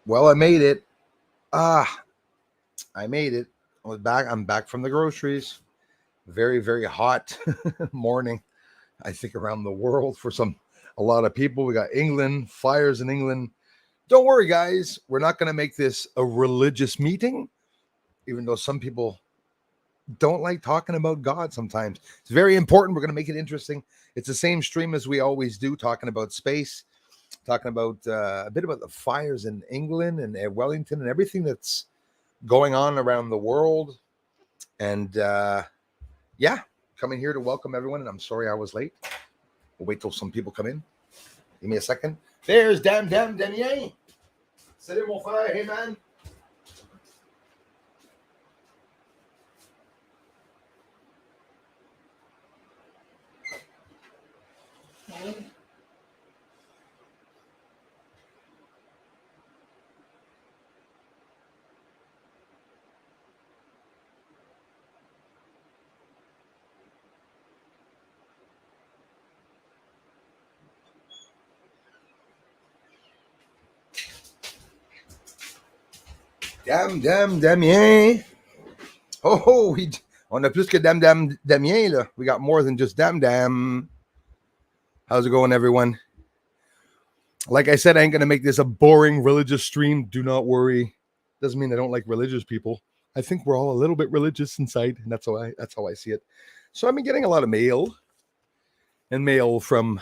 Well, I made it. Ah, I made it. I was back. I'm back from the groceries. Very, very hot morning. I think around the world for a lot of people. We got England, fires in England. Don't worry, guys. We're not going to make this a religious meeting, even though some people don't like talking about God sometimes. It's very important. We're going to make it interesting. It's the same stream as we always do, talking about space, talking about a bit about the fires in England and Wellington and everything that's going on around the world. And yeah, coming here to welcome everyone. And I'm sorry I was late. We'll wait till some people come in. Give me a second. There's Damien. Salut, mon frère. Hey, man. Damien. Oh, on a plus que Damien, là. We got more than just Dam. How's it going, everyone? Like I said, I ain't going to make this a boring religious stream. Do not worry. Doesn't mean I don't like religious people. I think we're all a little bit religious inside, and that's how I see it. So I've been getting a lot of mail from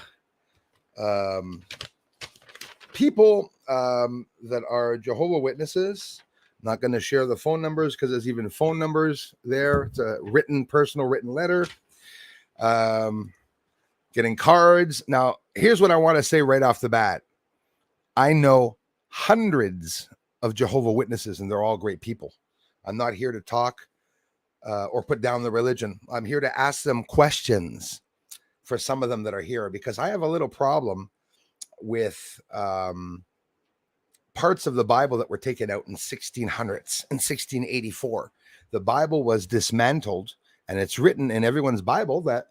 people that are Jehovah Witnesses. I'm not going to share the phone numbers because there's even phone numbers there. It's a personal written letter. Getting cards. Now, here's what I want to say right off the bat. I know hundreds of Jehovah Witnesses, and they're all great people. I'm not here to talk or put down the religion. I'm here to ask them questions for some of them that are here, because I have a little problem with parts of the Bible that were taken out in 1600s and 1684. The Bible was dismantled, and it's written in everyone's Bible that,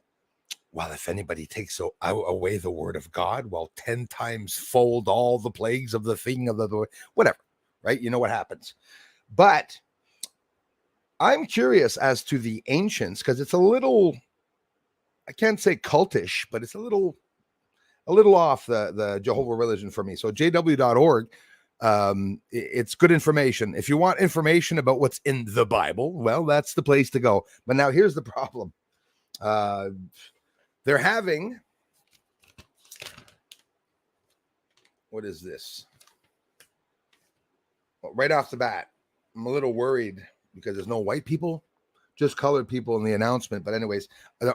well, if anybody takes away the word of God, well, 10 times fold all the plagues of the thing of the whatever, right? You know what happens. But I'm curious as to the ancients, because it's a little, I can't say cultish, but it's a little off the Jehovah religion for me. So jw.org, it's good information. If you want information about what's in the Bible, well, that's the place to go. But now here's the problem. They're having, what is this? Well, right off the bat, I'm a little worried because there's no white people, just colored people in the announcement. But anyways,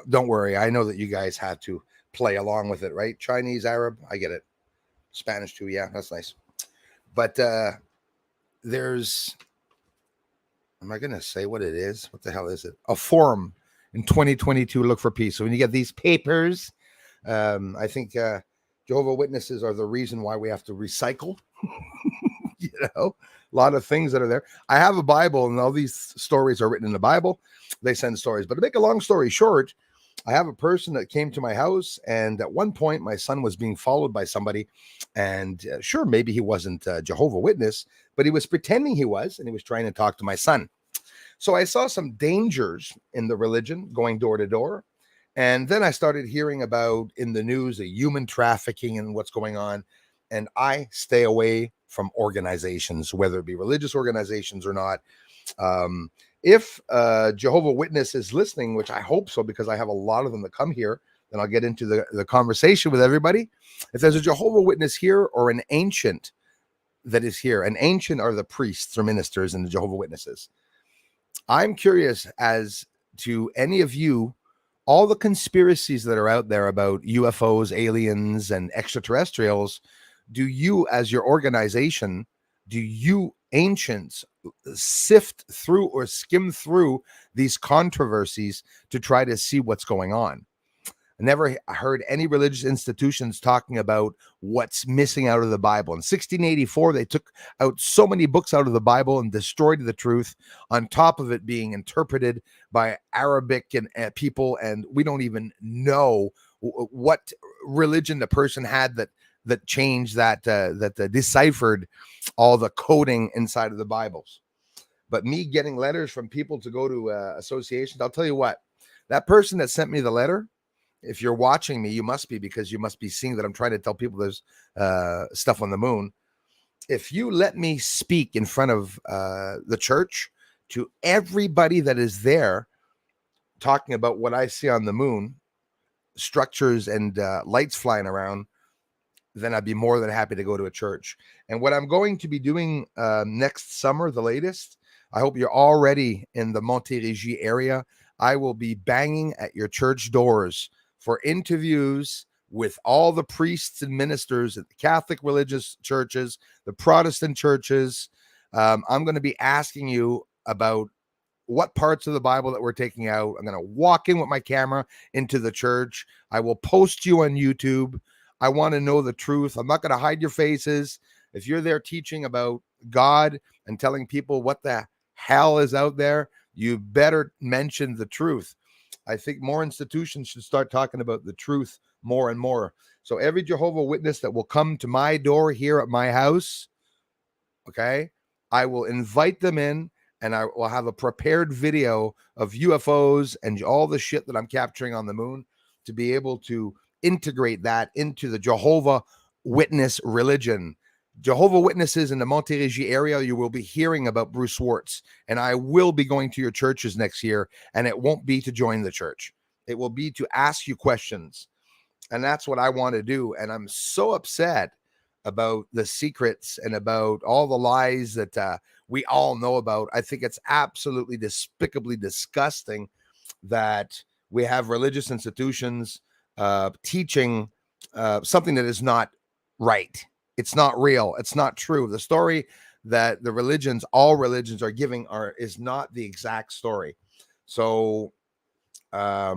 don't worry. I know that you guys had to play along with it, right? Chinese, Arab, I get it. Spanish too, yeah, that's nice. But there's, am I going to say what it is? What the hell is it? A forum in 2022, look for peace. So when you get these papers, I think Jehovah Witnesses are the reason why we have to recycle. You know, a lot of things that are there. I have a Bible, and all these stories are written in the Bible. They send stories. But to make a long story short, I have a person that came to my house, and at one point, my son was being followed by somebody. And sure, maybe he wasn't a Jehovah Witness, but he was pretending he was, and he was trying to talk to my son. So I saw some dangers in the religion going door to door. And then I started hearing about in the news the human trafficking and what's going on. And I stay away from organizations, whether it be religious organizations or not. If Jehovah Witness is listening, which I hope so, because I have a lot of them that come here, then I'll get into the conversation with everybody. If there's a Jehovah Witness here or an ancient that is here, an ancient are the priests or ministers in the Jehovah Witnesses. I'm curious as to any of you, all the conspiracies that are out there about UFOs, aliens, and extraterrestrials. Do you, as your organization, do you ancients sift through or skim through these controversies to try to see what's going on? I never heard any religious institutions talking about what's missing out of the Bible. In 1684, they took out so many books out of the Bible and destroyed the truth, on top of it being interpreted by Arabic and people, and we don't even know what religion the person had that that changed that deciphered all the coding inside of the Bibles. But me getting letters from people to go to associations, I'll tell you what, that person that sent me the letter, if you're watching me, you must be, because you must be seeing that I'm trying to tell people there's stuff on the moon. If you let me speak in front of the church to everybody that is there, talking about what I see on the moon, structures and lights flying around, then I'd be more than happy to go to a church. And what I'm going to be doing next summer, the latest, I hope you're already in the Montérégie area. I will be banging at your church doors for interviews with all the priests and ministers at the Catholic religious churches, the Protestant churches. I'm going to be asking you about what parts of the Bible that we're taking out. I'm going to walk in with my camera into the church. I will post you on YouTube. I want to know the truth. I'm not going to hide your faces. If you're there teaching about God and telling people what the hell is out there, you better mention the truth. I think more institutions should start talking about the truth more and more. So every Jehovah Witness that will come to my door here at my house, okay, I will invite them in, and I will have a prepared video of UFOs and all the shit that I'm capturing on the moon to be able to integrate that into the Jehovah Witness religion. Jehovah Witnesses in the Montérégie area, you will be hearing about Bruce Swartz, and I will be going to your churches next year, and it won't be to join the church. It will be to ask you questions, and that's what I want to do. And I'm so upset about the secrets and about all the lies that we all know about. I think it's absolutely despicably disgusting that we have religious institutions teaching something that is not right. It's not real. It's not true. The story that the religions, all religions are giving is not the exact story. So I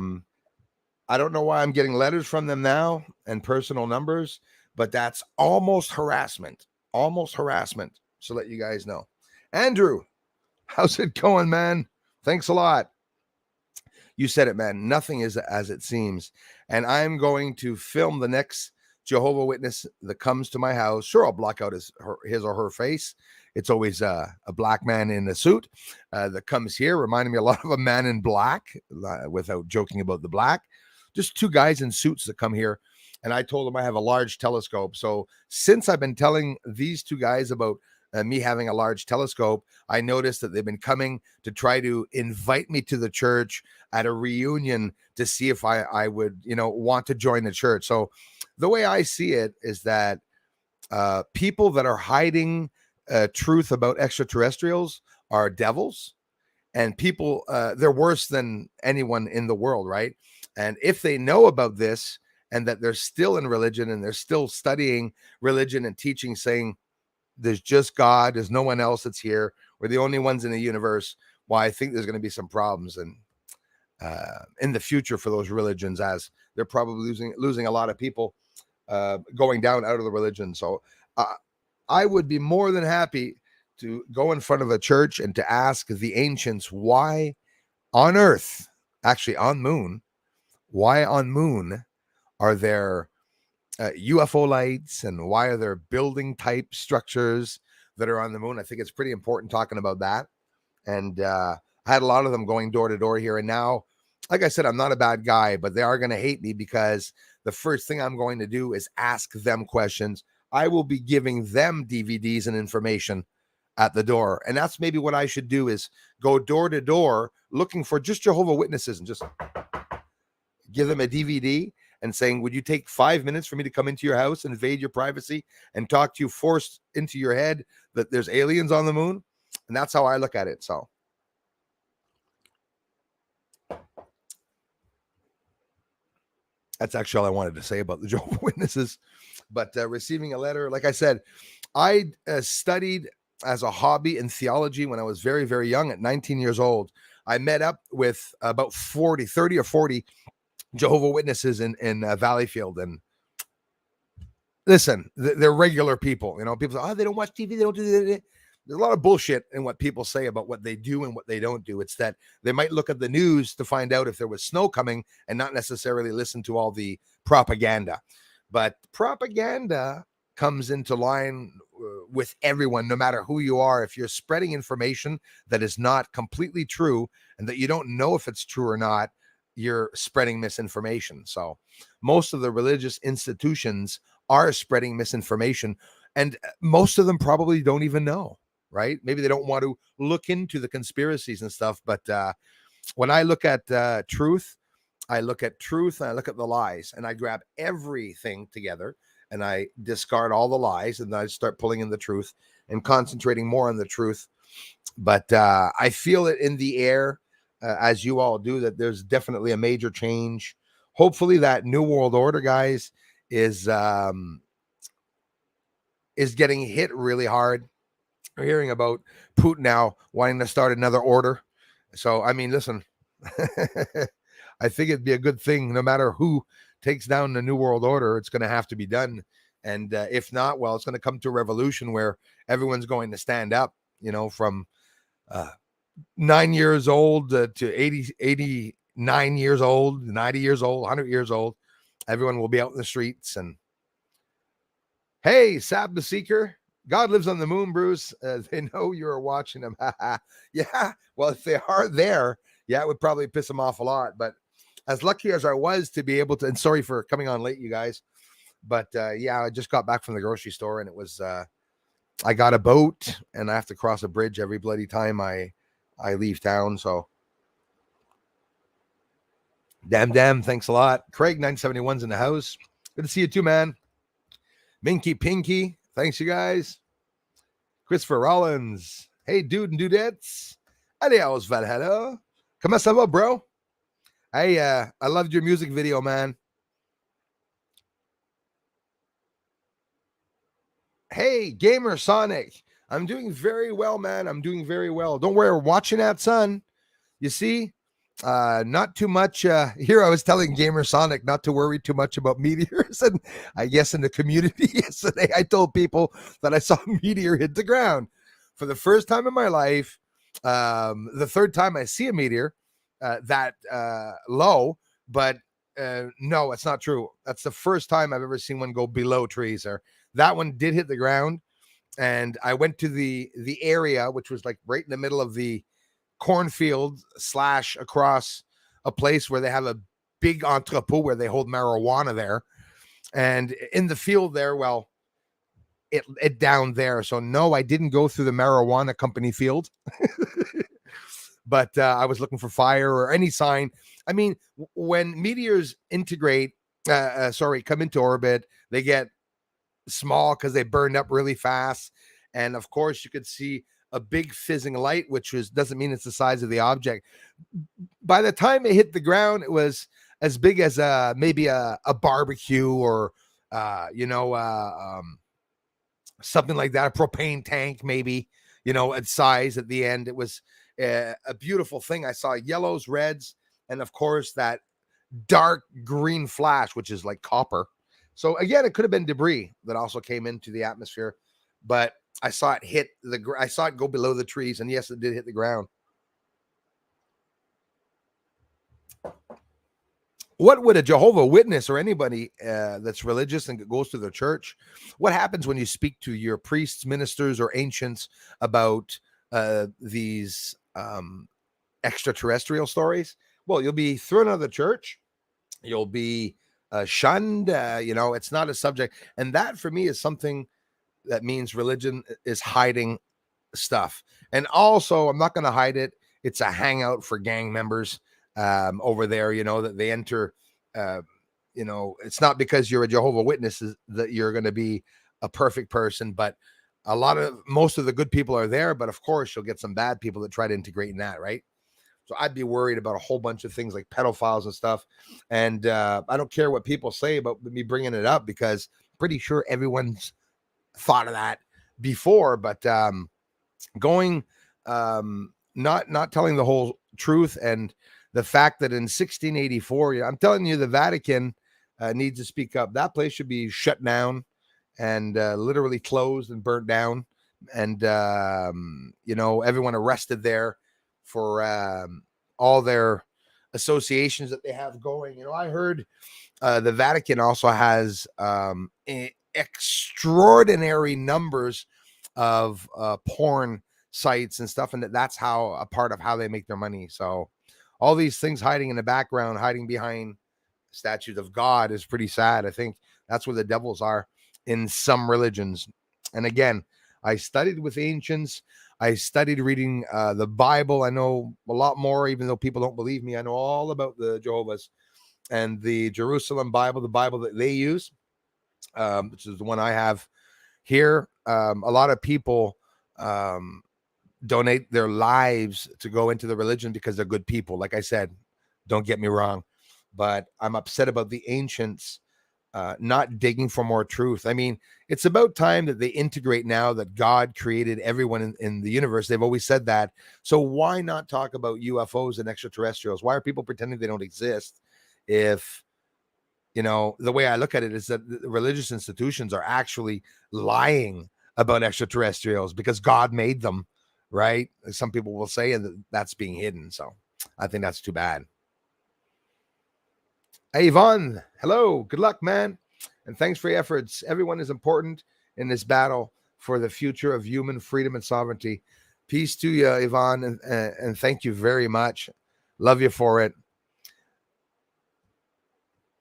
don't know why I'm getting letters from them now and personal numbers, but that's almost harassment. Almost harassment. So let you guys know. Andrew, how's it going, man? Thanks a lot. You said it, man. Nothing is as it seems. And I'm going to film the next Jehovah Witness that comes to my house. Sure, I'll block out his or her face. It's always a black man in a suit that comes here, reminding me a lot of a man in black, without joking about the black. Just two guys in suits that come here. And I told them I have a large telescope. So since I've been telling these two guys about me having a large telescope, I noticed that they've been coming to try to invite me to the church at a reunion to see if I would, want to join the church. So the way I see it is that people that are hiding truth about extraterrestrials are devils, and people, they're worse than anyone in the world, right? And if they know about this and that they're still in religion and they're still studying religion and teaching, saying there's just God, there's no one else that's here, we're the only ones in the universe, well, I think there's going to be some problems in the future for those religions, as they're probably losing a lot of people going down out of the religion. So I would be more than happy to go in front of a church and to ask the ancients why on Earth, actually on moon, why on moon are there UFO lights, and why are there building type structures that are on the moon? I think it's pretty important talking about that. And I had a lot of them going door to door here. And now, like I said, I'm not a bad guy, but they are going to hate me, because the first thing I'm going to do is ask them questions. I will be giving them DVDs and information at the door. And that's maybe what I should do, is go door to door looking for just Jehovah Witnesses and just give them a DVD and saying, would you take 5 minutes for me to come into your house and invade your privacy and talk to you, forced into your head that there's aliens on the moon? And that's how I look at it. So that's actually all I wanted to say about the Jehovah Witnesses. But receiving a letter, like I said, I studied as a hobby in theology when I was very, very young. At 19 years old, I met up with about 30 or 40 Jehovah Witnesses in Valleyfield. And listen, they're regular people. People say, oh, they don't watch TV, they don't do that. There's a lot of bullshit in what people say about what they do and what they don't do. It's that they might look at the news to find out if there was snow coming and not necessarily listen to all the propaganda. But propaganda comes into line with everyone, no matter who you are. If you're spreading information that is not completely true and that you don't know if it's true or not, you're spreading misinformation. So most of the religious institutions are spreading misinformation, and most of them probably don't even know, right? Maybe they don't want to look into the conspiracies and stuff. But when I look at truth, I look at truth and I look at the lies, and I grab everything together and I discard all the lies, and I start pulling in the truth and concentrating more on the truth. But I feel it in the air, as you all do, that there's definitely a major change. Hopefully that new world order, guys, is getting hit really hard. We're hearing about Putin now wanting to start another order. So, I mean, listen, I think it'd be a good thing no matter who takes down the New World Order. It's going to have to be done. And if not, well, it's going to come to a revolution where everyone's going to stand up, from 9 years old to 89 years old, 90 years old, 100 years old. Everyone will be out in the streets. And hey, Sab the Seeker, God lives on the moon, Bruce. They know you're watching them. Yeah, well, if they are there, yeah, it would probably piss them off a lot. But as lucky as I was to be able to, and sorry for coming on late, you guys, but yeah, I just got back from the grocery store, and it was, I got a boat, and I have to cross a bridge every bloody time I leave town. So damn, thanks a lot. Craig 971's in the house. Good to see you too, man. Minky Pinky, thanks you guys. Christopher Rollins, hey dude and dudettes. Adios, Valhalla. Comment ça va, bro? Hey, I loved your music video, man. Hey, Gamer Sonic. I'm doing very well, man. I'm doing very well. Don't worry, we're watching that, son. You see? Not too much. Here I was telling Gamer Sonic not to worry too much about meteors. And I guess in the community yesterday, I told people that I saw a meteor hit the ground. For the first time in my life, the third time I see a meteor that low, but no, it's not true. That's the first time I've ever seen one go below trees. Or that one did hit the ground, and I went to the area, which was like right in the middle of the cornfield / across a place where they have a big entrepot where they hold marijuana there. And in the field there, well, it down there. So no, I didn't go through the marijuana company field. But I was looking for fire or any sign. I mean, when meteors come into orbit, they get small because they burned up really fast. And of course, you could see a big fizzing light, which doesn't mean it's the size of the object. By the time it hit the ground, it was as big as maybe a barbecue or something like that, a propane tank, maybe, at size at the end. It was a beautiful thing. I saw yellows, reds, and of course that dark green flash, which is like copper. So again, it could have been debris that also came into the atmosphere, but I saw it I saw it go below the trees, and yes, it did hit the ground. What would a Jehovah Witness or anybody that's religious and goes to the church, what happens when you speak to your priests, ministers, or ancients about these extraterrestrial stories? Well, you'll be thrown out of the church. You'll be shunned. It's not a subject. And that for me is something that means religion is hiding stuff. And also, I'm not going to hide it. It's a hangout for gang members over there, that they enter. It's not because you're a Jehovah Witness that you're going to be a perfect person, but most of the good people are there. But of course, you'll get some bad people that try to integrate in that, right? So I'd be worried about a whole bunch of things like pedophiles and stuff. And I don't care what people say about me bringing it up, because I'm pretty sure everyone's thought of that before. But going, not telling the whole truth, and the fact that in 1684, I'm telling you, the Vatican needs to speak up. That place should be shut down and literally closed and burnt down. And, everyone arrested there for all their associations that they have going. I heard The Vatican also has extraordinary numbers of porn sites and stuff, and that's how a part of how they make their money. So all these things hiding in the background, hiding behind statues of God is pretty sad. I think that's where the devils are in some religions. And again, I studied with ancients. I studied reading the Bible. I know a lot more, even though people don't believe me. I know all about the Jehovah's and the Jerusalem Bible, the Bible that they use, which is the one I have here. A lot of people donate their lives to go into the religion because they're good people. Like I said, don't get me wrong, but I'm upset about the ancients not digging for more truth. I mean, it's about time that they integrate now that God created everyone in the universe. They've always said that. So why not talk about UFOs and extraterrestrials? Why are people pretending they don't exist? If, you know, the way I look at it is that the religious institutions are actually lying about extraterrestrials because God made them, right? Some people will say, and that's being hidden. So I think that's too bad. Hey, Yvonne, hello. Good luck, man. And thanks for your efforts. Everyone is important in this battle for the future of human freedom and sovereignty. Peace to you, Yvonne, and thank you very much. Love you for it.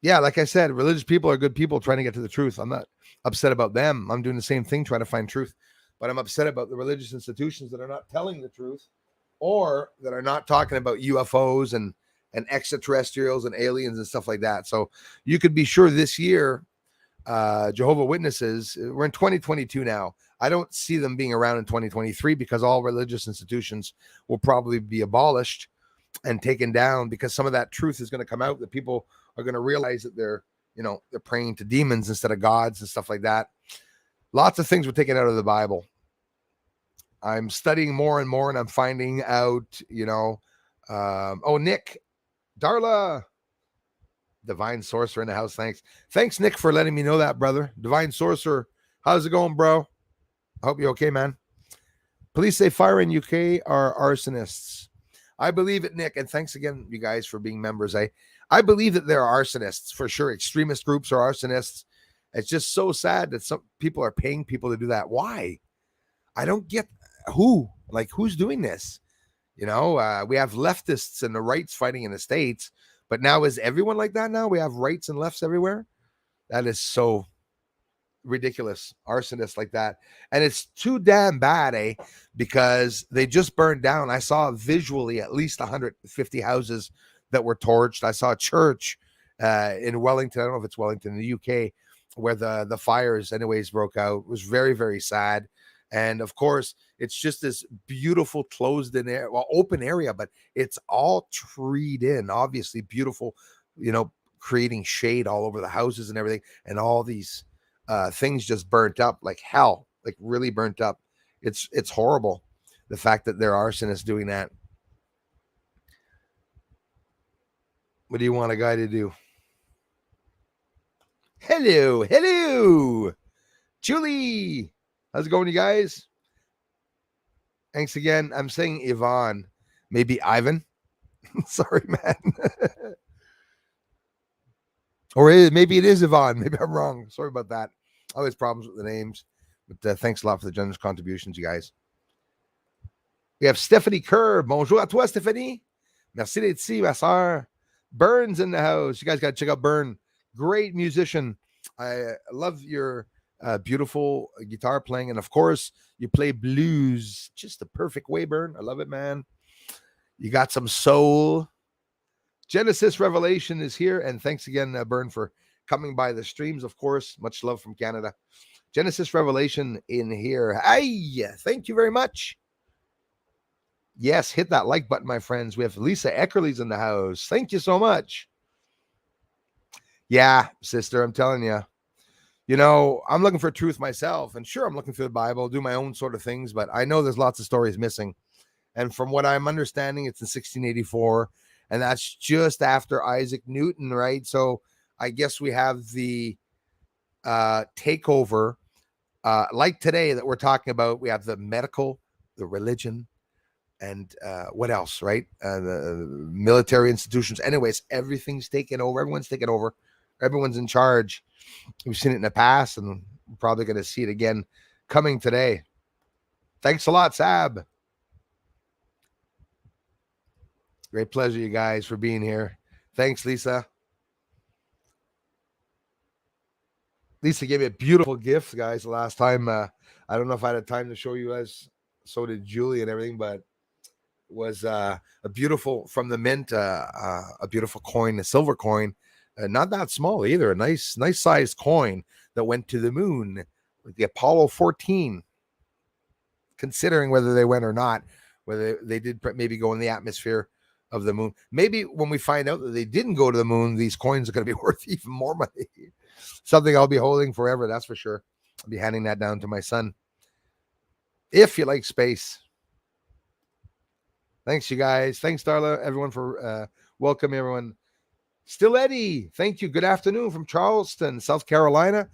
Yeah, like I said, religious people are good people trying to get to the truth. I'm not upset about them. I'm doing the same thing, trying to find truth. But I'm upset about the religious institutions that are not telling the truth or that are not talking about UFOs and extraterrestrials and aliens and stuff like that. So you could be sure this year, Jehovah Witnesses, we're in 2022 now. I don't see them being around in 2023 because all religious institutions will probably be abolished and taken down because some of that truth is going to come out that people are going to realize that they're praying to demons instead of gods and stuff like that. Lots of things were taken out of the Bible. I'm studying more and more and I'm finding out, Nick, Darla, Divine Sorcerer in the house. Thanks, Nick, for letting me know that, brother. Divine Sorcerer, how's it going, bro? I hope you're okay, man. Police say fire in UK are arsonists. I believe it, Nick, and thanks again, you guys, for being members. I believe that there are arsonists for sure. Extremist groups are arsonists. It's just so sad that some people are paying people to do that. Why? I don't get who's doing this. We have leftists and the rights fighting in the States, but now is everyone like that now? We have rights and lefts everywhere? That is so ridiculous. Arsonists like that. And it's too damn bad, because they just burned down. I saw visually at least 150 houses that were torched. I saw a church in Wellington. I don't know if it's Wellington in the UK, where the fires anyways broke out. It was very, very sad. And of course, it's just this beautiful closed in air, open area, but it's all treed in, obviously beautiful, creating shade all over the houses and everything. And all these things just burnt up like hell, like really burnt up. It's horrible. The fact that there are arsonists doing that. What do you want a guy to do? Hello, Julie. How's it going, you guys? Thanks again. I'm saying Yvonne, maybe Ivan. Sorry, man. Or maybe it is Yvonne. Maybe I'm wrong. Sorry about that. Always problems with the names. But thanks a lot for the generous contributions, you guys. We have Stephanie Kerr. Bonjour à toi, Stephanie. Merci d'être ici, ma soeur. Burns in the house. You guys got to check out Burn. Great musician. I love your beautiful guitar playing. And of course, you play blues just the perfect way, Burn. I love it, man. You got some soul. Genesis Revelation is here. And thanks again, Burn, for coming by the streams, of course. Much love from Canada. Genesis Revelation in here. Hey, thank you very much. Yes, hit that like button, my friends. We have Lisa Eckerly's in the house. Thank you so much. Yeah, sister, I'm telling you. I'm looking for truth myself. And sure, I'm looking through the Bible, do my own sort of things, but I know there's lots of stories missing. And from what I'm understanding, it's in 1684. And that's just after Isaac Newton, right? So I guess we have the takeover, like today that we're talking about. We have the medical, the religion, and what else, right? The military institutions. Anyways, everything's taken over. Everyone's taken over. Everyone's in charge. We've seen it in the past, and we're probably going to see it again coming today. Thanks a lot, Sab. Great pleasure, you guys, for being here. Thanks, Lisa. Lisa gave me a beautiful gift, guys, the last time. I don't know if I had time to show you guys. So did Julie and everything, but was a beautiful, from the mint, a beautiful coin, a silver coin, not that small either, a nice sized coin that went to the moon, like the Apollo 14, considering whether they went or not, whether they did maybe go in the atmosphere of the moon. Maybe when we find out that they didn't go to the moon, these coins are going to be worth even more money. Something I'll be holding forever, that's for sure. I'll be handing that down to my son. If you like space. Thanks, you guys. Thanks, Darla, everyone, for welcoming everyone. Still Eddie, thank you. Good afternoon from Charleston, South Carolina.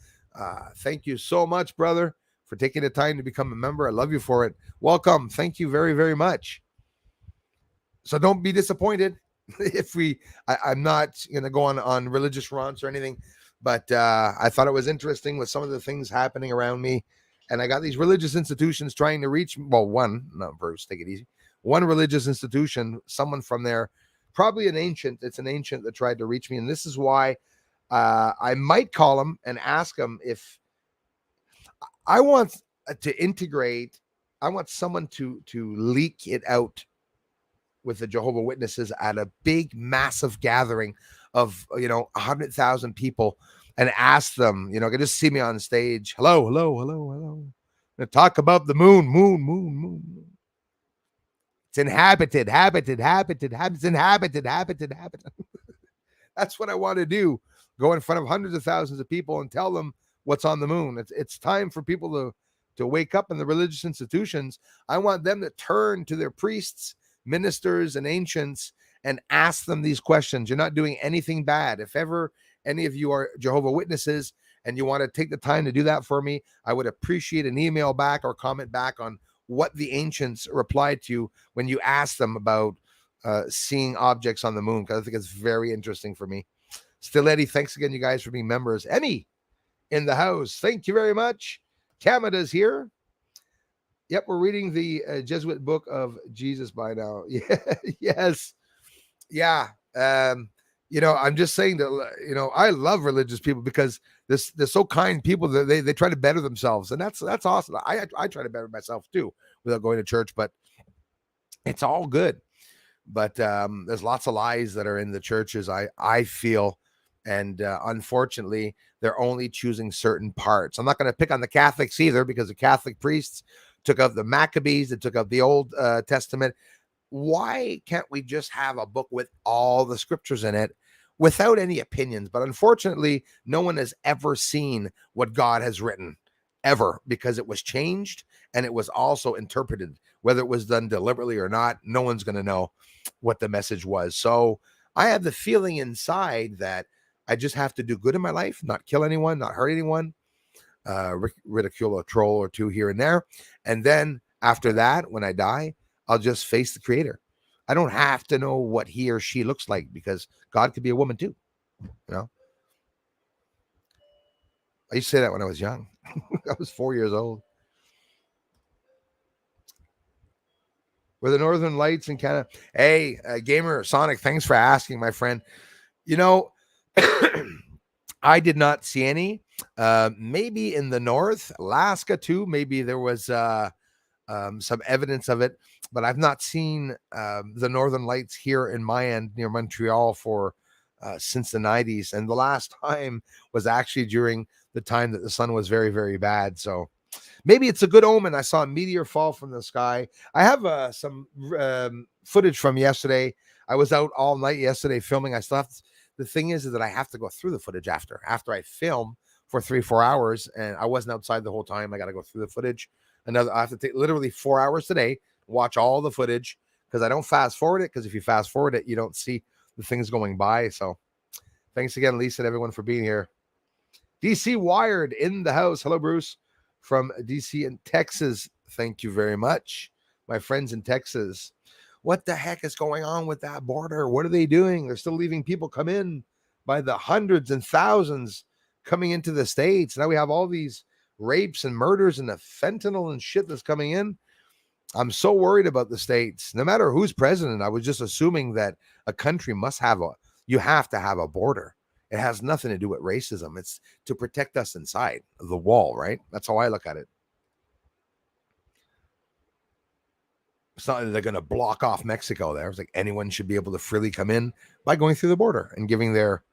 Thank you so much, brother, for taking the time to become a member. I love you for it. Welcome. Thank you very, very much. So don't be disappointed if I'm not going to go on religious rants or anything, but I thought it was interesting with some of the things happening around me. And I got these religious institutions trying to reach, well, Bruce, take it easy. One religious institution, someone from there, probably an ancient. It's an ancient that tried to reach me. And this is why I might call him and ask him if I want to integrate. I want someone to leak it out with the Jehovah Witnesses at a big, massive gathering of, 100,000 people, and ask them, can just see me on stage. Hello. Talk about the moon. It's inhabited. It's inhabited. That's what I want to do. Go in front of hundreds of thousands of people and tell them what's on the moon. It's time for people to wake up in the religious institutions. I want them to turn to their priests, ministers, and ancients and ask them these questions. You're not doing anything bad. If ever any of you are Jehovah Witnesses and you want to take the time to do that for me, I would appreciate an email back or comment back on what the ancients replied to you when you asked them about seeing objects on the moon, because I think it's very interesting for me. Still Eddie, thanks again, you guys, for being members. Emmy in the house, thank you very much. Kamada's here. Yep, we're reading the Jesuit book of Jesus by now. Yeah, yes. Yeah. I'm just saying that, I love religious people because they're so kind people that they try to better themselves. And that's awesome. I try to better myself too without going to church, but it's all good. But there's lots of lies that are in the churches, I feel. And unfortunately, they're only choosing certain parts. I'm not going to pick on the Catholics either, because the Catholic priests took out the Maccabees, they took out the Old Testament. Why can't we just have a book with all the scriptures in it without any opinions? But unfortunately, no one has ever seen what God has written, ever, because it was changed and it was also interpreted. Whether it was done deliberately or not, no one's going to know what the message was. So I have the feeling inside that I just have to do good in my life, not kill anyone, not hurt anyone, ridicule a troll or two here and there. And then after that, when I die, I'll just face the Creator. I don't have to know what he or she looks like, because God could be a woman too. I used to say that when I was young. I was 4 years old. Were the Northern Lights in Canada? Hey, Gamer Sonic, thanks for asking, my friend. I did not see any. Maybe in the north, Alaska too. Maybe there was some evidence of it, but I've not seen the Northern Lights here in my end near Montreal for since the 90s. And the last time was actually during the time that the sun was very, very bad. So maybe it's a good omen. I saw a meteor fall from the sky. I have some footage from yesterday. I was out all night yesterday filming. I still have to, the thing is that I have to go through the footage after I film for 3-4 hours, and I wasn't outside the whole time. I got to go through the footage. I have to take literally 4 hours today, watch all the footage, because I don't fast forward it, because if you fast forward it, you don't see the things going by. So thanks again, Lisa, and everyone, for being here. DC Wired in the house. Hello, Bruce, from DC in Texas. Thank you very much, my friends in Texas. What the heck is going on with that border? What are they doing? They're still leaving people come in. by the hundreds and thousands coming into the States. Now we have all these rapes and murders and the fentanyl and shit that's coming in. I'm so worried about the States. No matter who's president, I was just assuming that a country you have to have a border. It has nothing to do with racism. It's to protect us inside the wall, right? That's how I look at it. It's not that they're going to block off Mexico there. It's like anyone should be able to freely come in by going through the border and giving their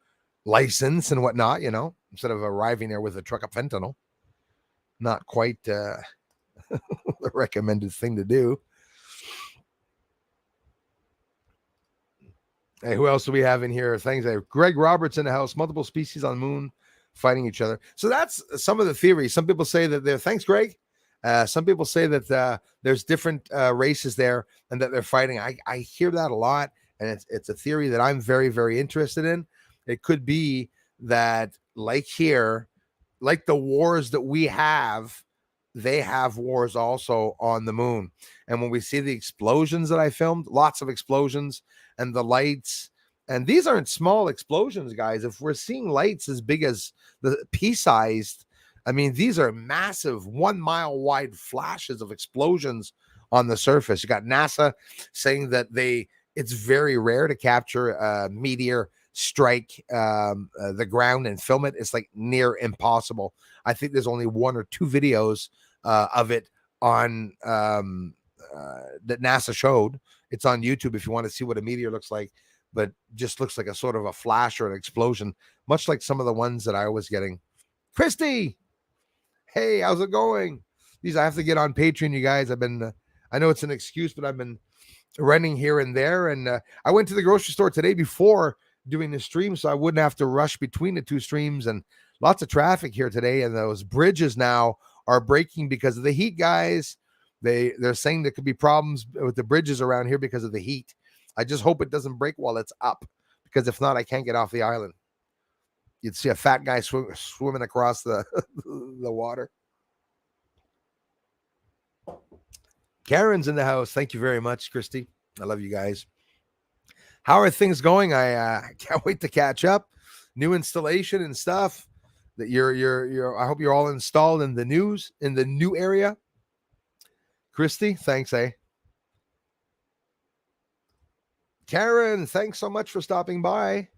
license and whatnot, instead of arriving there with a truck of fentanyl. Not quite the recommended thing to do. Hey, who else do we have in here? Things like Greg Roberts in the house, multiple species on the moon fighting each other. So that's some of the theories. Some people say that thanks, Greg. Some people say that there's different races there and that they're fighting. I hear that a lot, and it's a theory that I'm very, very interested in. It could be that, like here, like the wars that we have, they have wars also on the moon. And when we see the explosions that I filmed, lots of explosions and the lights, and these aren't small explosions, guys. If we're seeing lights as big as the pea-sized, I mean, these are massive 1 mile wide flashes of explosions on the surface. You got NASA saying that it's very rare to capture a meteor strike the ground and film it. It's like near impossible. I think there's only 1 or 2 videos of it on that NASA showed. It's on YouTube if you want to see what a meteor looks like, but just looks like a sort of a flash or an explosion, much like some of the ones that I was getting. Christy, hey, how's it going? These I have to get on Patreon, you guys. I've been, I know it's an excuse, but I've been running here and there. And I went to the grocery store today before doing the stream, so I wouldn't have to rush between the 2 streams. And lots of traffic here today. And those bridges now are breaking because of the heat, guys. They're saying there could be problems with the bridges around here because of the heat. I just hope it doesn't break while it's up, because if not, I can't get off the island. You'd see a fat guy swimming across the the water. Karen's in the house. Thank you very much, Christy. I love you guys. How are things going? I can't wait to catch up. New installation and stuff. That you're. I hope you're all installed in the new area. Christy, thanks, eh? Karen, thanks so much for stopping by.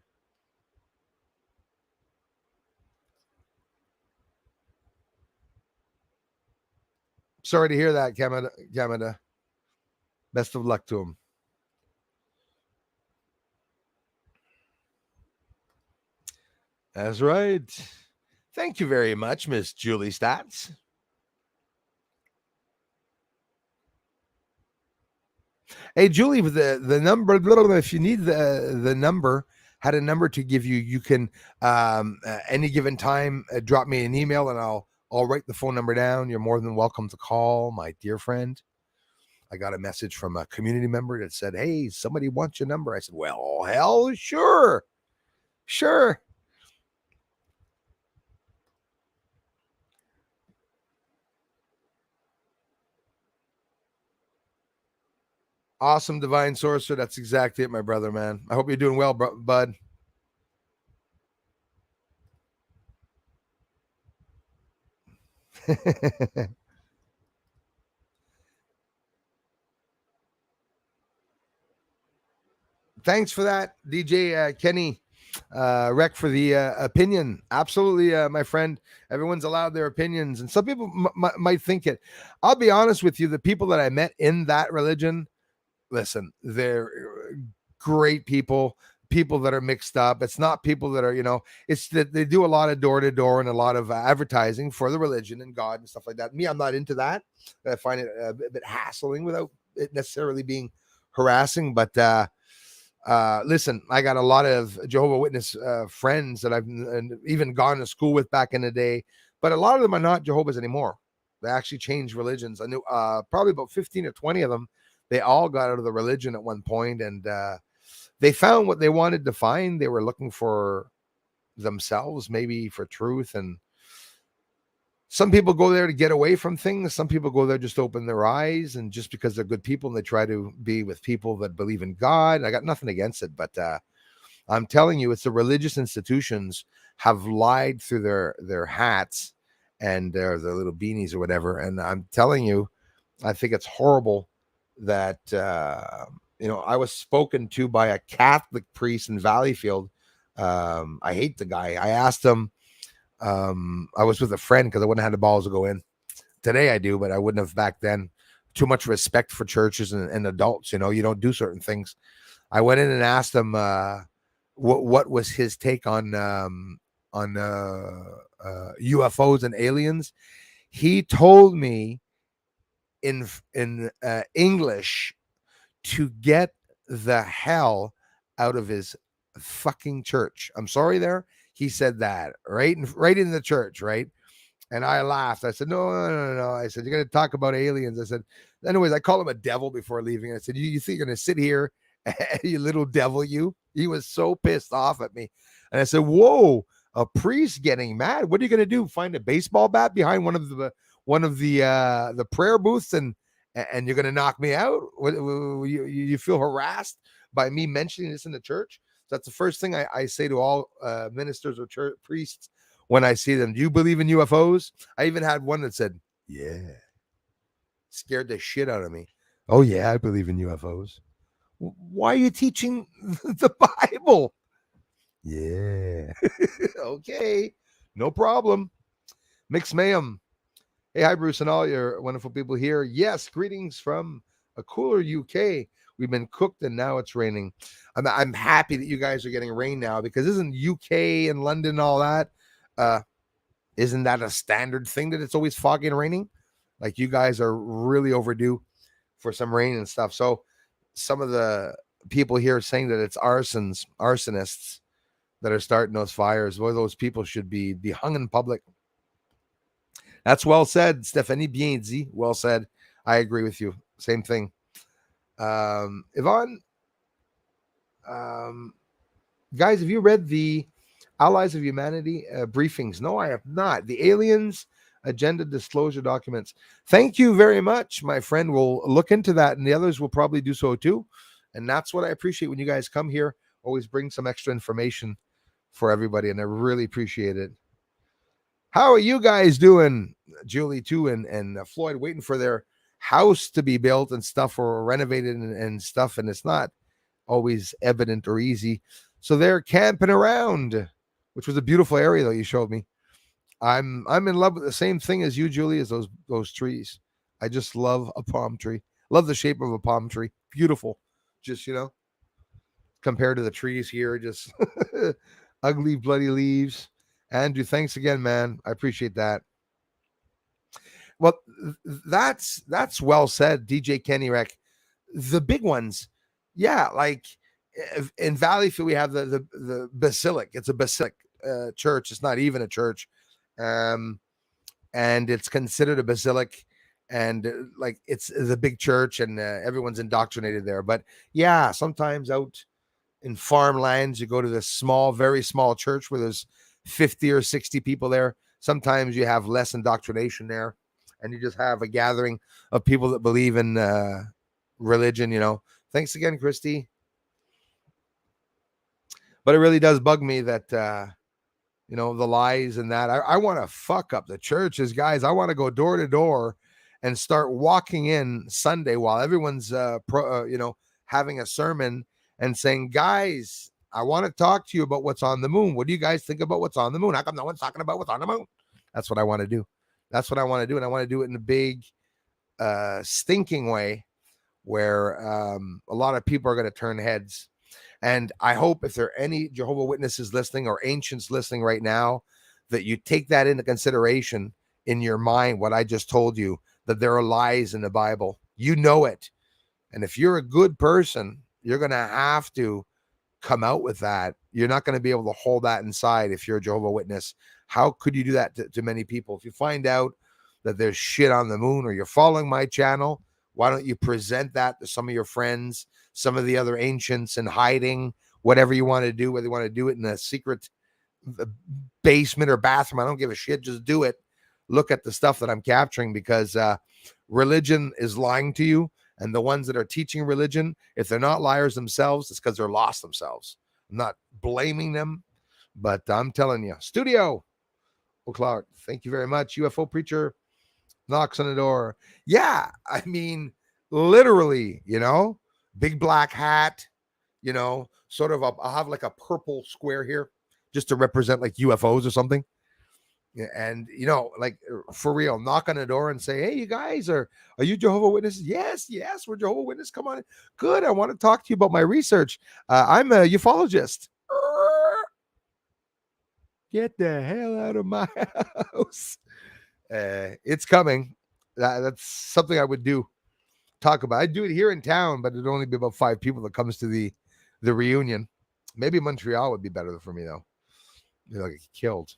Sorry to hear that, Kamada. Best of luck to him. That's right. Thank you very much, Miss Julie Stats. Hey, Julie, the number, if you need the number, had a number to give you, you can any given time drop me an email and I'll write the phone number down. You're more than welcome to call, my dear friend. I got a message from a community member that said, hey, somebody wants your number. I said, well, hell, sure. Awesome, Divine Sorcerer. That's exactly it, my brother, man. I hope you're doing well, bud. Thanks for that, DJ Kenny Rec, for the opinion. Absolutely, my friend. Everyone's allowed their opinions, and some people might think it. I'll be honest with you. The people that I met in that religion, listen, they're great people that are mixed up. It's not people that are, it's that they do a lot of door to door and a lot of advertising for the religion and God and stuff like that. Me, I'm not into that. I find it a bit hassling without it necessarily being harassing. But listen, I got a lot of Jehovah Witness friends that I've even gone to school with back in the day, but a lot of them are not Jehovah's anymore. They actually changed religions. I knew probably about 15 or 20 of them. They all got out of the religion at one point, and they found what they wanted to find. They were looking for themselves, maybe for truth. And some people go there to get away from things. Some people go there just to open their eyes, and just because they're good people and they try to be with people that believe in God. I got nothing against it, but I'm telling you, it's the religious institutions have lied through their hats and their little beanies or whatever. And I'm telling you, I think it's horrible that I was spoken to by a Catholic priest in Valleyfield. I hate the guy. I asked him. I was with a friend because I wouldn't have had the balls to go in. Today I do, but I wouldn't have back then. Too much respect for churches and adults. You don't do certain things. I went in and asked him what was his take on UFOs and aliens. He told me in English to get the hell out of his fucking church. I'm sorry there. He said that right in the church, right? And I laughed. I said, no. I said, you're going to talk about aliens. I said, anyways, I called him a devil before leaving. I said, you think you're going to sit here, you little devil, you? He was so pissed off at me. And I said, whoa, a priest getting mad. What are you going to do? Find a baseball bat behind one of the prayer booths and you're going to knock me out? You feel harassed by me mentioning this in the church? So that's the first thing I say to all ministers or church priests when I see them. Do you believe in UFOs? I even had one that said, yeah. Scared the shit out of me. Oh, yeah, I believe in UFOs. Why are you teaching the Bible? Yeah. Okay. No problem. Mix Mayhem. Hey, hi, Bruce, and all your wonderful people here. Yes, greetings from a cooler UK. We've been cooked and now it's raining. I'm happy that you guys are getting rain now, because isn't UK and London and all that? Isn't that a standard thing that it's always foggy and raining? Like, you guys are really overdue for some rain and stuff. So some of the people here are saying that it's arsonists that are starting those fires. Well, those people should be hung in public. That's well said, Stephanie Bienzi. Well said. I agree with you. Same thing. Yvonne, guys, have you read the Allies of Humanity briefings? No, I have not. The aliens agenda disclosure documents. Thank you very much, my friend. We'll look into that, and the others will probably do so too. And that's what I appreciate when you guys come here. Always bring some extra information for everybody, and I really appreciate it. How are you guys doing, Julie, too, and Floyd, waiting for their house to be built and stuff, or renovated and stuff, and it's not always evident or easy. So they're camping around, which was a beautiful area that you showed me. I'm in love with the same thing as you, Julie, as those trees. I just love a palm tree. Love the shape of a palm tree. Beautiful. Just, compared to the trees here, just ugly, bloody leaves. Andrew, thanks again, man. I appreciate that. Well, that's well said, DJ Kenny Rec. The big ones, yeah, like in Valleyfield, we have the Basilic. It's a Basilic church. It's not even a church, and it's considered a basilic, and like it's the big church, and everyone's indoctrinated there. But yeah, sometimes out in farmlands, you go to this small, very small church where there's 50 or 60 people there. Sometimes you have less indoctrination there, and you just have a gathering of people that believe in religion. Thanks again, Christy. But it really does bug me that the lies and that. I want to fuck up the churches, guys. I want to go door to door and start walking in Sunday while everyone's having a sermon and saying, guys, I want to talk to you about what's on the moon. What do you guys think about what's on the moon? How come no one's talking about what's on the moon? That's what I want to do. That's what I want to do. And I want to do it in a big stinking way where a lot of people are going to turn heads. And I hope if there are any Jehovah Witnesses listening or ancients listening right now, that you take that into consideration in your mind, what I just told you, that there are lies in the Bible. You know it. And if you're a good person, you're going to have to come out with that. You're not going to be able to hold that inside if you're a Jehovah Witness. How could you do that to many people? If you find out that there's shit on the moon, or you're following my channel, why don't you present that to some of your friends, some of the other ancients in hiding, whatever you want to do, whether you want to do it in a secret basement or bathroom. I don't give a shit. Just do it. Look at the stuff that I'm capturing, because religion is lying to you. And the ones that are teaching religion, if they're not liars themselves, it's because they're lost themselves. I'm not blaming them, but I'm telling you, Studio O'Clock, thank you very much. UFO preacher knocks on the door. Yeah, I mean, literally, big black hat, sort of I'll have like a purple square here just to represent like UFOs or something. Yeah, and like for real, knock on the door and say, "Hey, you guys, are you Jehovah Witnesses?" Yes, we're Jehovah Witnesses. Come on, good. I want to talk to you about my research. I'm a ufologist. Get the hell out of my house. It's coming. That's something I would do. Talk about. I'd do it here in town, but it'd only be about 5 people that comes to the reunion. Maybe Montreal would be better for me though. Get killed.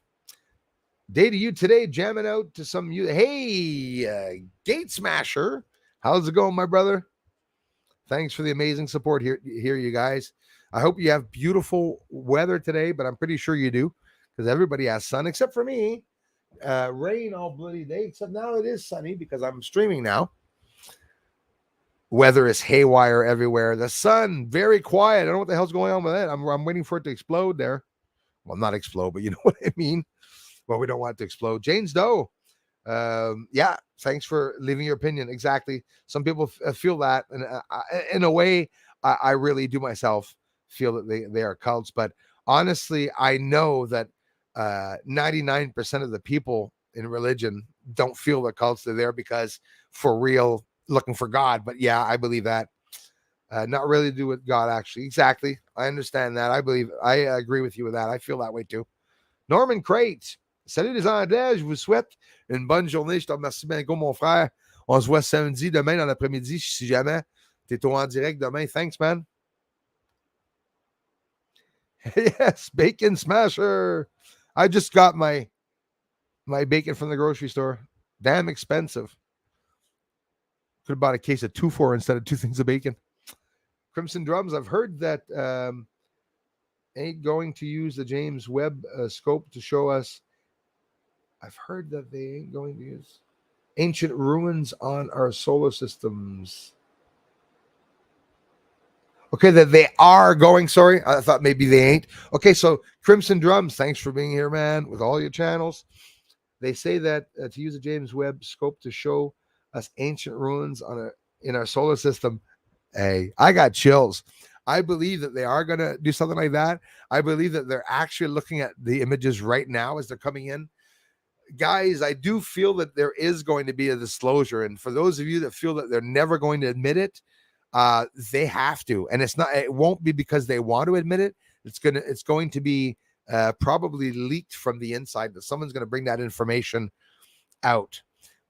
Day to you today, jamming out to some you. Hey, Gate Smasher, how's it going, my brother? Thanks for the amazing support here, you guys. I hope you have beautiful weather today, but I'm pretty sure you do because everybody has sun except for me. Rain all bloody day, except now it is sunny because I'm streaming now. Weather is haywire everywhere. The sun, very quiet. I don't know what the hell's going on with that. I'm waiting for it to explode there. Well, not explode, but you know what I mean. Well, we don't want it to explode. Jane's Doe. Yeah, thanks for leaving your opinion. Exactly. Some people feel that, and in a way, I really do myself feel that they are cults. But honestly, I know that 99% of the people in religion don't feel the cults. They're there because for real, looking for God. But yeah, I believe that. Not really to do with God, actually. Exactly. I understand that. I agree with you with that. I feel that way too. Norman Crate. Salut les Anglais, je vous souhaite une bonne journée. Je te remercie bien gros, mon frère. On se voit samedi, demain dans l'après-midi, si jamais tu es en direct demain. Thanks, man. Yes, Bacon Smasher. I just got my bacon from the grocery store. Damn expensive. Could have bought a case of 2 for instead of 2 things of bacon. Crimson Drums, I've heard that ain't going to use the James Webb scope to show us. I've heard that they ain't going to use ancient ruins on our solar systems. Okay, that they are going. Sorry, I thought maybe they ain't. Okay, so Crimson Drums, thanks for being here, man, with all your channels. They say that to use a James Webb scope to show us ancient ruins in our solar system. Hey, I got chills. I believe that they are going to do something like that. I believe that they're actually looking at the images right now as they're coming in. Guys, I do feel that there is going to be a disclosure. And for those of you that feel that they're never going to admit it, they have to. And it won't be because they want to admit it. It's going to be probably leaked from the inside, that someone's going to bring that information out.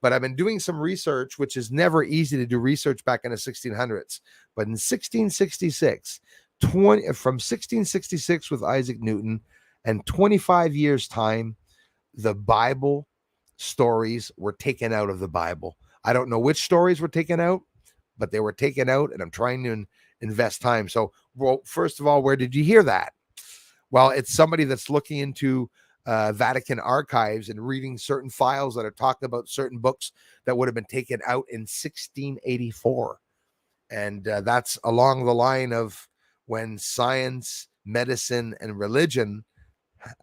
But I've been doing some research, which is never easy to do research back in the 1600s. But in 1666, from 1666 with Isaac Newton, and 25 years time, the Bible stories were taken out of the Bible. I don't know which stories were taken out, but they were taken out, and I'm trying to invest time. So, well, first of all, where did you hear that? Well, it's somebody that's looking into Vatican archives and reading certain files that are talking about certain books that would have been taken out in 1684. And that's along the line of when science, medicine, and religion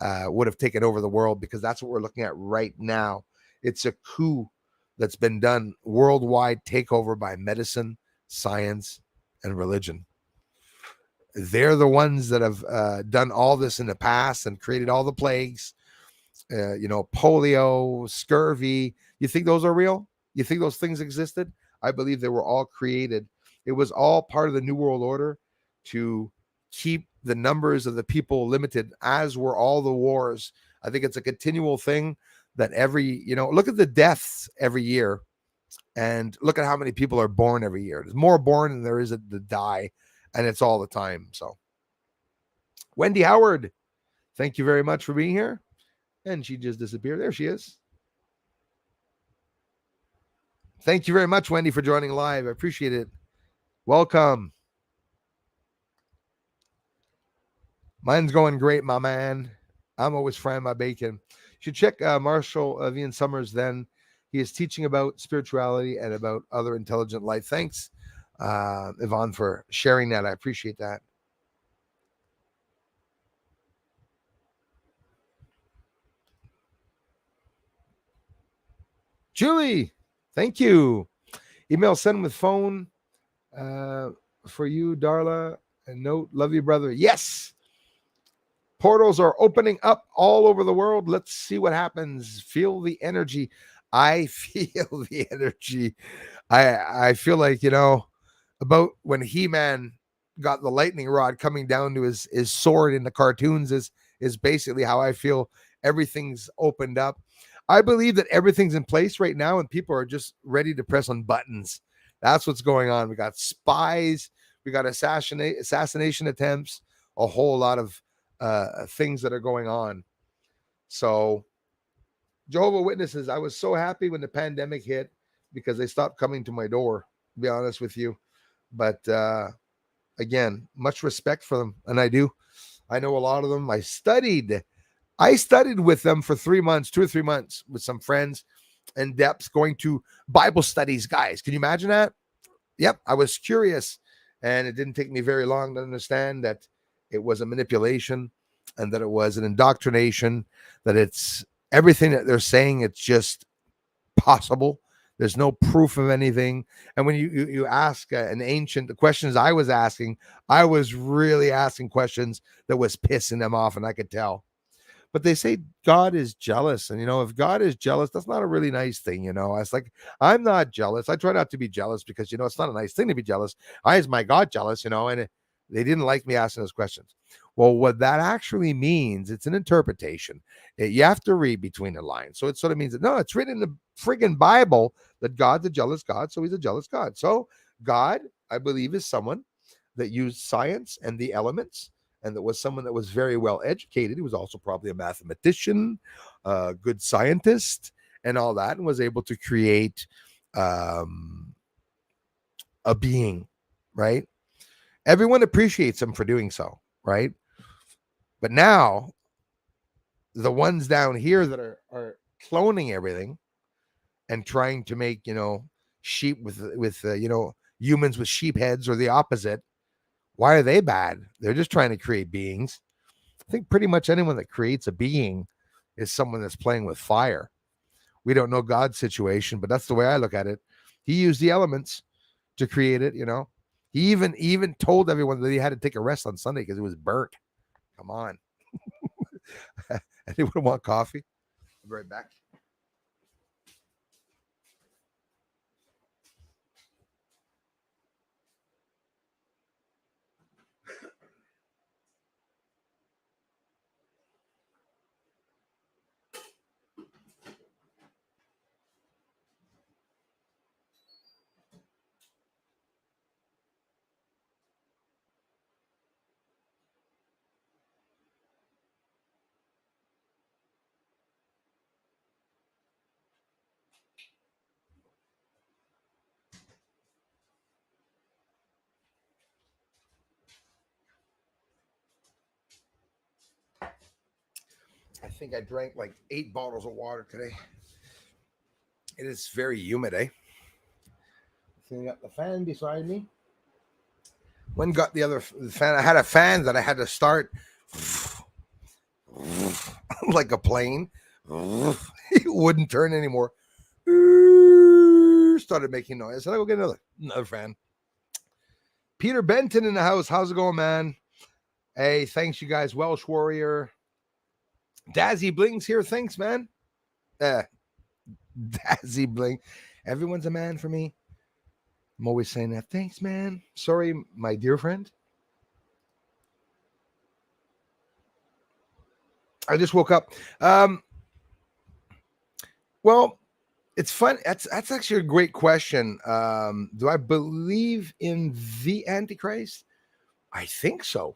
would have taken over the world, because that's what we're looking at right now. It's a coup that's been done, worldwide takeover by medicine, science, and religion. They're the ones that have done all this in the past and created all the plagues, polio, scurvy. You think those are real? You think those things existed? I believe they were all created. It was all part of the New World Order to keep the numbers of the people limited, as were all the wars. I think it's a continual thing that look at the deaths every year and look at how many people are born every year. There's more born than there is that die, and it's all the time. So Wendy Howard, thank you very much for being here. And she just disappeared. There she is. Thank you very much, Wendy, for joining live. I appreciate it. Welcome. Mine's going great, my man. I'm always frying my bacon. You should check Marshall Vian Summers then. He is teaching about spirituality and about other intelligent life. Thanks, Yvonne, for sharing that. I appreciate that. Julie, thank you. Email send with phone for you, Darla. A note, love you, brother. Yes. Portals are opening up all over the world. Let's see what happens. Feel the energy. I feel the energy. I feel like, about when He-Man got the lightning rod coming down to his sword in the cartoons is basically how I feel. Everything's opened up. I believe that everything's in place right now and people are just ready to press on buttons. That's what's going on. We got spies, we got assassination attempts, a whole lot of things that are going on. So Jehovah Witnesses, I was so happy when the pandemic hit because they stopped coming to my door, to be honest with you. But again, much respect for them. And I do. I know a lot of them. I studied with them for 3 months, 2 or 3 months with some friends in depth, going to Bible studies, guys. Can you imagine that? Yep. I was curious and it didn't take me very long to understand that it was a manipulation and that it was an indoctrination, that it's everything that they're saying. It's just possible. There's no proof of anything. And when you ask an ancient, the questions I was asking, I was really asking questions that was pissing them off, and I could tell. But they say God is jealous. And, if God is jealous, that's not a really nice thing. I was like, I'm not jealous. I try not to be jealous because, it's not a nice thing to be jealous. Why is my God jealous? And they didn't like me asking those questions. Well, what that actually means, it's an interpretation. You have to read between the lines. So it sort of means that, no, it's written in the friggin' Bible that God's a jealous God. So he's a jealous God. So God, I believe, is someone that used science and the elements, and that was someone that was very well educated. He was also probably a mathematician, a good scientist, and all that, and was able to create a being, right? Everyone appreciates him for doing so, right? But now, the ones down here that are cloning everything and trying to make, sheep with humans with sheep heads, or the opposite. Why are they bad? They're just trying to create beings. I think pretty much anyone that creates a being is someone that's playing with fire. We don't know God's situation, but that's the way I look at it. He used the elements to create it, He even told everyone that he had to take a rest on Sunday because it was burnt. Come on. Anyone want coffee? I'll be right back. I think I drank like 8 bottles of water today. It is very humid, eh? So you got the fan beside me. When got the other fan? I had a fan that I had to start like a plane. It wouldn't turn anymore. Started making noise. I said, I'll go get another fan. Peter Benton in the house. How's it going, man? Hey, thanks, you guys. Welsh Warrior. Dazzy Bling's here. Thanks, man. Dazzy Bling. Everyone's a man for me. I'm always saying that. Thanks, man. Sorry, my dear friend. I just woke up. Well, it's fun. That's actually a great question. Do I believe in the Antichrist? I think so.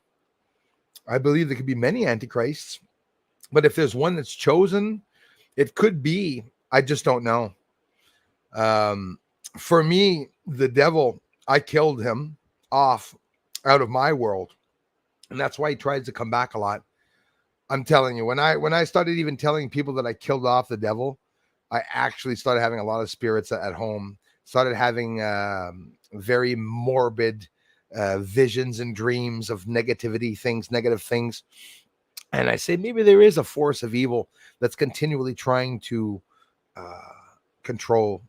I believe there could be many Antichrists, but if there's one that's chosen, it could be. I just don't know. For me, the devil, I killed him off out of my world, and that's why he tries to come back a lot. I'm telling you, when I started even telling people that I killed off the devil, I actually started having a lot of spirits at home. Started having very morbid visions and dreams of negative things. And I say maybe there is a force of evil that's continually trying to control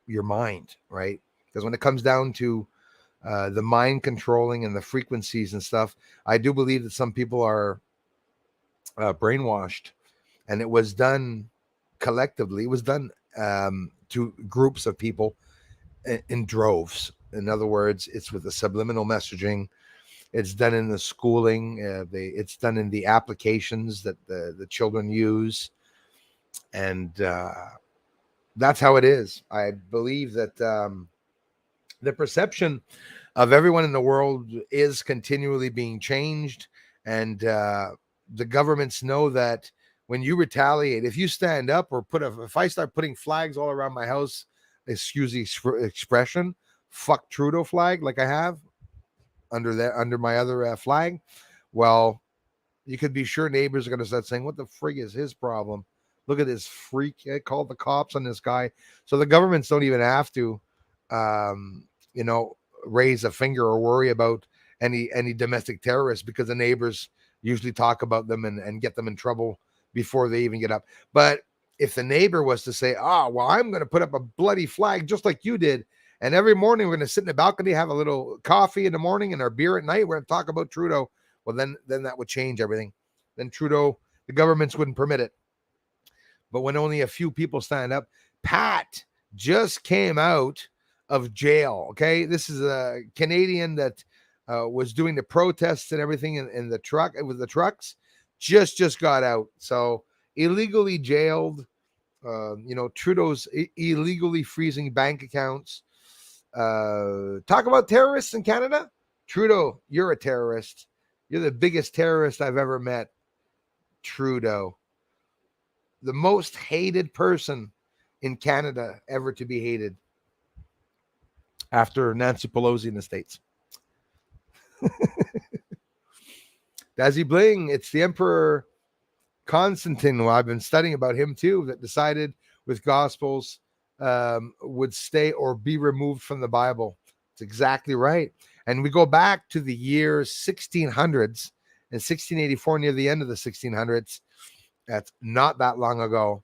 your mind, right? Because when it comes down to the mind controlling and the frequencies and stuff, I do believe that some people are brainwashed, and it was done collectively. It was done to groups of people in droves. In other words, it's with the subliminal messaging. It's done in the schooling. It's done in the applications that the children use, and that's how it is. I believe that the perception of everyone in the world is continually being changed, and the governments know that when you retaliate, if you stand up or if I start putting flags all around my house, excuse the expression, fuck Trudeau flag, like I have under my other flag, well, you could be sure neighbors are going to start saying, what the frig is his problem? Look at this freak. I called the cops on this guy. So the governments don't even have to, raise a finger or worry about any domestic terrorists, because the neighbors usually talk about them and get them in trouble before they even get up. But if the neighbor was to say, well, I'm going to put up a bloody flag just like you did, and every morning we're going to sit in the balcony, have a little coffee in the morning and our beer at night, we're going to talk about Trudeau, well, then that would change everything. Then Trudeau, the governments wouldn't permit it. But when only a few people stand up, Pat just came out of jail. Okay, this is a Canadian that was doing the protests and everything in the truck with the trucks. Just got out. So illegally jailed. Trudeau's illegally freezing bank accounts. Talk about terrorists in Canada. Trudeau, you're a terrorist. You're the biggest terrorist I've ever met. Trudeau, the most hated person in Canada ever to be hated, after Nancy Pelosi in the States. Dazzy Bling, it's the Emperor Constantine. Well, I've been studying about him too, that decided with Gospels would stay or be removed from the Bible. It's exactly right. And we go back to the years 1600s and 1684, near the end of the 1600s. That's not that long ago.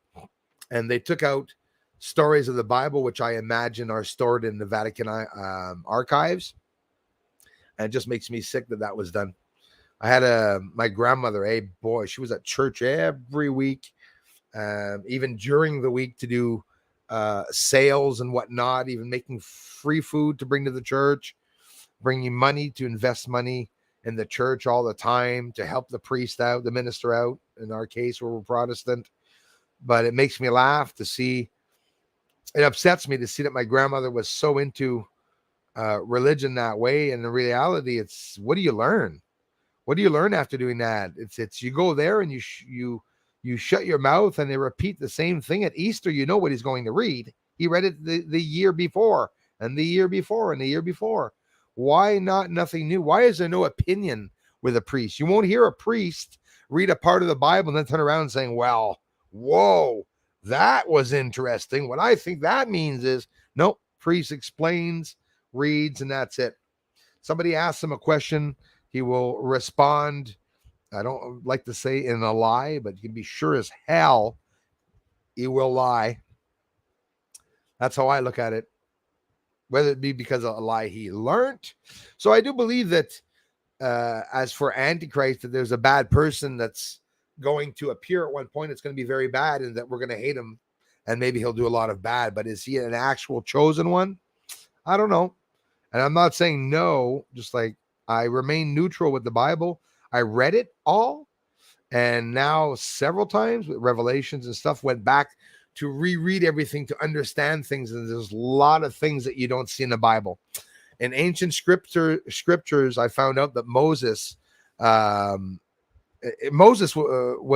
And they took out stories of the Bible, which I imagine are stored in the Vatican archives. And it just makes me sick that was done. I had my grandmother, boy, she was at church every week, even during the week, to do sales and whatnot, even making free food to bring to the church, bringing money to invest money in the church all the time to help the priest out, the minister out, in our case, where we're Protestant. But it makes me laugh to see, it upsets me to see that my grandmother was so into religion that way. And in reality, it's, what do you learn? What do you learn after doing that? It's you go there and you shut your mouth and they repeat the same thing at Easter. You know what he's going to read. He read it the year before and the year before and the year before. Why not nothing new? Why is there no opinion with a priest? You won't hear a priest read a part of the Bible and then turn around saying, well, whoa, that was interesting. What I think that means is, nope, priest explains, reads, and that's it. Somebody asks him a question, he will respond. I don't like to say in a lie, but you can be sure as hell he will lie. That's how I look at it, whether it be because of a lie he learned. So I do believe that as for Antichrist, that there's a bad person that's going to appear at one point. It's going to be very bad, and that we're going to hate him, and maybe he'll do a lot of bad. But is he an actual chosen one? I don't know. And I'm not saying no, just like I remain neutral with the Bible. I read it all, and now several times with Revelations and stuff, went back to reread everything to understand things. And there's a lot of things that you don't see in the Bible. In ancient scriptures, I found out that Moses was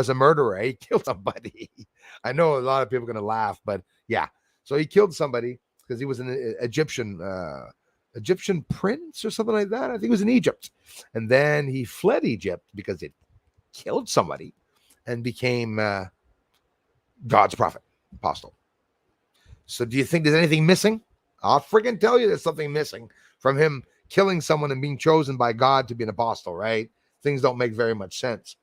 a murderer. He killed somebody. I know a lot of people are going to laugh, but yeah. So he killed somebody because he was an Egyptian prince or something like that. I think he was in Egypt. And then he fled Egypt because it killed somebody and became God's prophet, apostle. So do you think there's anything missing? I'll freaking tell you there's something missing from him killing someone and being chosen by God to be an apostle, right? Things don't make very much sense.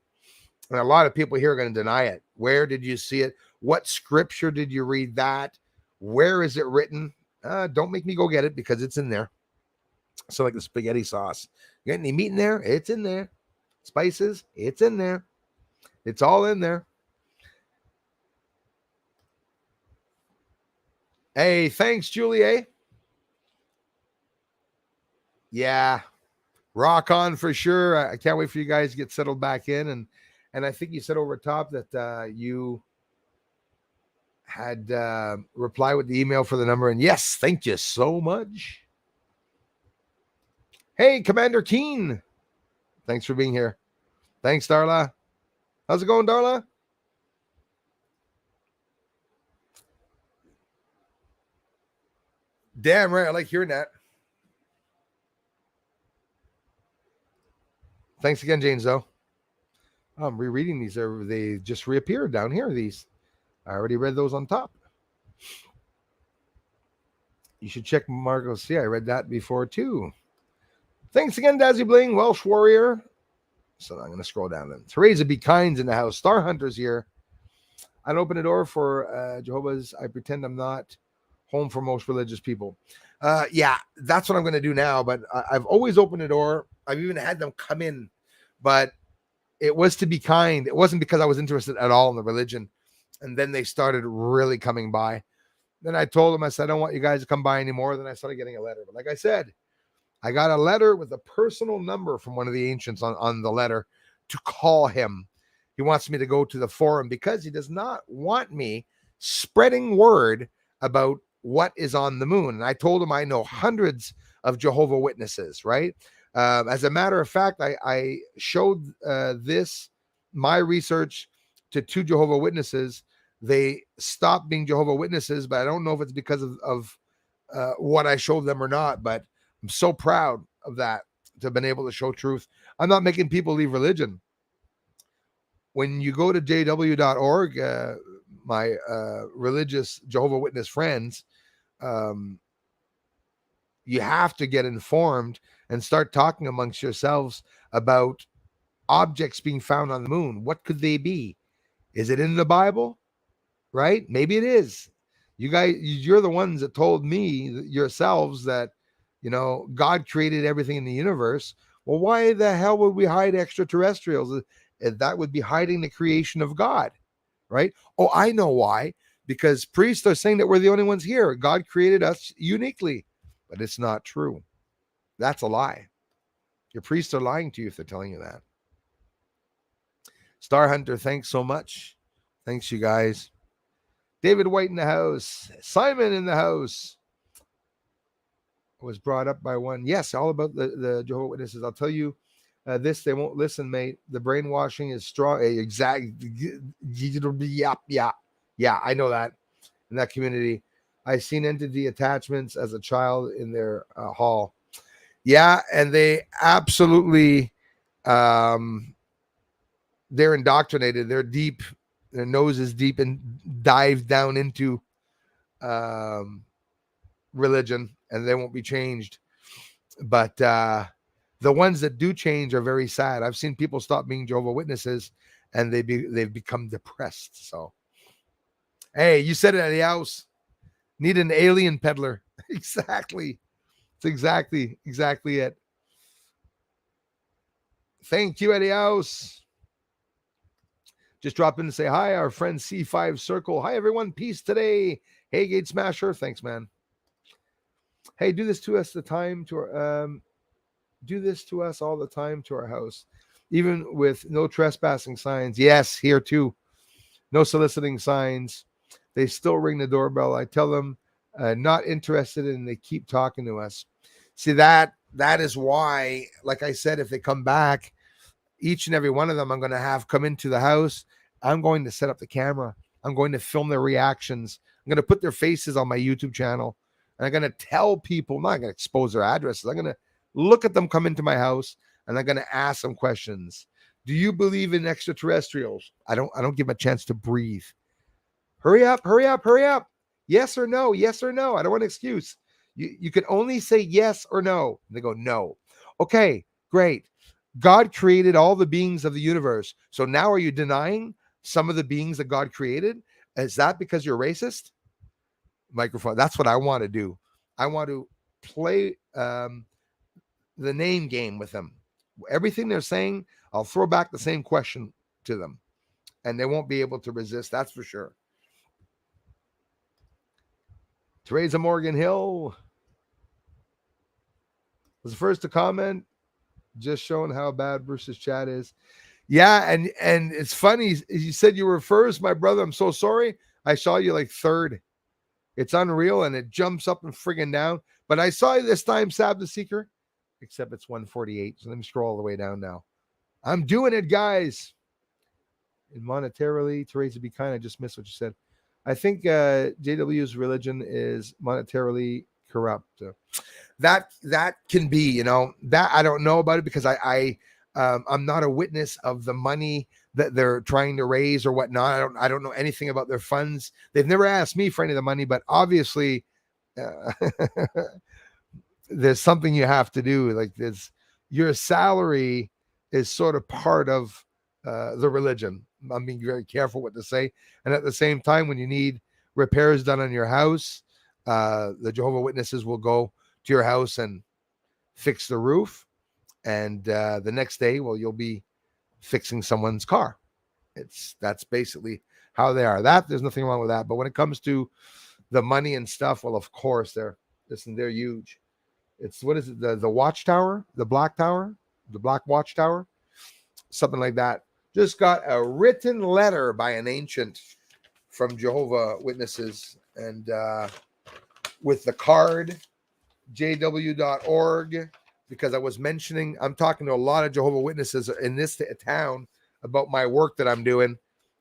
And a lot of people here are going to deny it. Where did you see it? What scripture did you read that? Where is it written? Don't make me go get it because it's in there. So like the spaghetti sauce. You got any meat in there? It's in there. Spices? It's in there. It's all in there. Hey, thanks, Julie. Yeah, rock on for sure. I can't wait for you guys to get settled back in. And I think you said over top that you had replied with the email for the number. And yes, thank you so much. Hey, Commander Keen. Thanks for being here. Thanks, Darla. How's it going, Darla? Damn right. I like hearing that. Thanks again, James, though. I'm rereading these. They just reappeared down here. These. I already read those on top. You should check Marcos. Yeah, I read that before, too. Thanks again, Dazzy Bling, Welsh Warrior. So I'm going to scroll down then. Teresa Be Kinds in the house. Star Hunters here. I'd open a door for Jehovah's. I pretend I'm not home for most religious people. Yeah, that's what I'm going to do now. But I've always opened a door. I've even had them come in. But it was to be kind. It wasn't because I was interested at all in the religion. And then they started really coming by. Then I told them, I said, I don't want you guys to come by anymore. Then I started getting a letter. But like I said, I got a letter with a personal number from one of the ancients on the letter to call him. He wants me to go to the forum because he does not want me spreading word about what is on the moon. And I told him I know hundreds of Jehovah Witnesses, right? As a matter of fact, I showed my research to 2 Jehovah Witnesses. They stopped being Jehovah Witnesses, but I don't know if it's because of what I showed them or not, but I'm so proud of that, to have been able to show truth. I'm not making people leave religion. When you go to jw.org, my religious Jehovah Witness friends, you have to get informed and start talking amongst yourselves about objects being found on the moon. What could they be? Is it in the Bible? Right? Maybe it is. You guys, you're the ones that told me yourselves that, God created everything in the universe. Well, why the hell would we hide extraterrestrials? That would be hiding the creation of God, right? Oh, I know why. Because priests are saying that we're the only ones here. God created us uniquely, but it's not true. That's a lie. Your priests are lying to you if they're telling you that. Star Hunter, thanks so much. Thanks, you guys. David White in the house. Simon in the house. Was brought up by one. Yes, all about the Jehovah Witnesses. I'll tell you this, they won't listen, mate. The brainwashing is strong. Exactly. Yeah, I know that. In that community, I've seen entity attachments as a child in their hall. Yeah, and they absolutely, they're indoctrinated. They're deep. Their nose is deep and dive down into religion, and they won't be changed. But the ones that do change are very sad. I've seen people stop being Jehovah Witnesses, and they've become depressed. So, hey, you said it at the house. Need an alien peddler. Exactly. It's exactly it. Thank you, Eddie House. Just drop in and say hi. Our friend C5 Circle. Hi, everyone. Peace today. Hey, Gate Smasher. Thanks, man. Hey, do this to us all the time to our house, even with no trespassing signs. Yes, here too. No soliciting signs. They still ring the doorbell. I tell them not interested, and they keep talking to us. See, that is why, like I said, if they come back, each and every one of them I'm going to have come into the house. I'm going to set up the camera. I'm going to film their reactions. I'm going to put their faces on my YouTube channel. And I'm going to tell people, I'm not going to expose their addresses. I'm going to look at them come into my house, and I'm going to ask them questions. Do you believe in extraterrestrials? I don't give them a chance to breathe. Hurry up. Yes or no? Yes or no? I don't want an excuse. You can only say yes or no. And they go, no. Okay, great. God created all the beings of the universe. So now are you denying some of the beings that God created? Is that because you're racist? Microphone. That's what I want to do. I want to play the name game with them. Everything they're saying, I'll throw back the same question to them, and they won't be able to resist. That's for sure. Teresa Morgan Hill was the first to comment, just showing how bad Bruce's chat is. Yeah, and it's funny. You said you were first, my brother. I'm so sorry. I saw you like third. It's unreal, and it jumps up and friggin' down. But I saw you this time, Sab the Seeker, except it's 148. So let me scroll all the way down now. I'm doing it, guys. And monetarily, Teresa, be kind. I just missed what you said. I think JW's religion is monetarily corrupt. That can be, you know, that I don't know about it because I'm not a witness of the money that they're trying to raise or whatnot. I don't know anything about their funds. They've never asked me for any of the money, but obviously there's something you have to do. Like this, your salary is sort of part of the religion. I'm being very careful what to say. And at the same time, when you need repairs done on your house, the Jehovah Witnesses will go to your house and fix the roof. And the next day, well, you'll be fixing someone's car. That's basically how they are. There's nothing wrong with that. But when it comes to the money and stuff, well, of course, they're huge. It's, what is it? The watchtower, the black tower, the black watchtower, something like that. Just got a written letter by an ancient from Jehovah Witnesses, and with the card, jw.org, because I was mentioning, I'm talking to a lot of Jehovah Witnesses in this town about my work that I'm doing,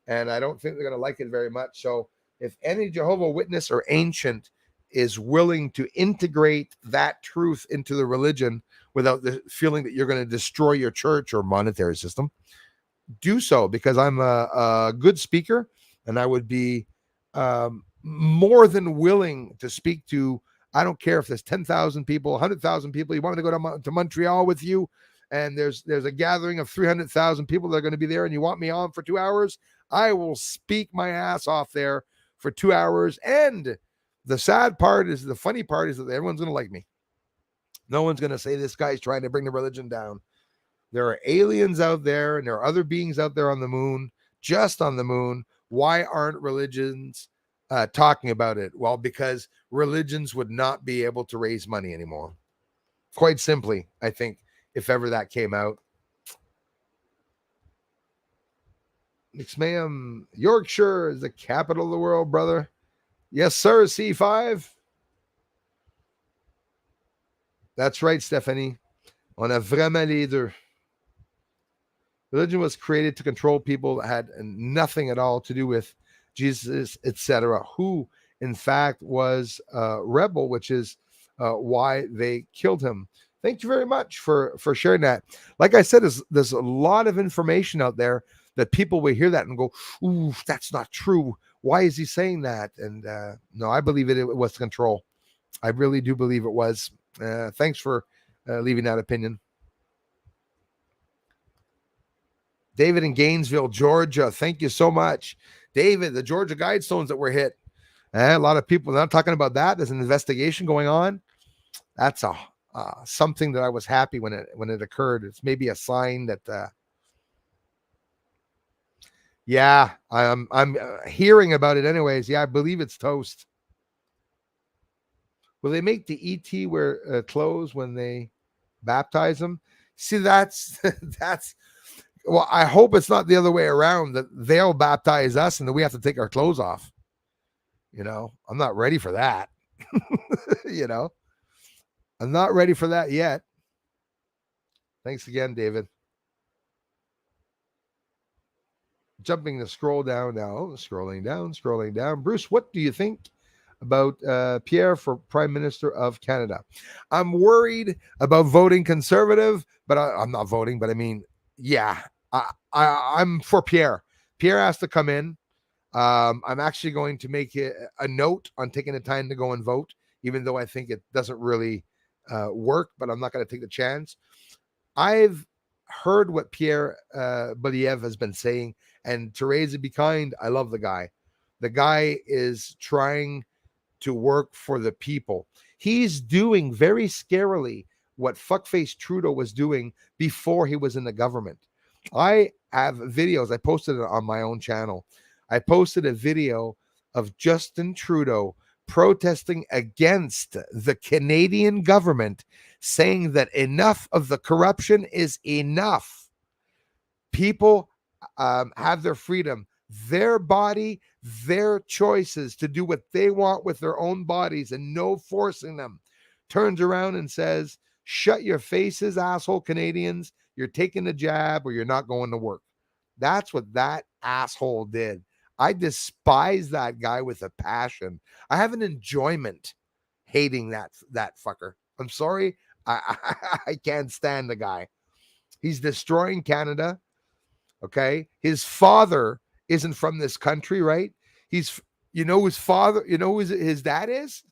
and I don't think they're going to like it very much. So if any Jehovah Witness or ancient is willing to integrate that truth into the religion without the feeling that you're going to destroy your church or monetary system, do so, because I'm a good speaker, and I would be more than willing to speak to, I don't care if there's 10,000 people, 100,000 people, you want me to go to Montreal with you, and there's a gathering of 300,000 people that are going to be there, and you want me on for 2 hours, I will speak my ass off there for 2 hours. And the sad part is, the funny part is that everyone's going to like me. No one's going to say this guy's trying to bring the religion down. There are aliens out there, and there are other beings out there on the moon, just on the moon. Why aren't religions talking about it? Well, because religions would not be able to raise money anymore. Quite simply, I think, if ever that came out. Ma'am, Yorkshire is the capital of the world, brother. Yes, sir, C5. That's right, Stephanie. On a vraiment les deux. Religion was created to control people that had nothing at all to do with Jesus, etc., who, in fact, was a rebel, which is why they killed him. Thank you very much for sharing that. Like I said, there's a lot of information out there that people will hear that and go, ooh, that's not true. Why is he saying that? And no, I believe it was control. I really do believe it was. Thanks for leaving that opinion. David in Gainesville, Georgia. Thank you so much. David, the Georgia Guidestones that were hit. A lot of people are not talking about that. There's an investigation going on. That's something that I was happy when it occurred. It's maybe a sign that yeah, I'm hearing about it anyways. Yeah, I believe it's toast. Will they make the ET wear clothes when they baptize them? See, that's well, I hope it's not the other way around, that they'll baptize us and then we have to take our clothes off. You know, I'm not ready for that. You know, I'm not ready for that yet. Thanks again, David. Jumping the scroll down now, scrolling down. Bruce, what do you think about Pierre for Prime Minister of Canada? I'm worried about voting Conservative, but I'm not voting, but I mean, yeah, I'm for Pierre. Pierre has to come in. I'm actually going to make a note on taking the time to go and vote, even though I think it doesn't really work, but I'm not going to take the chance. I've heard what Pierre Boliev has been saying, and Teresa, be kind. I love the guy. The guy is trying to work for the people. He's doing very scarily what fuckface Trudeau was doing before he was in the government. I have videos. I posted it on my own channel. I posted a video of Justin Trudeau protesting against the Canadian government, saying that enough of the corruption is enough. People have their freedom, their body, their choices to do what they want with their own bodies, and no forcing them. Turns around and says, shut your faces, asshole Canadians. You're taking the jab or you're not going to work. That's what that asshole did. I despise that guy with a passion. I have an enjoyment hating that fucker. I'm sorry. I can't stand the guy. He's destroying Canada. Okay. His father isn't from this country, right? His father, who his dad is?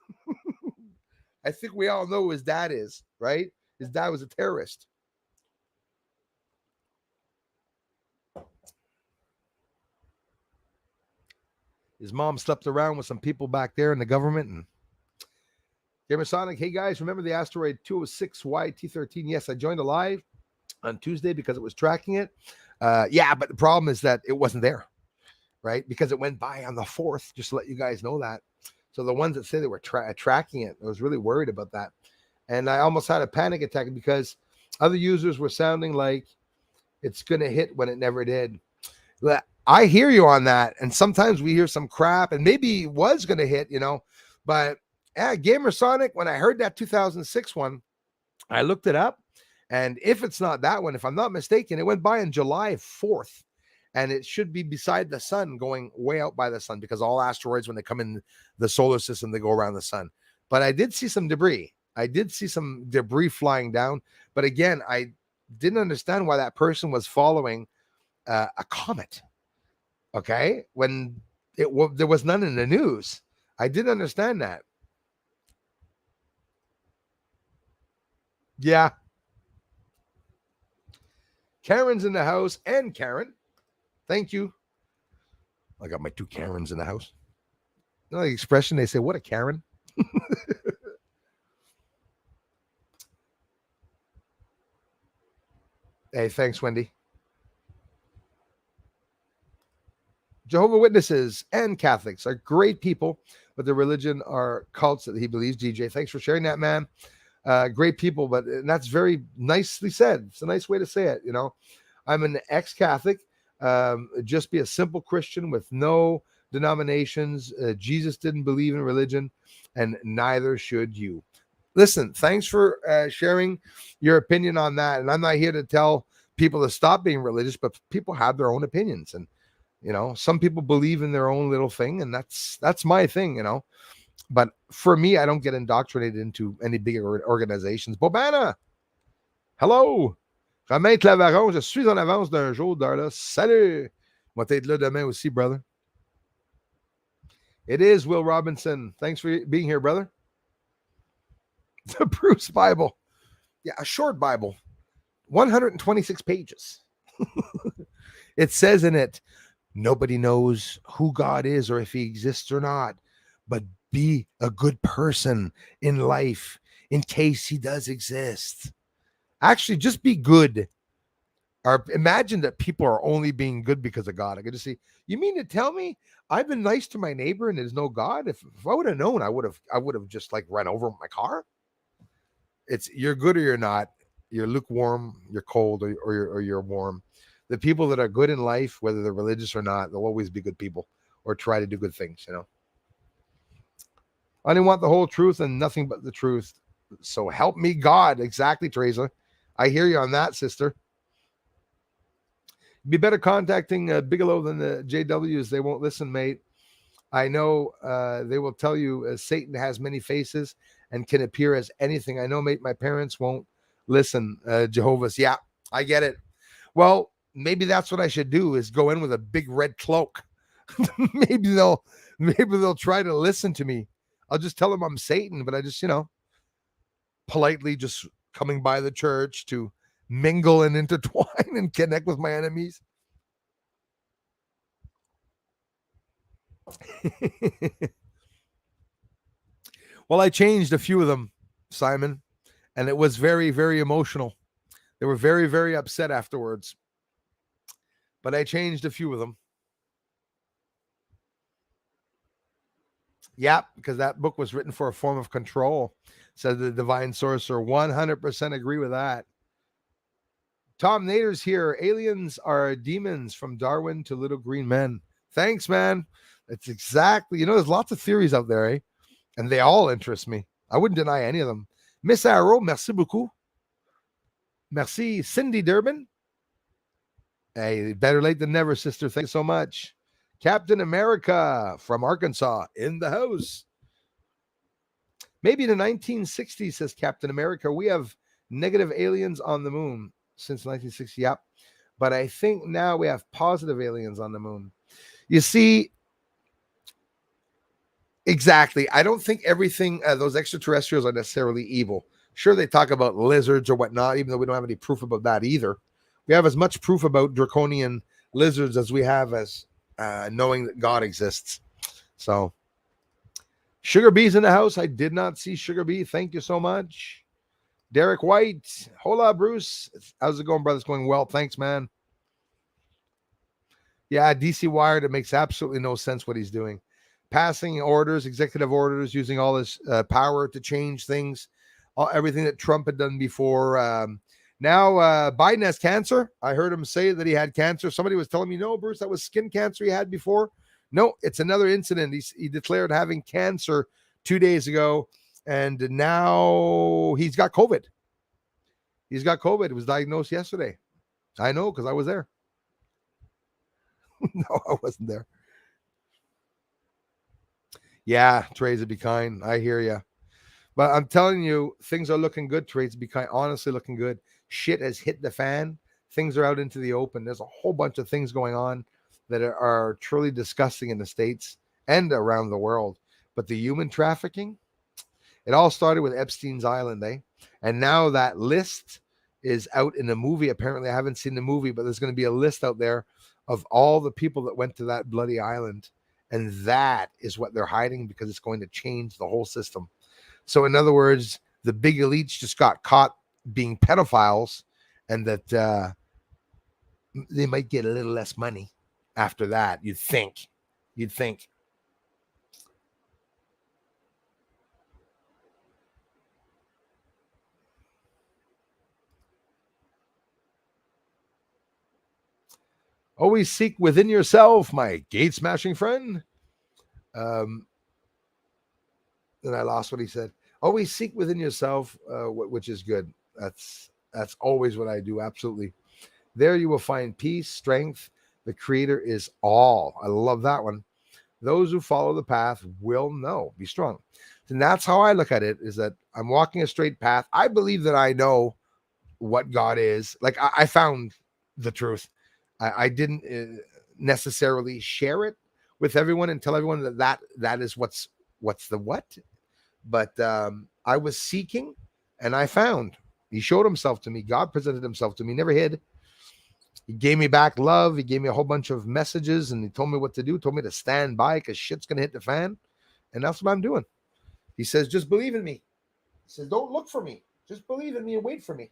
I think we all know who his dad is, right? His dad was a terrorist. His mom slept around with some people back there in the government. And Gamer Sonic, hey guys, remember the asteroid 206YT13? Yes, I joined live on Tuesday because it was tracking it. Yeah, but the problem is that it wasn't there, right? Because it went by on the 4th, just to let you guys know that. So the ones that say they were tracking it, I was really worried about that. And I almost had a panic attack because other users were sounding like it's going to hit when it never did. I hear you on that. And sometimes we hear some crap and maybe it was going to hit, but Gamer Sonic, when I heard that 2006 one, I looked it up. And if it's not that one, if I'm not mistaken, it went by on July 4th. And it should be beside the sun, going way out by the sun, because all asteroids, when they come in the solar system, they go around the sun. But I did see some debris. Flying down. But again, I didn't understand why that person was following a comet. Okay, when there was none in the news. I didn't understand that. Yeah. Karen's in the house, and Karen, thank you. I got my 2 Karens in the house. You know the expression, they say, what a Karen? Hey, thanks, Wendy. Jehovah Witnesses and Catholics are great people, but their religion are cults that he believes. DJ, thanks for sharing that, man. Great people, but that's very nicely said. It's a nice way to say it. I'm an ex-Catholic. Just be a simple Christian with no denominations. Jesus didn't believe in religion, and neither should you. Listen, thanks for sharing your opinion on that. And I'm not here to tell people to stop being religious, but people have their own opinions. And, some people believe in their own little thing, and that's my thing, But for me, I don't get indoctrinated into any bigger organizations. Bobana, hello. Romain Clavaron, je suis en avance d'un jour d'heure là. Salut. Moi, t'être là demain aussi, brother. It is Will Robinson. Thanks for being here, brother. The Bruce Bible. Yeah, a short Bible. 126 pages. It says in it, nobody knows who God is or if he exists or not, but be a good person in life in case he does exist. Actually, just be good. Or imagine that people are only being good because of God. I could just see, you mean to tell me I've been nice to my neighbor and there's no God? If I would have known, I would have just like run over my car. It's you're good or you're not. You're lukewarm, you're cold, or you're warm. The people that are good in life, whether they're religious or not, they'll always be good people or try to do good things, I only want the whole truth and nothing but the truth. So help me God. Exactly, Teresa. I hear you on that, sister. Be better contacting Bigelow than the JWs. They won't listen, mate. I know they will tell you Satan has many faces and can appear as anything. I know, mate, my parents won't listen. Jehovah's. Yeah, I get it. Well, maybe that's what I should do is go in with a big red cloak. maybe they'll try to listen to me. I'll just tell them I'm Satan, but I just, politely just coming by the church to mingle and intertwine and connect with my enemies. Well, I changed a few of them, Simon, and it was very, very emotional. They were very, very upset afterwards. But I changed a few of them. Yeah, because that book was written for a form of control, said the divine sorcerer. 100% agree with that. Tom Nader's here. Aliens are demons from Darwin to little green men. Thanks, man. It's exactly, there's lots of theories out there, eh? And they all interest me. I wouldn't deny any of them. Miss Arrow, merci beaucoup. Merci. Cindy Durbin. Hey, better late than never, sister. Thank you so much. Captain America from Arkansas in the house. Maybe in the 1960s, says Captain America, we have negative aliens on the moon since 1960. Yep. But I think now we have positive aliens on the moon. You see, exactly. I don't think everything, those extraterrestrials are necessarily evil. Sure, they talk about lizards or whatnot, even though we don't have any proof about that either. We have as much proof about draconian lizards as we have as knowing that God exists. So, Sugar Bee's in the house. I did not see Sugar Bee. Thank you so much. Derek White. Hola, Bruce. How's it going, brother? It's going well. Thanks, man. Yeah, DC Wired. It makes absolutely no sense what he's doing. Passing orders, executive orders, using all this power to change things, everything that Trump had done before. Now Biden has cancer. I heard him say that he had cancer. Somebody was telling me, no, Bruce, that was skin cancer he had before. No, it's another incident. He declared having cancer 2 days ago, and now he's got COVID. He's got COVID. It was diagnosed yesterday. I know because I was there. No, I wasn't there. Yeah, Teresa, be kind. I hear you. But I'm telling you, things are looking good, Teresa. Be kind. Honestly, looking good. Shit has hit the fan. Things are out into the open. There's a whole bunch of things going on that are truly disgusting in the States and around the world. But the human trafficking, it all started with Epstein's Island, eh? And now that list is out in the movie. Apparently, I haven't seen the movie, but there's going to be a list out there of all the people that went to that bloody island. And that is what they're hiding because it's going to change the whole system. So in other words, the big elites just got caught being pedophiles, and that they might get a little less money after that. You'd think. Always seek within yourself, my gate smashing friend. Then I lost what he said. Always seek within yourself, which is good. That's always what I do. Absolutely. There you will find peace, strength. The Creator is all. I love that one. Those who follow the path will know. Be strong. And that's how I look at it, is that I'm walking a straight path. I believe that I know what God is. Like I found the truth. I didn't necessarily share it with everyone and tell everyone that is what's the what. But I was seeking and I found. He showed himself to me. God presented himself to me, never hid. He gave me back love. He gave me a whole bunch of messages and he told me what to do, told me to stand by because shit's going to hit the fan. And that's what I'm doing. He says, just believe in me. He says, don't look for me. Just believe in me and wait for me.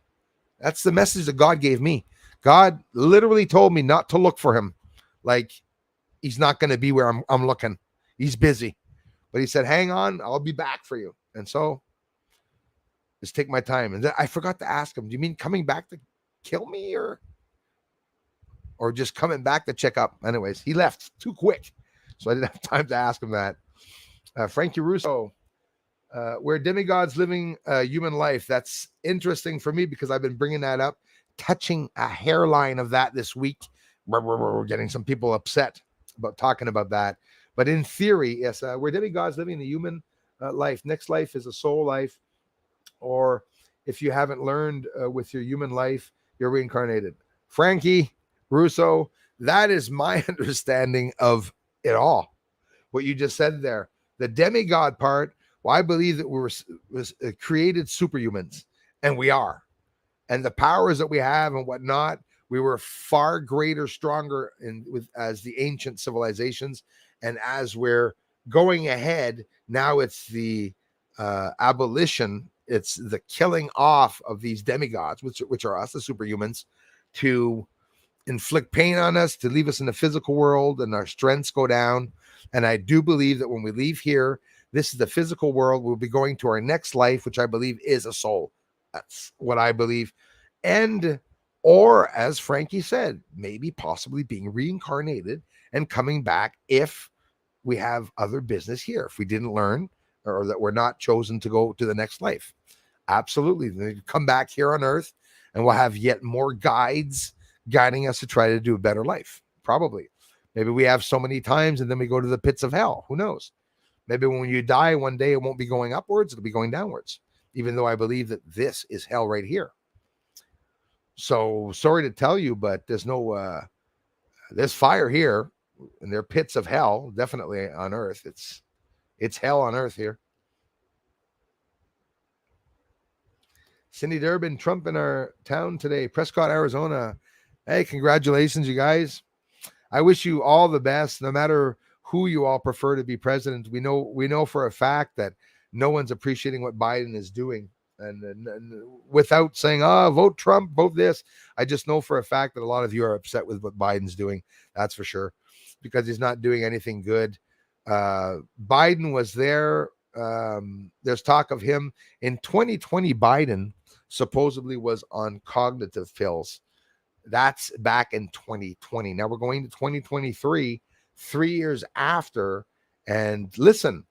That's the message that God gave me. God literally told me not to look for him. Like he's not going to be where I'm looking. He's busy. But he said, hang on, I'll be back for you. And so just take my time. And then I forgot to ask him, do you mean coming back to kill me or just coming back to check up? Anyways, he left too quick. So I didn't have time to ask him that. Frankie Russo, where demigods living human life. That's interesting for me because I've been bringing that up, touching a hairline of that this week. We're getting some people upset about talking about that. But in theory, yes, we're demigods living the human life. Next life is a soul life. Or if you haven't learned with your human life, you're reincarnated. Frankie Russo, that is my understanding of it all. What you just said there. The demigod part, well, I believe that we was created superhumans, and we are. And the powers that we have and whatnot, we were far greater, stronger as the ancient civilizations. And as we're going ahead, now it's the abolition, it's the killing off of these demigods, which are us, the superhumans, to inflict pain on us, to leave us in the physical world, and our strengths go down. And I do believe that when we leave here, this is the physical world. We'll be going to our next life, which I believe is a soul. That's what I believe. And, or as Frankie said, maybe possibly being reincarnated and coming back if we have other business here, if we didn't learn or that we're not chosen to go to the next life. Absolutely. They come back here on Earth and we'll have yet more guides guiding us to try to do a better life. Probably. Maybe we have so many times and then we go to the pits of hell. Who knows? Maybe when you die one day, it won't be going upwards, it'll be going downwards, even though I believe that this is hell right here. So sorry to tell you, but there's no, there's fire here and there are pits of hell, definitely on Earth. It's hell on Earth here. Cindy Durbin, Trump in our town today, Prescott, Arizona. Hey, congratulations, you guys. I wish you all the best, no matter who you all prefer to be president. We know for a fact that no one's appreciating what Biden is doing. And without saying, vote Trump, vote this, I just know for a fact that a lot of you are upset with what Biden's doing. That's for sure, because he's not doing anything good. Biden was there. There's talk of him in 2020. Biden supposedly was on cognitive pills. That's back in 2020. Now we're going to 2023, 3 years after. And listen,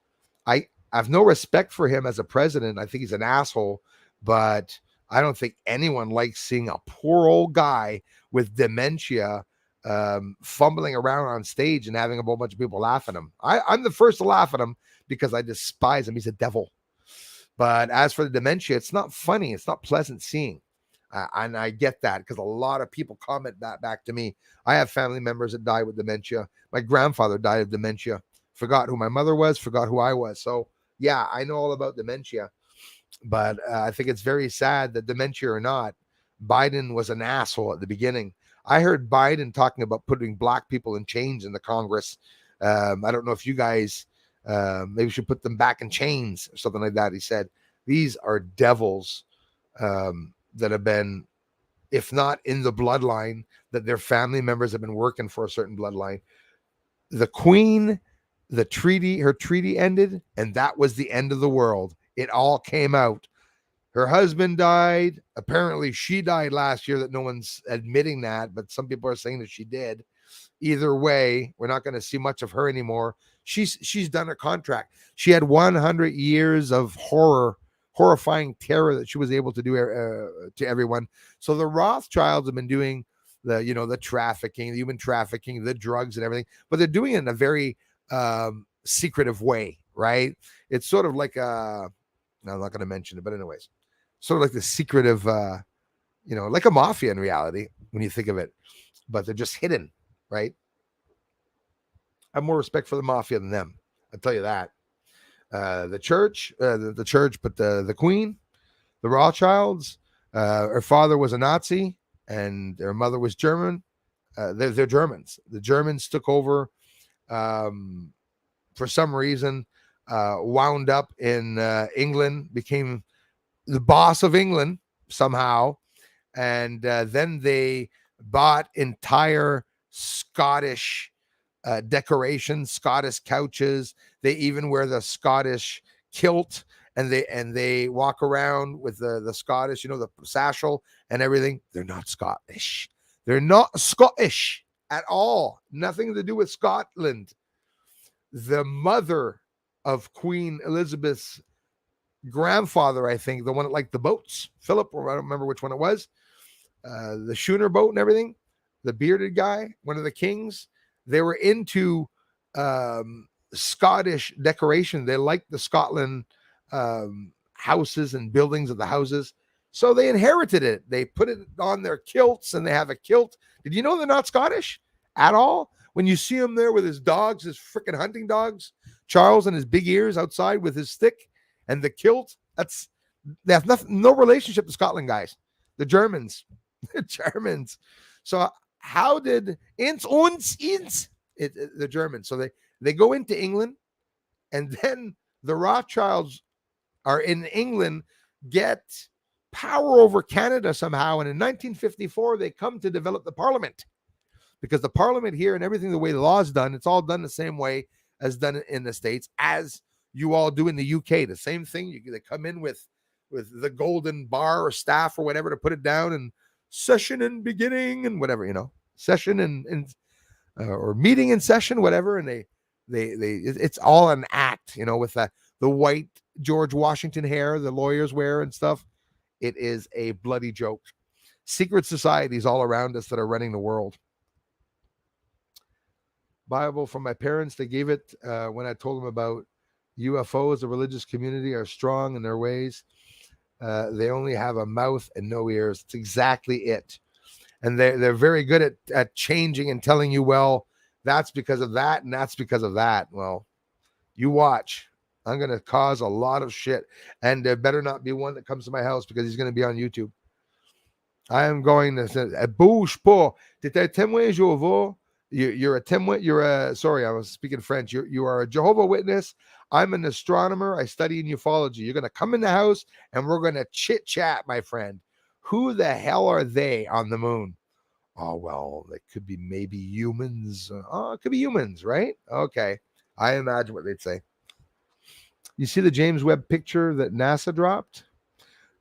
I have no respect for him as a president. I think he's an asshole, but I don't think anyone likes seeing a poor old guy with dementia fumbling around on stage and having a whole bunch of people laugh at him. I'm the first to laugh at him because I despise him. He's a devil. But as for the dementia, it's not funny. It's not pleasant seeing. And I get that because a lot of people comment that back to me. I have family members that died with dementia. My grandfather died of dementia. Forgot who my mother was, forgot who I was. So yeah, I know all about dementia. But I think it's very sad that, dementia or not, Biden was an asshole at the beginning. I heard Biden talking about putting black people in chains in the Congress. I don't know if you guys maybe should put them back in chains or something like that. He said, these are devils that have been, if not in the bloodline, that their family members have been working for a certain bloodline. The Queen, her treaty ended, and that was the end of the world. It all came out. Her husband died. Apparently she died last year, that no one's admitting that, but some people are saying that she did. Either way, we're not going to see much of her anymore. She's done her contract. She had 100 years of horrifying terror that she was able to do to everyone. So the Rothschilds have been doing the trafficking, the human trafficking, the drugs and everything, but they're doing it in a very secretive way, right? It's sort of like I'm not going to mention it, but anyways, sort of like the secretive, like a mafia in reality when you think of it, but they're just hidden, right? I have more respect for the mafia than them. I'll tell you that. The church, but the Queen, the Rothschilds, her father was a Nazi and their mother was German. They're Germans. The Germans took over for some reason, wound up in England, became the boss of England somehow. And then they bought entire Scottish decorations, Scottish couches. They even wear the Scottish kilt, and they walk around with the Scottish, the satchel and everything. They're not Scottish. They're not Scottish at all. Nothing to do with Scotland. The mother of Queen Elizabeth's grandfather, I think, the one that liked the boats, Philip, or I don't remember which one it was, the schooner boat and everything, the bearded guy, one of the kings, they were into Scottish decoration. They liked the Scotland houses and buildings of the houses. So they inherited it. They put it on their kilts, and they have a kilt. Did you know they're not Scottish at all? When you see him there with his dogs, his freaking hunting dogs, Charles, and his big ears outside with his stick and the kilt, they have no relationship to Scotland, guys. The Germans, So how did the Germans? So They go into England, and then the Rothschilds are in England, get power over Canada somehow. And in 1954, they come to develop the Parliament, because the Parliament here and everything, the way the law is done, it's all done the same way as done in the States, as you all do in the UK. The same thing. They come in with the golden bar or staff or whatever to put it down, and session and beginning and whatever, session and or meeting in session, whatever. And they it's all an act, with the white George Washington hair the lawyers wear and stuff. It is a bloody joke. Secret societies all around us that are running the world. Bible from my parents. They gave it when I told them about UFOs. The religious community are strong in their ways. They only have a mouth and no ears. It's exactly it. And they're very good at changing and telling you, well, that's because of that, and that's because of that. Well, you watch. I'm going to cause a lot of shit. And there better not be one that comes to my house, because he's going to be on YouTube. I am going to say, bouge pas. T'es un témoin Jehovah. You're a témoin. Sorry, I was speaking French. You are a Jehovah Witness. I'm an astronomer. I study in ufology. You're going to come in the house and we're going to chit chat, my friend. Who the hell are they on the moon? Oh, well, they could be maybe humans. It could be humans, right? Okay. I imagine what they'd say. You see the James Webb picture that NASA dropped?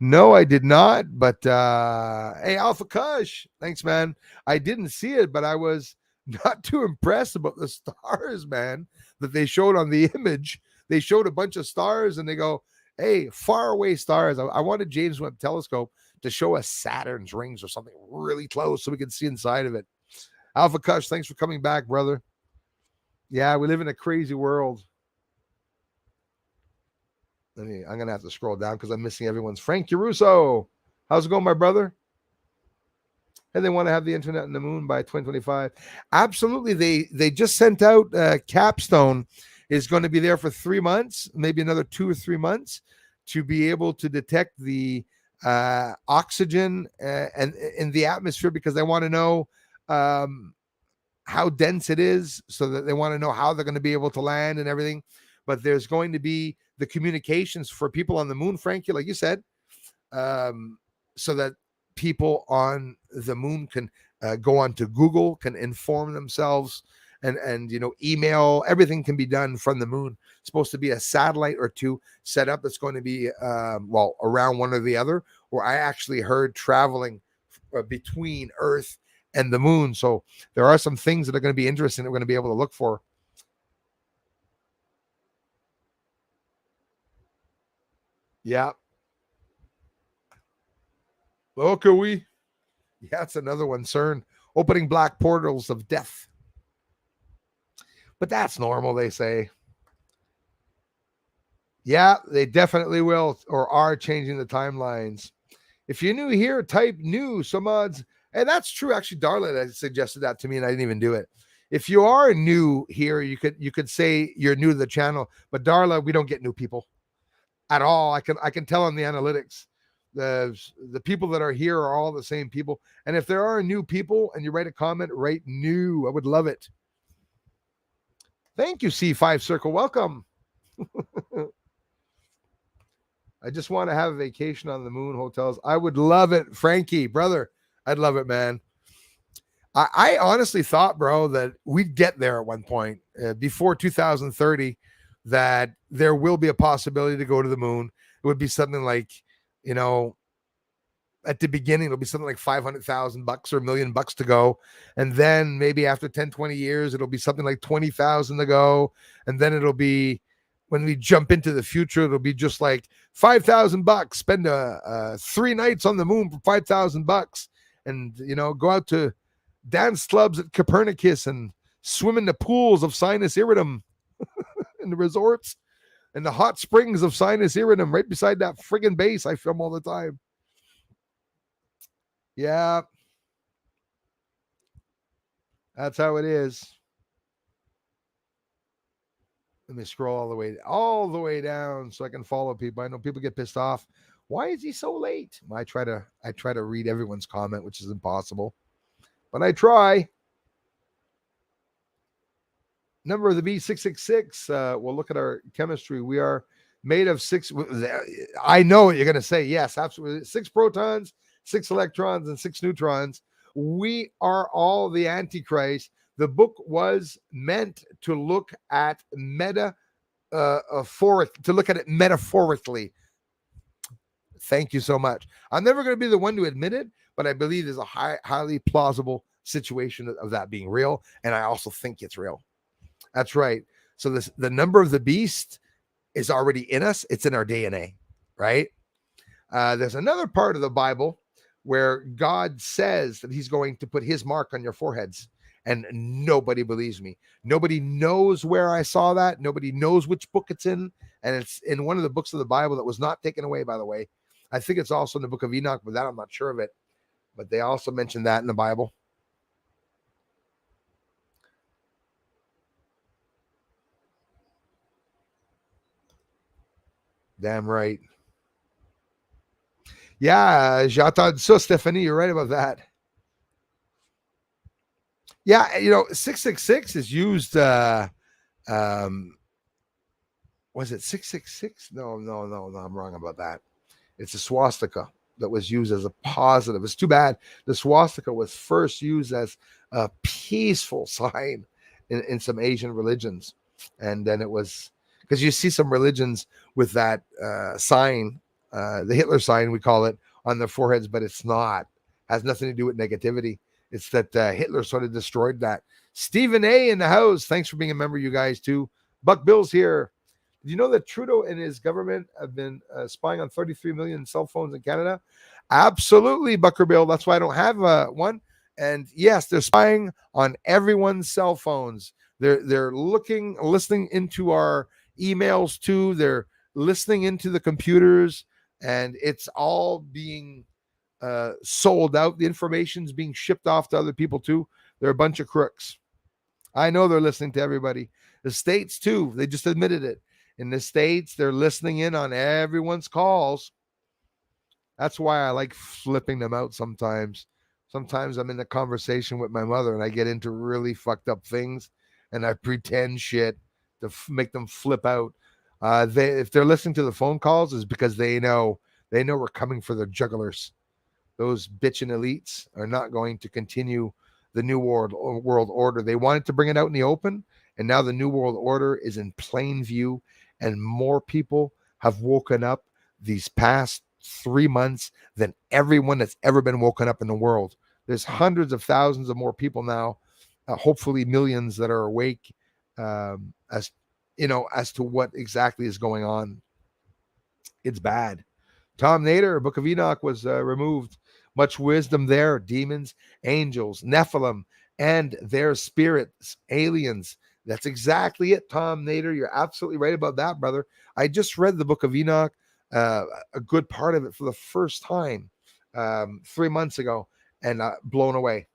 No, I did not. But hey, Alpha Kush, thanks, man. I didn't see it, but I was not too impressed about the stars, man, that they showed on the image. They showed a bunch of stars and they go, hey, far away stars. I wanted James Webb telescope to show us Saturn's rings or something really close so we can see inside of it. Alpha Kush, thanks for coming back, brother. Yeah, we live in a crazy world. I'm going to have to scroll down because I'm missing everyone's. Frank Caruso, how's it going, my brother? And they want to have the internet and the moon by 2025. Absolutely. They just sent out Capstone is going to be there for 3 months, maybe another 2 or 3 months, to be able to detect the oxygen and in the atmosphere, because they want to know how dense it is, so that they want to know how they're going to be able to land and everything. But there's going to be the communications for people on the moon, Frankie, like you said, so that people on the moon can go on to Google, can inform themselves, and email. Everything can be done from the moon. It's supposed to be a satellite or two set up that's going to be around one or the other, or I actually heard traveling between Earth and the moon. So there are some things that are going to be interesting that we're going to be able to look for. Yeah. Okay, yeah, it's another one, CERN, opening black portals of death. But that's normal, they say. Yeah, they definitely will, or are changing the timelines. If you're new here, type new, some odds. And that's true. Actually, Darla suggested that to me, and I didn't even do it. If you are new here, you could say you're new to the channel. But Darla, we don't get new people at all. I can tell on the analytics. The people that are here are all the same people. And if there are new people and you write a comment, write new. I would love it. Thank you, C5 Circle. Welcome. I just want to have a vacation on the moon hotels. I would love it, Frankie, brother. I'd love it, man. I honestly thought, bro, that we'd get there at one point before 2030, that there will be a possibility to go to the moon. It would be something like, at the beginning, it'll be something like $500,000 or $1 million to go. And then maybe after 10, 20 years, it'll be something like 20,000 to go. And then it'll be, when we jump into the future, it'll be just like $5,000. Spend 3 nights on the moon for $5,000, and go out to dance clubs at Copernicus and swim in the pools of Sinus Iridum in the resorts and the hot springs of Sinus Iridum right beside that friggin' base I film all the time. Yeah, that's how it is. Let me scroll all the way down so I can follow people. I know people get pissed off. Why is he so late? I try to read everyone's comment, which is impossible, but I try. Number of the beast 666. We'll look at our chemistry. We are made of six. I know what you're going to say. Yes, absolutely. 6 protons, 6 electrons, and 6 neutrons. We are all the Antichrist. The book was meant to look at to look at it metaphorically. Thank you so much. I'm never going to be the one to admit it, but I believe there's a highly plausible situation of that being real, and I also think it's real. That's right. So the number of the beast is already in us. It's in our DNA, right? There's another part of the Bible where God says that he's going to put his mark on your foreheads, and nobody believes me. Nobody knows where I saw that. Nobody knows which book it's in, and it's in one of the books of the Bible that was not taken away, by the way. I think it's also in the book of Enoch, but that I'm not sure of it. But they also mention that in the Bible. Damn right. Yeah, j'entends ça, Stephanie. You're right about that. Yeah, 666 is used. Was it 666? No, I'm wrong about that. It's a swastika that was used as a positive. It's too bad the swastika was first used as a peaceful sign in some Asian religions, and then it was because you see some religions with that sign, the Hitler sign we call it, on their foreheads, but it's not. Has nothing to do with negativity. It's that Hitler sort of destroyed that. Stephen A. in the house. Thanks for being a member, you guys, too. Buck Bill's here. Did you know that Trudeau and his government have been spying on 33 million cell phones in Canada? Absolutely, Bucker Bill. That's why I don't have one. And yes, they're spying on everyone's cell phones. They're listening into our emails too. They're listening into the computers, and it's all being sold out. The information's being shipped off to other people too. They're a bunch of crooks. I know they're listening to everybody. The States too. They just admitted it. In the States, they're listening in on everyone's calls. That's why I like flipping them out sometimes. Sometimes I'm in a conversation with my mother and I get into really fucked up things and I pretend shit to make them flip out. If they're listening to the phone calls, is because they know we're coming for their jugglers. Those bitchin' elites are not going to continue the New World Order. They wanted to bring it out in the open, and now the New World Order is in plain view, and more people have woken up these past 3 months than everyone that's ever been woken up in the world. There's hundreds of thousands of more people now, hopefully millions that are awake as to what exactly is going on. It's bad. Tom Nader, Book of Enoch was removed. Much wisdom there. Demons, angels, Nephilim, and their spirits, aliens. That's exactly it, Tom Nader. You're absolutely right about that, brother. I just read the Book of Enoch, a good part of it for the first time 3 months ago, and blown away.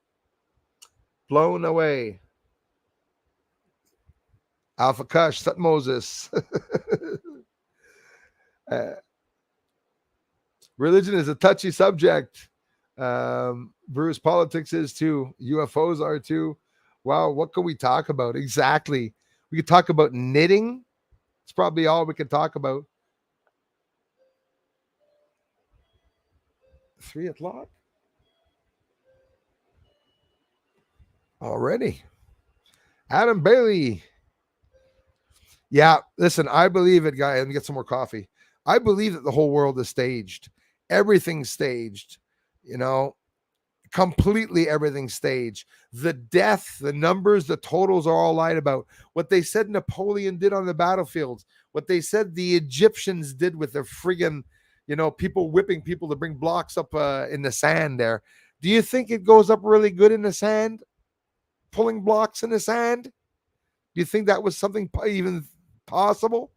Blown away. Alpha Kush, Sut Moses. Religion is a touchy subject. Bruce, politics is too. UFOs are too. Wow, what can we talk about? Exactly. We could talk about knitting. It's probably all we could talk about. 3 o'clock? Already. Adam Bailey. Yeah, listen, I believe it, guy. Let me get some more coffee. I believe that the whole world is staged. Everything's staged, completely everything's staged. The death, the numbers, the totals are all lied about. What they said Napoleon did on the battlefields, what they said the Egyptians did with their friggin', people whipping people to bring blocks up in the sand there. Do you think it goes up really good in the sand? Pulling blocks in the sand? Do you think that was something even possible?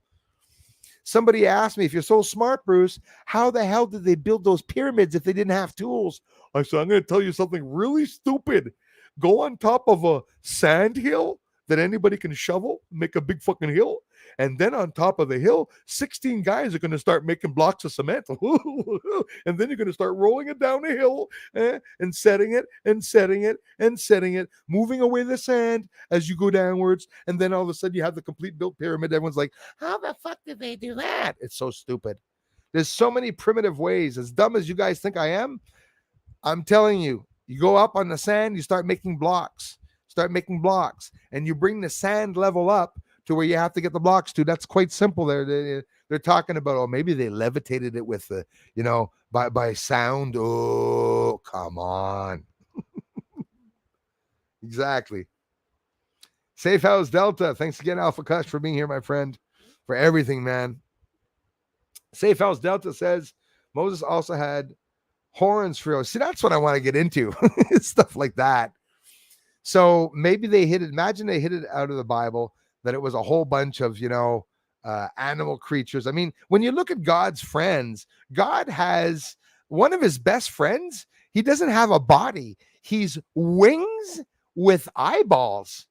Somebody asked me, if you're so smart, Bruce, how the hell did they build those pyramids if they didn't have tools? I said, I'm going to tell you something really stupid. Go on top of a sand hill that anybody can shovel, make a big fucking hill. And then on top of the hill, 16 guys are going to start making blocks of cement. And then you're going to start rolling it down a hill and setting it and setting it and setting it, moving away the sand as you go downwards. And then all of a sudden you have the complete built pyramid. Everyone's like, how the fuck did they do that? It's so stupid. There's so many primitive ways. As dumb as you guys think I am, I'm telling you, you go up on the sand, you start making blocks, and you bring the sand level up to where you have to get the blocks to. That's quite simple. They're talking about, oh, maybe they levitated it with the, by sound. Oh, come on. Exactly. Safe House Delta. Thanks again, Alpha Kush, for being here, my friend, for everything, man. Safe House Delta says Moses also had horns for us. See, that's what I want to get into. Stuff like that. So maybe they hid it. Imagine they hid it out of the Bible, that it was a whole bunch of, animal creatures. I mean, when you look at God's friends, God has one of his best friends. He doesn't have a body. He's wings with eyeballs.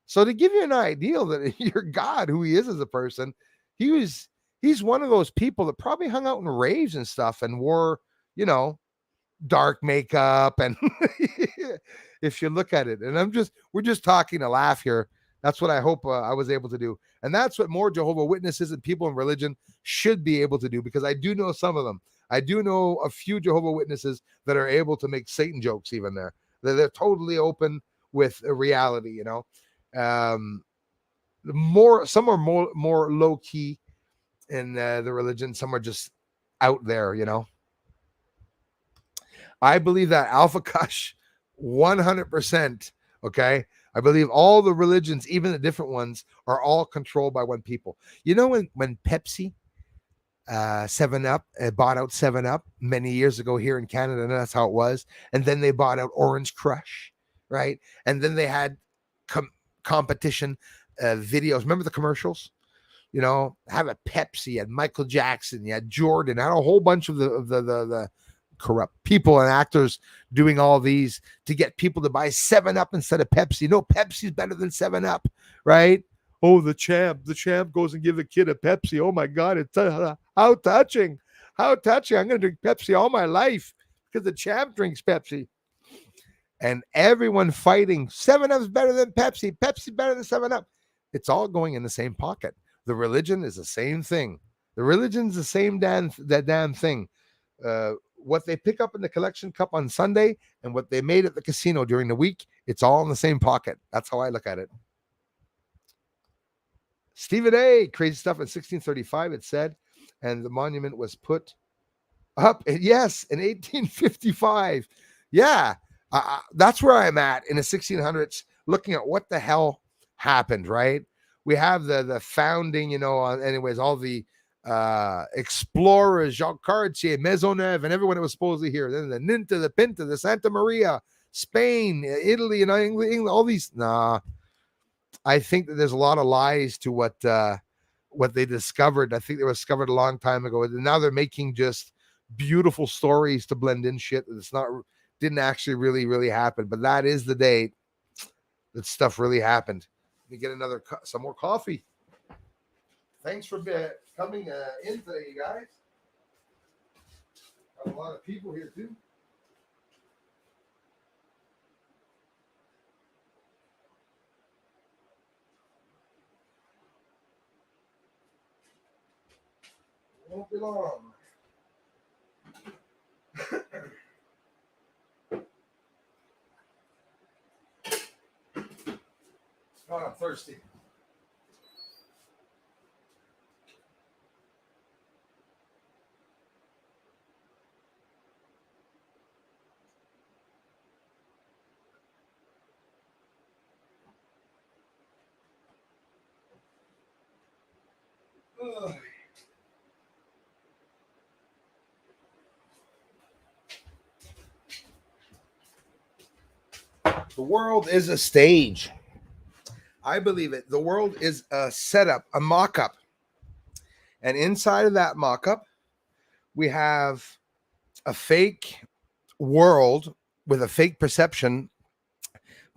So to give you an idea that your God, who he is as a person, he's one of those people that probably hung out in raves and stuff and wore, dark makeup. And if you look at it, and we're just talking to laugh here. That's what I hope I was able to do. And that's what more Jehovah Witnesses and people in religion should be able to do, because I do know some of them. I do know a few Jehovah Witnesses that are able to make Satan jokes even there. They're totally open with reality, some are more low key in the religion. Some are just out there, I believe that Alpha Kush 100%. Okay. I believe all the religions, even the different ones, are all controlled by one people. When Pepsi, 7-Up, bought out 7-Up many years ago here in Canada, and that's how it was. And then they bought out Orange Crush, right? And then they had competition videos. Remember the commercials? Have a Pepsi, you had Michael Jackson, you had Jordan, had a whole bunch of the corrupt people and actors doing all these to get people to buy 7-Up instead of Pepsi. No, Pepsi's better than 7-Up, right? Oh, the champ goes and give the kid a Pepsi. Oh my God, it's how touching. I'm going to drink Pepsi all my life because the champ drinks Pepsi. And everyone fighting, 7-Up's better than Pepsi. Pepsi better than 7-Up. It's all going in the same pocket. The religion is the same thing. The religion's the same damn thing. What they pick up in the collection cup on Sunday and what they made at the casino during the week, it's all in the same pocket. That's how I look at it. Stephen A. Crazy stuff in 1635, it said, and the monument was put up, yes, in 1855. Yeah, that's where I'm at in the 1600s, looking at what the hell happened, right? We have the founding, anyways, all the explorers, Jacques Cartier, Maisonneuve, and everyone that was supposedly here. Then the Ninta, the Pinta, the Santa Maria, Spain, Italy, and England, all these. Nah, I think that there's a lot of lies to what they discovered. I think they were discovered a long time ago, and now they're making just beautiful stories to blend in shit that didn't actually really happen. But that is the date that stuff really happened. Let me get some more coffee. Thanks for coming in today, you guys. Got a lot of people here too. Won't be long. God, I'm thirsty. The world is a stage. I believe it. The world is a setup, a mock-up. And inside of that mock-up, we have a fake world with a fake perception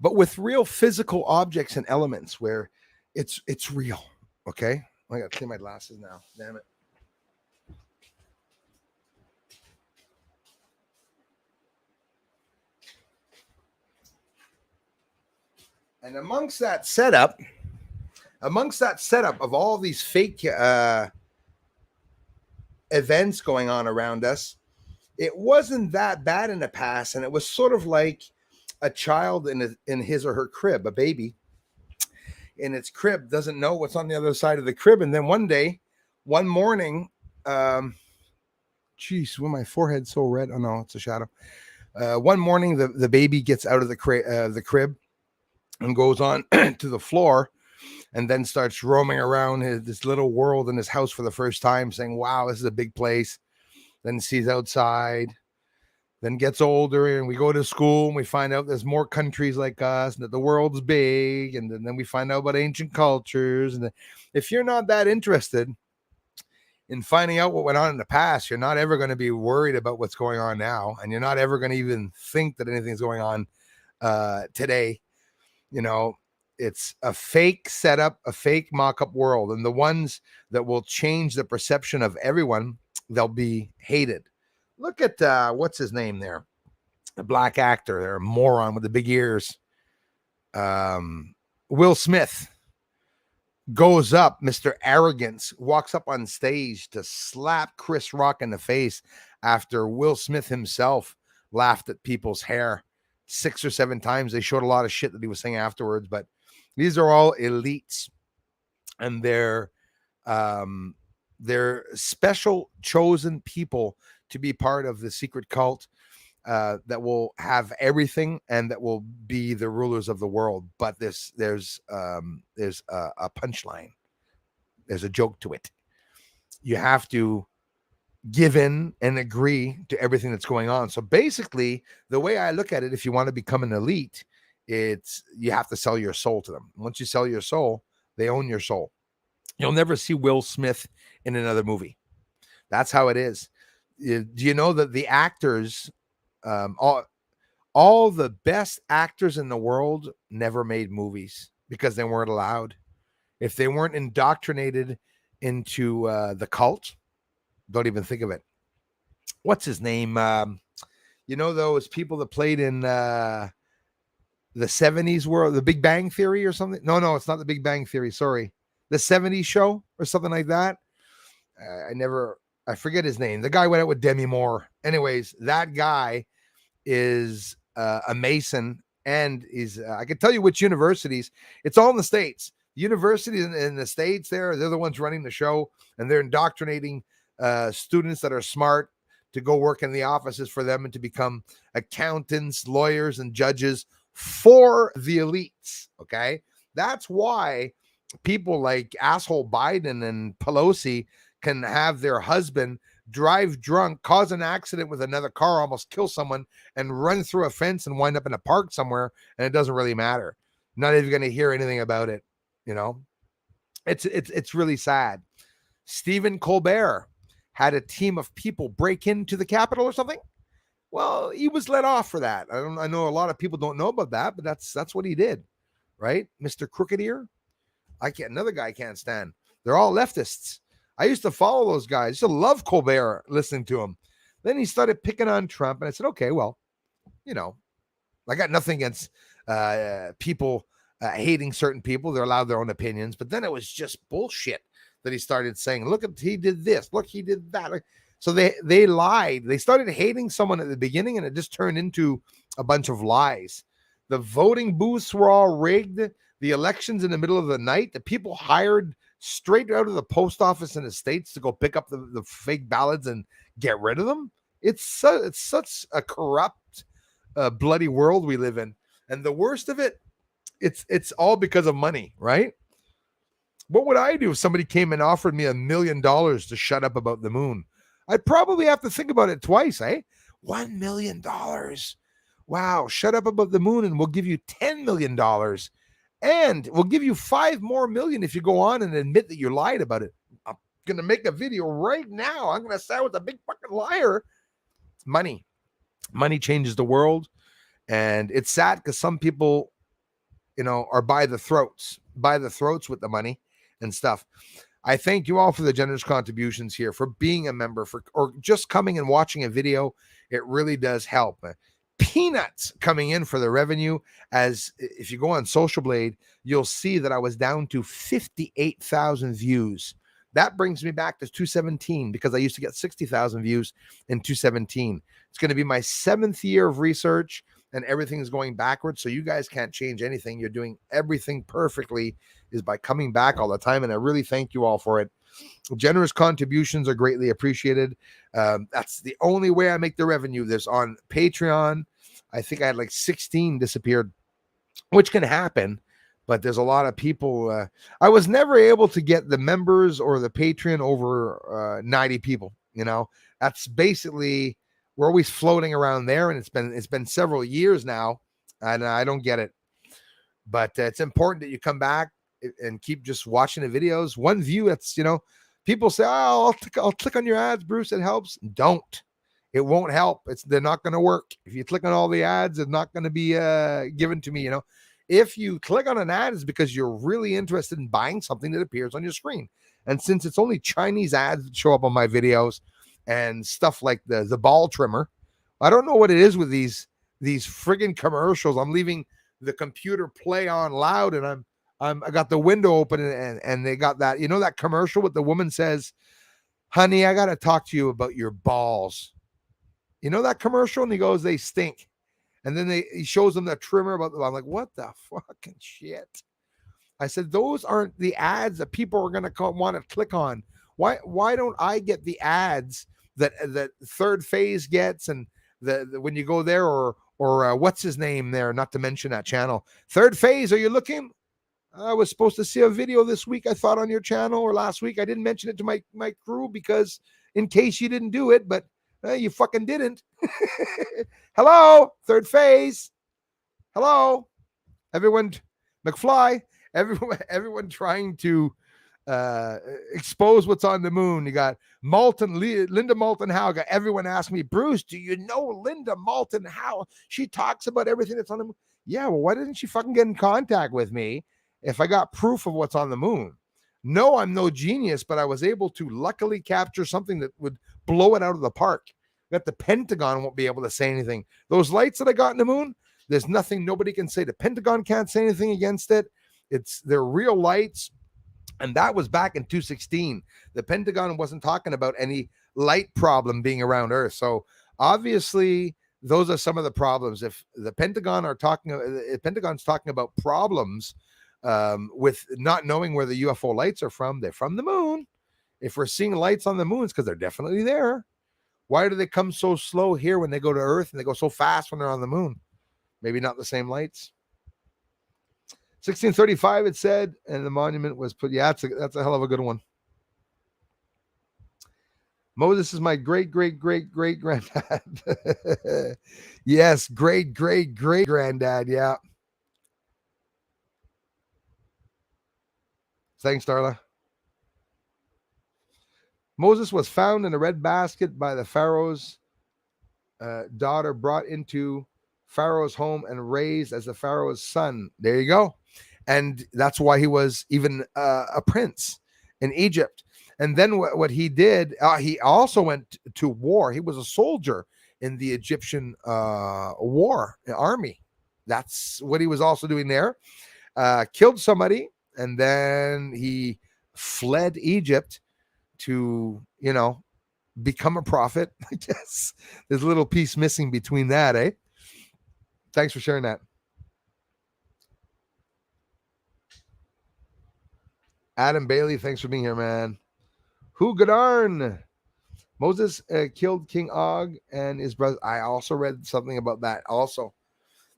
but with real physical objects and elements where it's real. Okay, I gotta clean my glasses now. Damn it. And amongst that setup of all these fake events going on around us, it wasn't that bad in the past, and it was sort of like a child in his or her crib, a baby in its crib doesn't know what's on the other side of the crib, and then one morning, geez, when my forehead's so red. Oh no, it's a shadow. One morning, the baby gets out of the crib and goes on to the floor, and then starts roaming around this little world in his house for the first time, saying, "Wow, this is a big place." Then sees outside, then gets older, and we go to school and we find out there's more countries like us, and that the world's big, and then we find out about ancient cultures. And if you're not that interested in finding out what went on in the past, you're not ever going to be worried about what's going on now, and you're not ever going to even think that anything's going on today. You know, it's a fake setup, a fake mock-up world, and the ones that will change the perception of everyone, they'll be hated. Look at what's his name there, the black actor there, a moron with the big ears. Will Smith goes up, Mr. Arrogance, walks up on stage to slap Chris Rock in the face after Will Smith himself laughed at people's hair 6 or 7 times. They showed a lot of shit that he was saying afterwards, but these are all elites, and they're special chosen people to be part of the secret cult that will have everything and that will be the rulers of the world. But there's a punchline. There's a joke to it. You have to give in and agree to everything that's going on. So basically, the way I look at it, if you want to become an elite, it's you have to sell your soul to them. Once you sell your soul, they own your soul. You'll never see Will Smith in another movie. That's how it is. Do you know that the actors, all the best actors in the world never made movies because they weren't allowed? If they weren't indoctrinated into the cult, don't even think of it. What's his name? You know those people that played in the 70s world, the Big Bang Theory or something? No, it's not the Big Bang Theory. Sorry. The 70s show or something like that. I forget his name. The guy went out with Demi Moore. Anyways, that guy is a Mason, and he's, I can tell you which universities. It's all in the States. Universities in the States they're the ones running the show, and they're indoctrinating students that are smart to go work in the offices for them and to become accountants, lawyers, and judges for the elites. Okay. That's why people like asshole Biden and Pelosi can have their husband drive drunk, cause an accident with another car, almost kill someone, and run through a fence and wind up in a park somewhere, and it doesn't really matter. Not even going to hear anything about it. You know, it's really sad. Stephen Colbert had a team of people break into the Capitol or something. Well, he was let off for that. I know a lot of people don't know about that, but that's what he did, right? Mr. Crooked Ear. Another guy I can't stand. They're all leftists. I used to follow those guys. I used to love Colbert, listening to him. Then he started picking on Trump, and I said, okay, well, you know, I got nothing against people hating certain people. They're allowed their own opinions. But then it was just bullshit that he started saying, look, he did this. Look, he did that. So they lied. They started hating someone at the beginning, and it just turned into a bunch of lies. The voting booths were all rigged. The elections in the middle of the night, the people hired straight out of the post office in the States to go pick up the fake ballots and get rid of them. It's such a corrupt, bloody world we live in. And the worst of it, it's all because of money, right? What would I do if somebody came and offered me $1 million to shut up about the moon? I'd probably have to think about it twice, eh? $1 million. Wow, shut up about the moon and we'll give you $10 million. And we'll give you 5 more million if you go on and admit that you lied about it. I'm going to make a video right now. I'm going to say I was a big fucking liar. It's money. Money changes the world. And it's sad because some people or by the throats with the money and stuff. I thank you all for the generous contributions here, for being a member, or just coming and watching a video. It really does help. Peanuts coming in for the revenue. As if you go on Social Blade, you'll see that I was down to 58,000 views. That brings me back to 217, because I used to get 60,000 views in 217. It's going to be my 7th year of research, and everything's going backwards. So you guys can't change anything. You're doing everything perfectly, is by coming back all the time. And I really thank you all for it. Generous contributions are greatly appreciated. That's the only way I make the revenue. There's on Patreon. I think I had like 16 disappeared, which can happen, but there's a lot of people. I was never able to get the members or the Patreon over 90 people. That's basically, we're always floating around there, and it's been several years now, and I don't get it. But it's important that you come back and keep just watching the videos. One view, that's, people say, oh, I'll click on your ads, Bruce, it helps. Don't. It won't help. They're not going to work. If you click on all the ads, it's not going to be given to me. If you click on an ad, it's because you're really interested in buying something that appears on your screen. And since it's only Chinese ads that show up on my videos and stuff like the ball trimmer, I don't know what it is with these friggin' commercials. I'm leaving the computer play on loud, and I got the window open, and they got that, that commercial with the woman says, honey, I got to talk to you about your balls. That commercial? And he goes, they stink. And then he shows them the trimmer about I'm like, what the fucking shit? I said, those aren't the ads that people are going to want to click on. Why don't I get the ads that Third Phase gets, and when you go there, or what's his name there, not to mention that channel. Third Phase, are you looking? I was supposed to see a video this week, I thought, on your channel, or last week. I didn't mention it to my crew because in case you didn't do it, but you fucking didn't. Hello, Third Phase. Hello, everyone. McFly. Everyone trying to expose what's on the moon. You got Linda Moulton Howe. Got everyone asking me, Bruce, do you know Linda Moulton Howe? She talks about everything that's on the moon. Yeah, well, why didn't she fucking get in contact with me if I got proof of what's on the moon? No, I'm no genius, but I was able to luckily capture something that would blow it out of the park. That the Pentagon won't be able to say anything. Those lights that I got in the moon, there's nothing nobody can say. The Pentagon can't say anything against it. They're real lights. And that was back in 2016. The Pentagon wasn't talking about any light problem being around Earth. So obviously, those are some of the problems. If the Pentagon's talking about problems with not knowing where the UFO lights are from, they're from the moon. If we're seeing lights on the moon, it's because they're definitely there. Why do they come so slow here when they go to Earth, and they go so fast when they're on the moon? Maybe not the same lights. 1635, it said, and the monument was put. Yeah, that's a hell of a good one. Moses is my great granddad. Yes, great granddad. Yeah. Thanks, Darla. Moses was found in a red basket by the Pharaoh's daughter, brought into Pharaoh's home and raised as the Pharaoh's son. There you go. And that's why he was even a prince in Egypt. And then what he did, he also went to war. He was a soldier in the Egyptian army. That's what he was also doing there. Killed somebody, and then he fled Egypt to, become a prophet. I guess there's a little piece missing between that, eh? Thanks for sharing that. Adam Bailey, thanks for being here, man. Who Godarn? Moses killed King Og and his brother. I also read something about that also.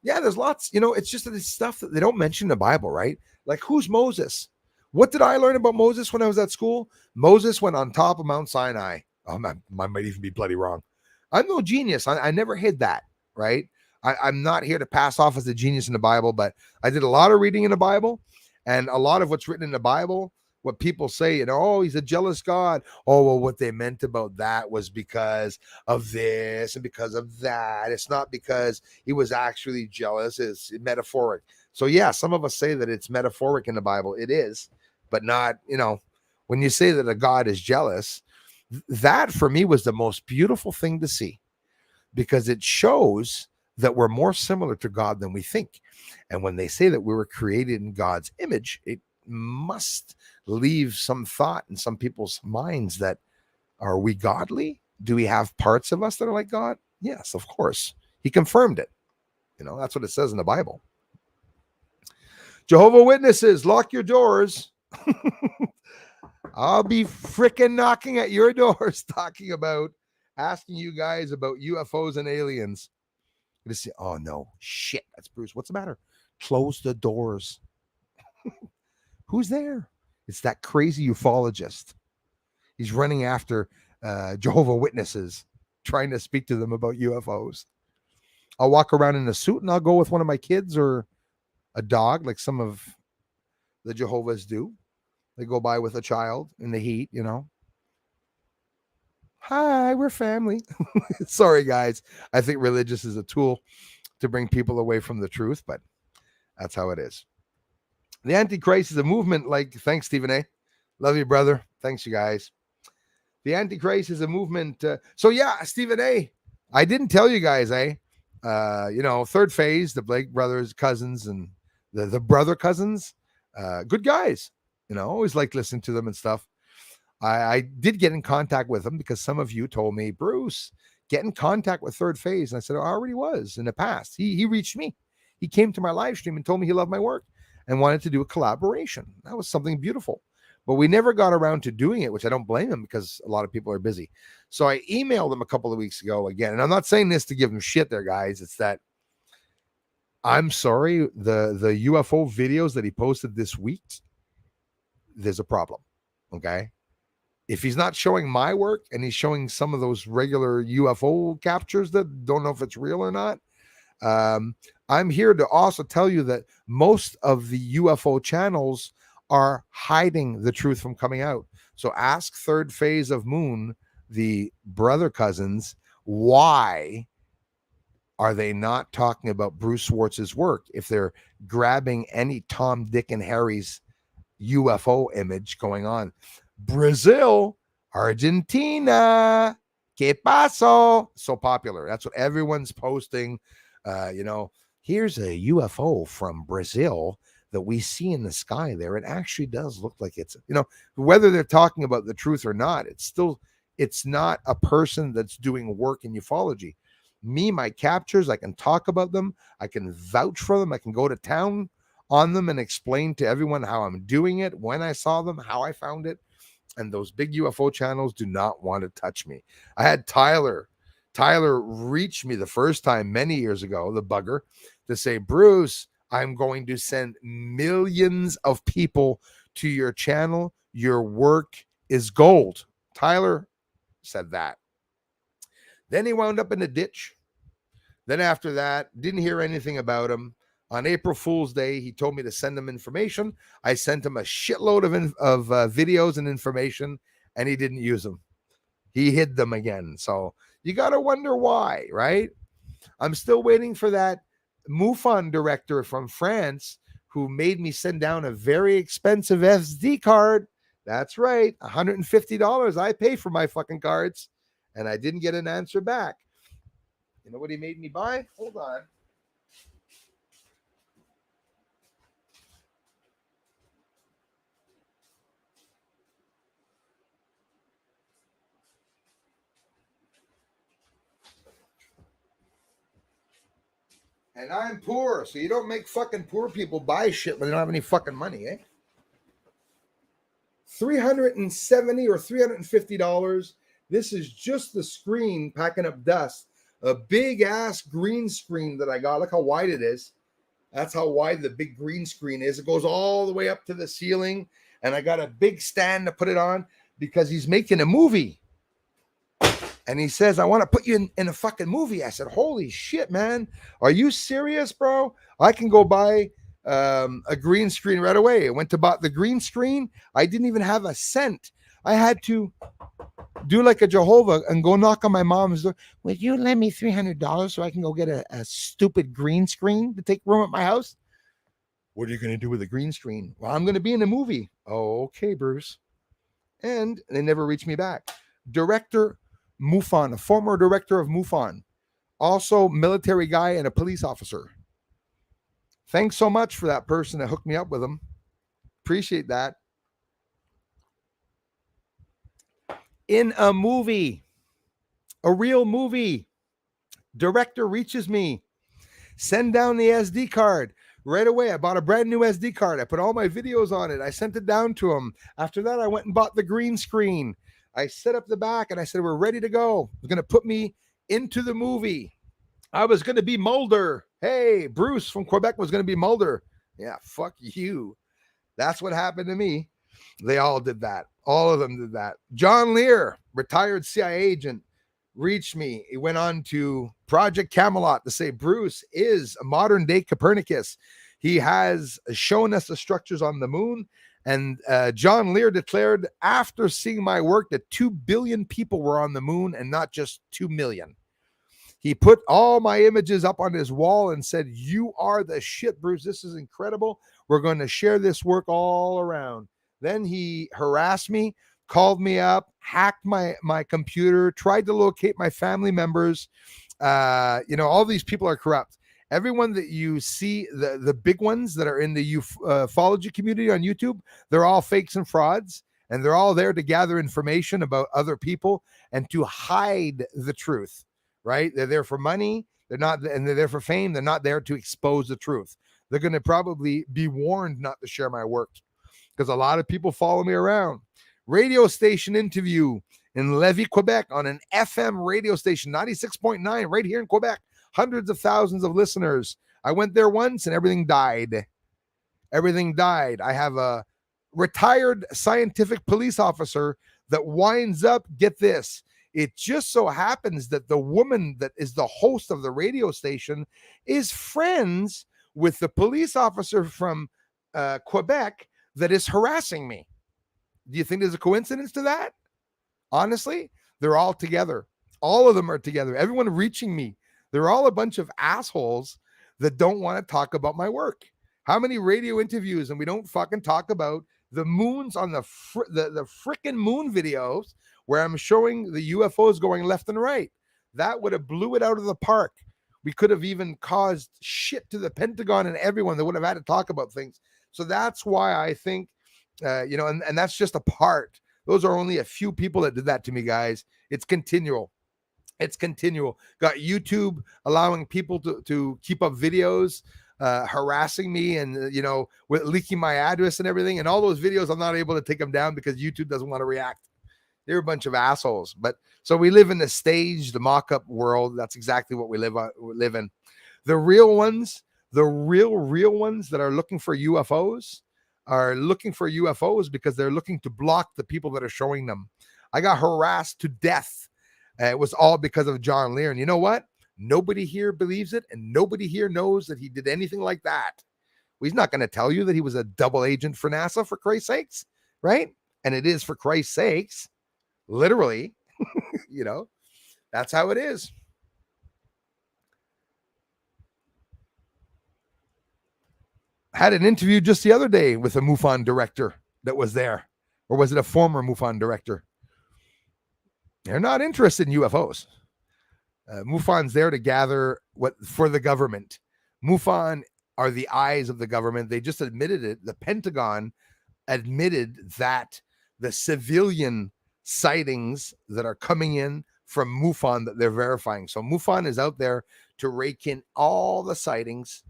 Yeah, there's lots, it's just that it's stuff that they don't mention in the Bible, right? Like, who's Moses? What did I learn about Moses when I was at school? Moses went on top of Mount Sinai. Oh, man, I might even be bloody wrong. I'm no genius. I never hid that, right? I'm not here to pass off as a genius in the Bible, but I did a lot of reading in the Bible, and a lot of what's written in the Bible what people say, oh, he's a jealous God. Oh, well, what they meant about that was because of this and because of that. It's not because he was actually jealous. It's metaphoric. So yeah, some of us say that it's metaphoric in the Bible. It is, but not, when you say that a God is jealous, that for me was the most beautiful thing to see, because it shows that we're more similar to God than we think. And when they say that we were created in God's image, it must leave some thought in some people's minds that, are we godly? Do we have parts of us that are like God? Yes, of course. He confirmed it. That's what it says in the Bible. Jehovah Witnesses, lock your doors. I'll be freaking knocking at your doors, asking you guys about UFOs and aliens. You say, oh no, shit, that's Bruce. What's the matter? Close the doors. Who's there? It's that crazy ufologist. He's running after Jehovah Witnesses, trying to speak to them about UFOs. I'll walk around in a suit and I'll go with one of my kids or a dog, like some of the Jehovah's do. They go by with a child in the heat, Hi, we're family. Sorry, guys. I think religious is a tool to bring people away from the truth, but that's how it is. The Antichrist is a movement thanks, Stephen A. Love you, brother. Thanks, you guys. The Antichrist is a movement. So yeah, Stephen A. I didn't tell you guys, third phase, the Blake brothers, cousins, and the brother cousins, good guys. Always like listening to them and stuff. I did get in contact with them because some of you told me, Bruce, get in contact with Third Phase. And I said, I already was in the past. He reached me. He came to my live stream and told me he loved my work and wanted to do a collaboration. That was something beautiful. But we never got around to doing it, which I don't blame him because a lot of people are busy. So I emailed him a couple of weeks ago again. And I'm not saying this to give him shit there, guys. It's that I'm sorry. The UFO videos that he posted this week, there's a problem. Okay. If he's not showing my work and he's showing some of those regular UFO captures that don't know if it's real or not, I'm here to also tell you that most of the UFO channels are hiding the truth from coming out. So ask Third Phase of Moon, the brother cousins, why are they not talking about Bruce Schwartz's work if they're grabbing any Tom, Dick, and Harry's UFO image going on? Brazil, Argentina, ¿qué pasó? So popular. That's what everyone's posting. Here's a UFO from Brazil that we see in the sky there. It actually does look like it's, whether they're talking about the truth or not, it's not a person that's doing work in ufology. Me, my captures, I can talk about them. I can vouch for them. I can go to town on them and explain to everyone how I'm doing it, when I saw them, how I found it. And those big UFO channels do not want to touch me. I had Tyler reached me the first time many years ago, the bugger, to say, Bruce, I'm going to send millions of people to your channel. Your work is gold. Tyler said that. Then he wound up in a ditch. Then after that, didn't hear anything about him. On April Fool's Day, he told me to send him information. I sent him a shitload of videos and information, and he didn't use them. He hid them again. So you got to wonder why, right? I'm still waiting for that MUFON director from France who made me send down a very expensive SD card. That's right, $150 I pay for my fucking cards, and I didn't get an answer back. You know what he made me buy? Hold on. And I'm poor, so you don't make fucking poor people buy shit when they don't have any fucking money, eh? $370 or $350. This is just the screen packing up dust. A big ass green screen that I got. Look how wide it is. That's how wide the big green screen is. It goes all the way up to the ceiling. And I got a big stand to put it on because he's making a movie. And he says, I want to put you in a fucking movie. I said, holy shit, man. Are you serious, bro? I can go buy a green screen right away. I went to buy the green screen. I didn't even have a cent. I had to do like a Jehovah and go knock on my mom's door. Would you lend me $300 so I can go get a stupid green screen to take room at my house? What are you going to do with a green screen? Well, I'm going to be in a movie. Oh, okay, Bruce. And they never reached me back. Director MUFON, a former director of MUFON, also military guy and a police officer. Thanks so much for that person that hooked me up with him. Appreciate that. In a movie, a real movie, director reaches me. Send down the SD card. Right away, I bought a brand new SD card. I put all my videos on it. I sent it down to him. After that, I went and bought the green screen. I set up the back and I said, we're ready to go. They're going to put me into the movie. I was going to be Mulder. Hey, Bruce from Quebec was going to be Mulder. Yeah, fuck you. That's what happened to me. They all did that. All of them did that. John Lear, retired CIA agent, reached me. He went on to Project Camelot to say Bruce is a modern day Copernicus. He has shown us the structures on the moon. And John Lear declared after seeing my work that 2 billion people were on the moon and not just 2 million. He put all my images up on his wall and said, you are the shit, Bruce. This is incredible. We're going to share this work all around. Then he harassed me, called me up, hacked my computer, tried to locate my family members. All these people are corrupt. Everyone that you see, the big ones that are in the ufology community on YouTube, they're all fakes and frauds, and they're all there to gather information about other people and to hide the truth, right? They're there for money. They're not, and they're there for fame. They're not there to expose the truth. They're going to probably be warned not to share my work because a lot of people follow me around. Radio station interview in Lévis, Quebec on an FM radio station, 96.9 right here in Quebec. Hundreds of thousands of listeners. I went there once and everything died. Everything died. I have a retired scientific police officer that winds up, get this, it just so happens that the woman that is the host of the radio station is friends with the police officer from Quebec that is harassing me. Do you think there's a coincidence to that? Honestly, they're all together. All of them are together. Everyone reaching me. They're all a bunch of assholes that don't want to talk about my work. How many radio interviews and we don't fucking talk about the moons on the freaking moon videos where I'm showing the UFOs going left and right. That would have blew it out of the park. We could have even caused shit to the Pentagon and everyone that would have had to talk about things. So that's why I think, and that's just a part. Those are only a few people that did that to me, guys. It's continual. It's continual. Got YouTube allowing people to keep up videos, harassing me and, with leaking my address and everything. And all those videos, I'm not able to take them down because YouTube doesn't want to react. They're a bunch of assholes. But so we live in the stage, the mock-up world. That's exactly what we live in. The real ones, the real ones that are looking for UFOs are looking for UFOs because they're looking to block the people that are showing them. I got harassed to death. It was all because of John Lear. And you know what? Nobody here believes it, and nobody here knows that he did anything like that. Well, he's not going to tell you that he was a double agent for NASA, for Christ's sakes, right? And it is for Christ's sakes, literally. That's how it is. I had an interview just the other day with a MUFON director that was there. Or was it a former MUFON director? They're not interested in UFOs. MUFON's there to gather what for the government. MUFON are the eyes of the government. They just admitted it. The Pentagon admitted that the civilian sightings that are coming in from MUFON that they're verifying. So MUFON is out there to rake in all the sightings,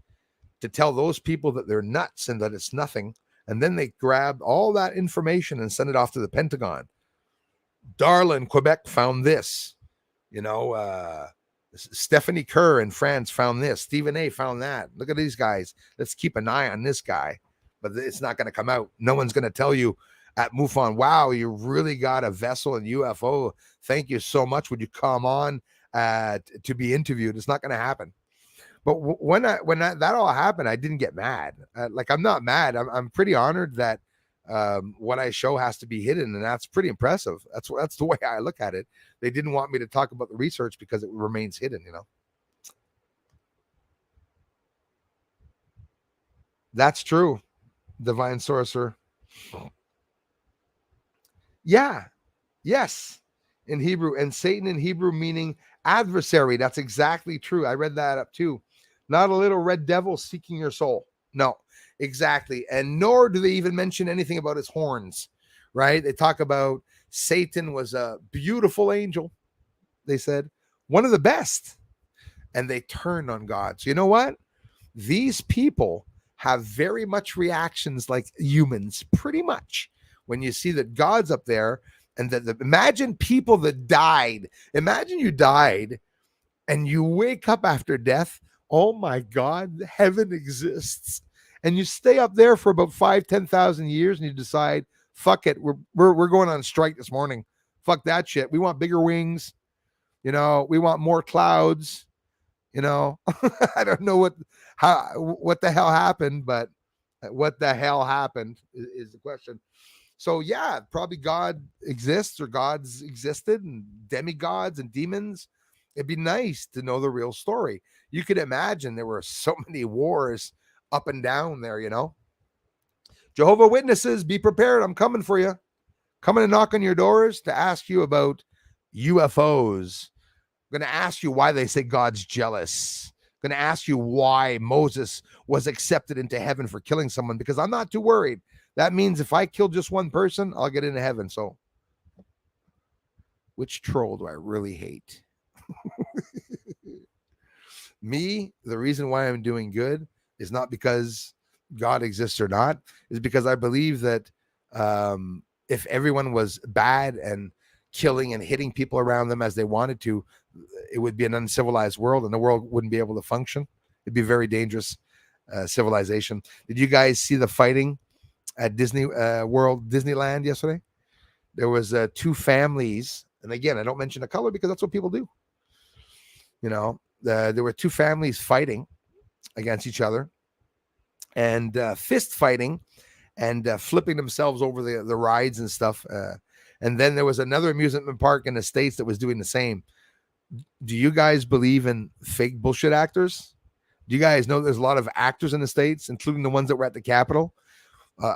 to tell those people that they're nuts and that it's nothing. And then they grab all that information and send it off to the Pentagon. Darla, Quebec, found this. Stephanie Kerr in France found this. Stephen A found that. Look at these guys. Let's keep an eye on this guy. But it's not going to come out. No one's going to tell you at MUFON, wow, you really got a vessel and UFO. Thank you so much. Would you come on to be interviewed? It's not going to happen. But that all happened, I didn't get mad. Like, I'm not mad. I'm pretty honored that what I show has to be hidden, and that's pretty impressive. That's the way I look at it. They didn't want me to talk about the research because it remains hidden. That's true. Divine sorcerer. Yeah. Yes. In Hebrew, and Satan in Hebrew meaning adversary. That's exactly true. I read that up too. Not a little red devil seeking your soul. No, exactly. And nor do they even mention anything about his horns, right? They talk about Satan was a beautiful angel. They said one of the best, and they turned on God. So you know what? These people have very much reactions like humans, pretty much. When you see that God's up there, and that imagine people that died. Imagine you died and you wake up after death. Oh my God, heaven exists. And you stay up there for about 5,000-10,000 years, and you decide, fuck it, we're going on strike this morning. Fuck that shit. We want bigger wings. We want more clouds. I don't know what the hell happened, but what the hell happened is the question. So yeah, probably God exists, or gods existed, and demigods and demons. It'd be nice to know the real story. You could imagine there were so many wars up and down there, Jehovah Witnesses, be prepared. I'm coming for you. Coming to knock on your doors to ask you about UFOs. I'm going to ask you why they say God's jealous. I'm going to ask you why Moses was accepted into heaven for killing someone, because I'm not too worried. That means if I kill just one person, I'll get into heaven. So, which troll do I really hate? Me, the reason why I'm doing good is not because God exists or not, is because I believe that if everyone was bad and killing and hitting people around them as they wanted to, it would be an uncivilized world, and the world wouldn't be able to function. It'd be a very dangerous civilization. Did you guys see the fighting at Disneyland yesterday? There was two families, and again, I don't mention the color because that's what people do. There were two families fighting against each other, and fist fighting, and flipping themselves over the rides and stuff. And then there was another amusement park in the States that was doing the same. Do you guys believe in fake bullshit actors? Do you guys know there's a lot of actors in the States, including the ones that were at the Capitol?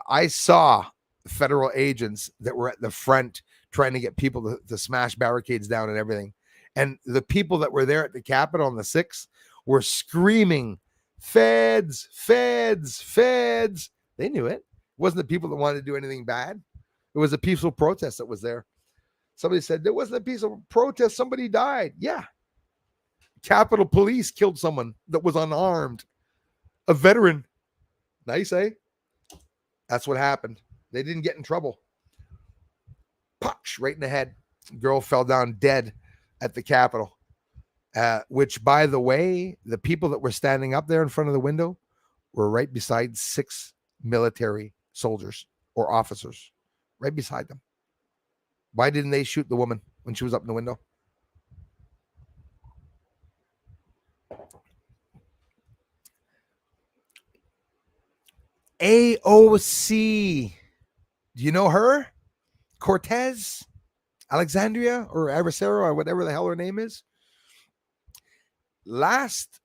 I saw federal agents that were at the front trying to get people to smash barricades down and everything. And the people that were there at the Capitol on the 6th were screaming, feds, feds, feds. They knew it. It wasn't the people that wanted to do anything bad. It was a peaceful protest that was there. Somebody said, there wasn't a peaceful protest. Somebody died. Yeah. Capitol Police killed someone that was unarmed. A veteran. Nice, eh? That's what happened. They didn't get in trouble. Push, right in the head. Girl fell down dead at the Capitol. Which, by the way, the people that were standing up there in front of the window were right beside 6 military soldiers or officers. Right beside them. Why didn't they shoot the woman when she was up in the window? AOC. Do you know her? Cortez? Alexandria or Adversaro or whatever the hell her name is? Last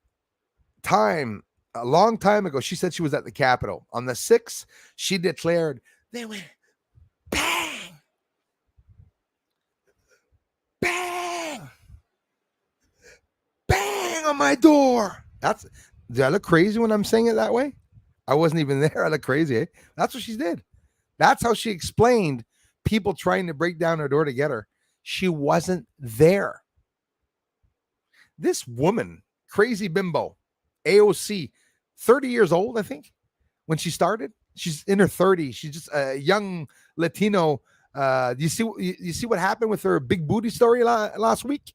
time, a long time ago, she said she was at the Capitol. On the 6th, she declared, they went bang, bang, bang on my door. Do I look crazy when I'm saying it that way? I wasn't even there. I look crazy, eh? That's what she did. That's how she explained people trying to break down her door to get her. She wasn't there. This woman, crazy bimbo, AOC, 30 years old, I think, when she started. She's in her 30s. She's just a young Latino. You see what happened with her big booty story last week?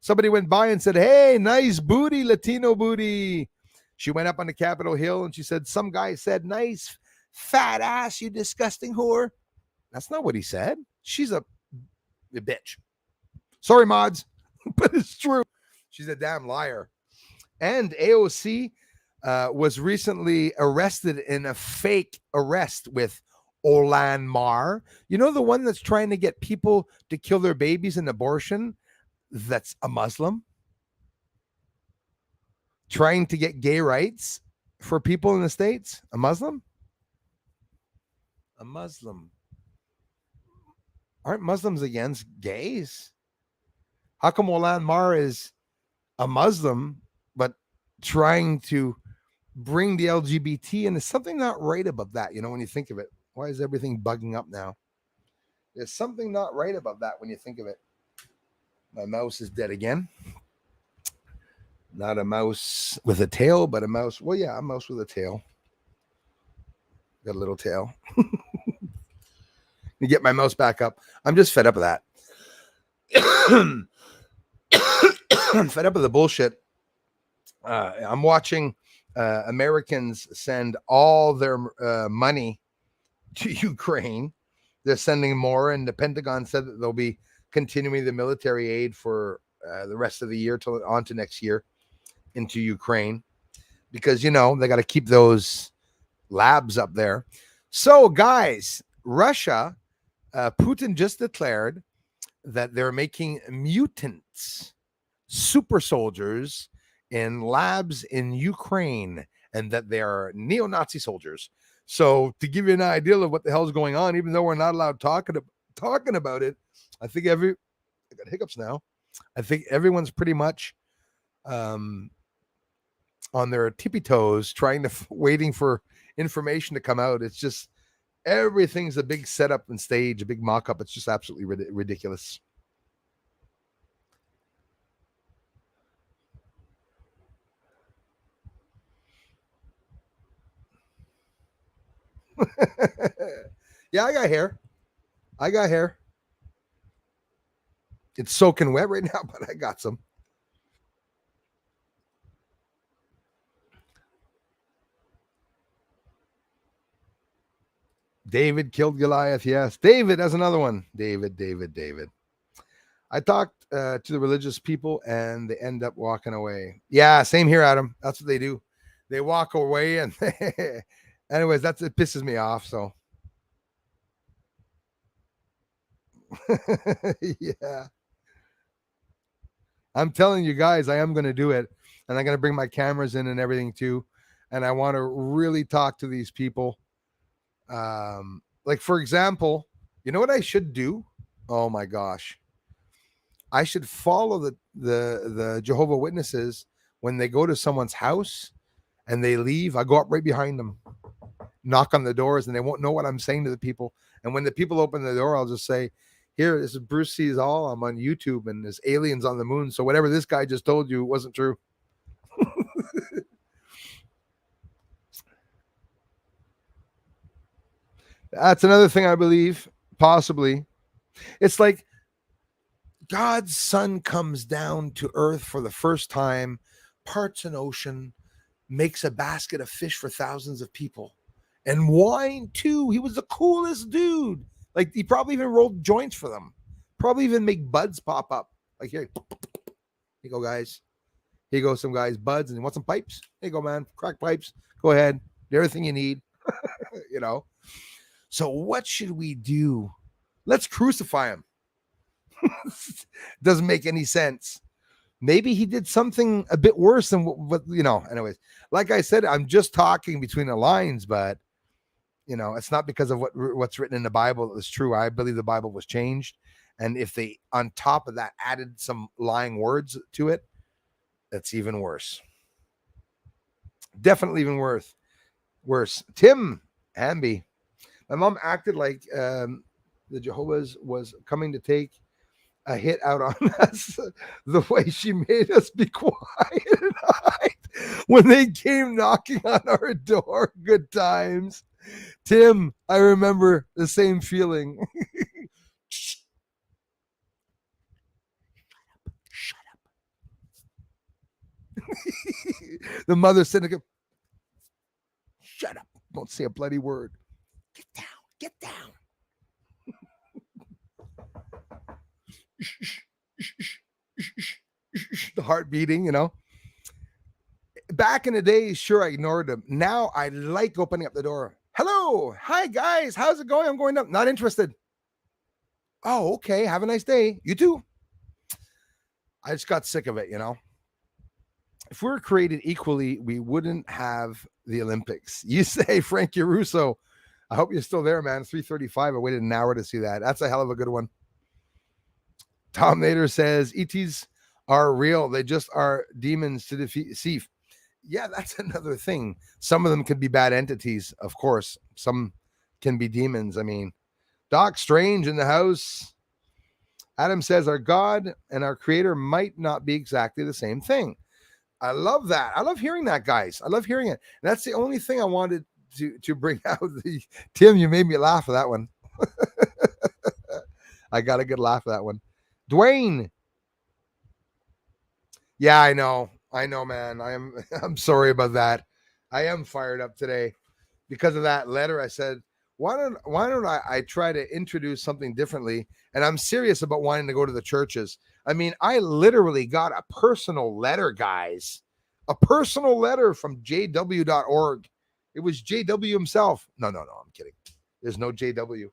Somebody went by and said, hey, nice booty, Latino booty. She went up on the Capitol Hill and she said, some guy said, nice fat ass, you disgusting whore. That's not what he said. She's a bitch. Sorry, mods, but it's true. She's a damn liar. And AOC was recently arrested in a fake arrest with Olan Mar. You know, the one that's trying to get people to kill their babies in abortion? That's a Muslim. Trying to get gay rights for people in the States? A Muslim? A Muslim. Aren't Muslims against gays? How come Olan Mar is a Muslim, but trying to bring the LGBT? And there's something not right about that, you know, when you think of it. Why is everything bugging up now? There's something not right about that when you think of it. My mouse is dead again. Not a mouse with a tail, but a mouse. Well, yeah, a mouse with a tail. Got a little tail. You get my mouse back up. I'm just fed up of that. I'm fed up of the bullshit. I'm watching Americans send all their money to Ukraine. They're sending more, and the Pentagon said that they'll be continuing the military aid for the rest of the year till on to next year into Ukraine, because, you know, they got to keep those labs up there. So, guys, Russia, Putin just declared that they're making mutants, super soldiers in labs in Ukraine, and that they are neo-Nazi soldiers. So, to give you an idea of what the hell is going on, even though we're not allowed talking about it, I think I got hiccups now. I think everyone's pretty much on their tippy toes, trying to waiting for information to come out. It's just everything's a big setup and stage, a big mock-up. It's just absolutely ridiculous. Yeah, I got hair. It's soaking wet right now, but I got some. David killed Goliath. Yes. David, that's another one. David. I talked to the religious people and they end up walking away. Yeah, same here, Adam. That's what they do. They walk away and anyways, it pisses me off. So yeah. I'm telling you guys, I am going to do it. And I'm going to bring my cameras in and everything too. And I want to really talk to these people. Like, for example, you know what I should do? Oh my gosh. I should follow the Jehovah Witnesses when they go to someone's house and they leave. I go up right behind them, knock on the doors, and they won't know what I'm saying to the people. And when the people open the door, I'll just say, "Here, this is Bruce Sees All. I'm on YouTube, and there's aliens on the moon. So whatever this guy just told you wasn't true." That's another thing I believe, possibly. It's like God's son comes down to earth for the first time, parts an ocean, makes a basket of fish for thousands of people, and wine too. He was the coolest dude. Like, he probably even rolled joints for them. Probably even make buds pop up. Like, here you go, guys. Here you go, some guys, buds, and you want some pipes? Here you go, man. Crack pipes. Go ahead. Everything you need. You know. So what should we do? Let's crucify him. Doesn't make any sense. Maybe he did something a bit worse than what, you know. Anyways, like I said, I'm just talking between the lines, but you know, it's not because of what's written in the Bible that was true. I believe the Bible was changed, and if they on top of that added some lying words to it, that's even worse. Definitely even worse. Tim Hamby, my mom acted like the Jehovah's was coming to take a hit out on us the way she made us be quiet at night when they came knocking on our door. Good times. Tim, I remember the same feeling. Shut up. The mother said, shut up. Don't say a bloody word. Get down. Get down. The heart beating, you know. Back in the day, sure, I ignored them. Now I like opening up the door. Hello, hi guys, how's it going? I'm going up. Not interested. Oh, okay. Have a nice day. You too. I just got sick of it, If we were created equally, we wouldn't have the Olympics. You say, Frankie Russo. I hope you're still there, man. 3:35. I waited an hour to see that. That's a hell of a good one. Tom Nader says, ETs are real. They just are demons to deceive. Yeah, that's another thing. Some of them could be bad entities, of course. Some can be demons. I mean, Doc Strange in the house. Adam says, our God and our creator might not be exactly the same thing. I love that. I love hearing that, guys. I love hearing it. And that's the only thing I wanted to bring out. Tim, you made me laugh at that one. I got a good laugh at that one. Dwayne. Yeah, I know, man. I'm sorry about that. I am fired up today because of that letter. I said, why don't I try to introduce something differently? And I'm serious about wanting to go to the churches. I mean, I literally got a personal letter, guys. A personal letter from jw.org. It was JW himself. No, I'm kidding. There's no JW.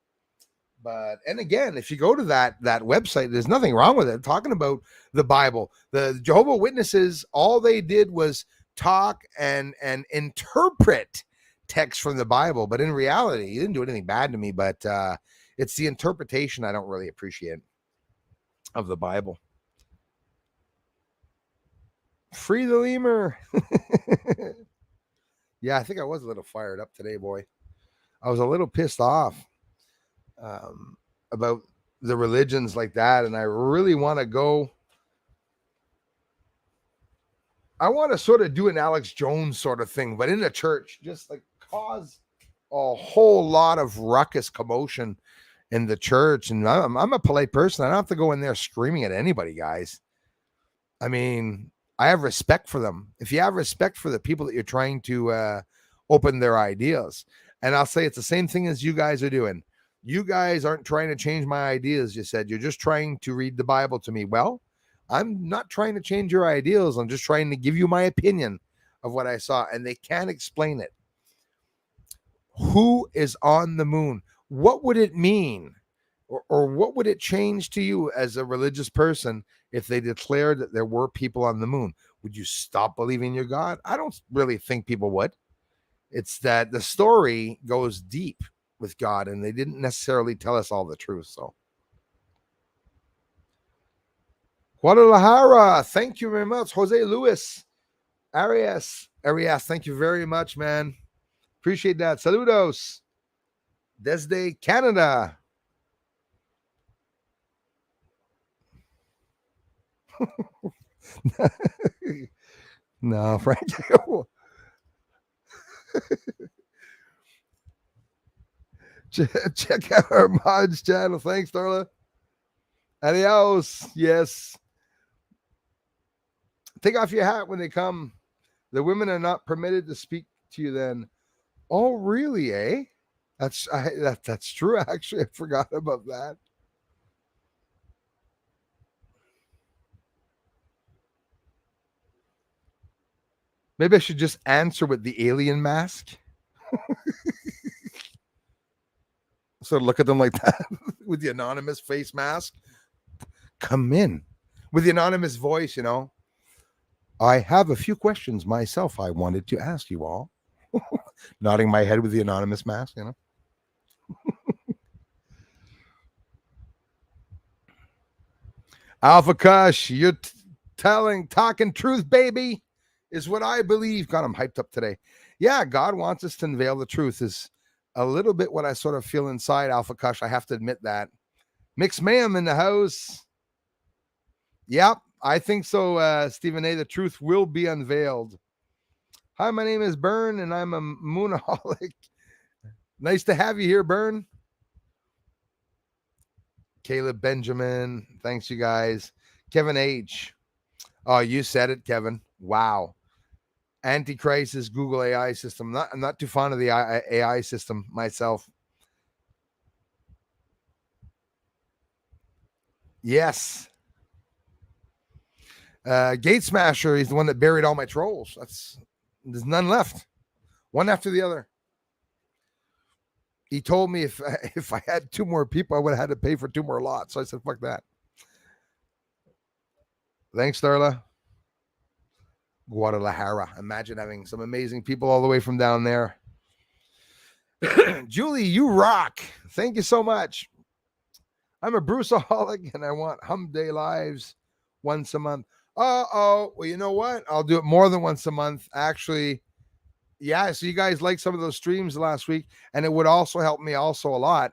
But, and again, if you go to that website, there's nothing wrong with it. Talking about the Bible, the Jehovah Witnesses, all they did was talk and interpret text from the Bible. But in reality, he didn't do anything bad to me. But it's the interpretation I don't really appreciate of the Bible. Free the lemur. Yeah, I think I was a little fired up today, boy. I was a little pissed off about the religions like that, and I really want to go. I want to sort of do an Alex Jones sort of thing, but in a church, just like cause a whole lot of ruckus, commotion in the church. And I'm a polite person. I don't have to go in there screaming at anybody, guys. I mean, I have respect for them. If you have respect for the people that you're trying to open their ideas, and I'll say it's the same thing as you guys are doing. You guys aren't trying to change my ideas. You said you're just trying to read the Bible to me. Well, I'm not trying to change your ideals. I'm just trying to give you my opinion of what I saw, and they can't explain it. Who is on the moon? What would it mean? Or what would it change to you as a religious person if they declared that there were people on the moon? Would you stop believing in your God? I don't really think people would. It's that the story goes deep with God, and they didn't necessarily tell us all the truth. So, Guadalajara, thank you very much. Jose Luis, Arias, thank you very much, man. Appreciate that. Saludos. Desde Canada. No, Frank. Check out our mods channel. Thanks, Darla. Adios. Yes. Take off your hat when they come. The women are not permitted to speak to you then. Oh, really, eh? That's true. Actually, I forgot about that. Maybe I should just answer with the alien mask. So look at them like that with the anonymous face mask. Come in with the anonymous voice, I have a few questions myself I wanted to ask you all. Nodding my head with the anonymous mask, Alpha Kush, you're talking truth, baby, is what I believe. God, I'm hyped up today. Yeah, God wants us to unveil the truth is a little bit what I sort of feel inside, Alpha Kush. I have to admit that. Mix ma'am in the house. Yep, I think so, Stephen A. The truth will be unveiled. Hi, my name is Bern, and I'm a moonaholic. Nice to have you here, Bern. Caleb Benjamin. Thanks, you guys. Kevin H. Oh, you said it, Kevin. Wow. Antichrist is Google AI system. I'm not too fond of the AI system myself. Yes. Gate Smasher, he's the one that buried all my trolls. There's none left. One after the other. He told me if I had 2 more people, I would have had to pay for 2 more lots. So I said, fuck that. Thanks, Starla. Guadalajara. Imagine having some amazing people all the way from down there. Julie, you rock. Thank you so much. I'm a Bruceaholic and I want Hum Day Lives once a month. Well, you know what? I'll do it more than once a month. Actually, yeah. So you guys like some of those streams last week, and it would also help me also a lot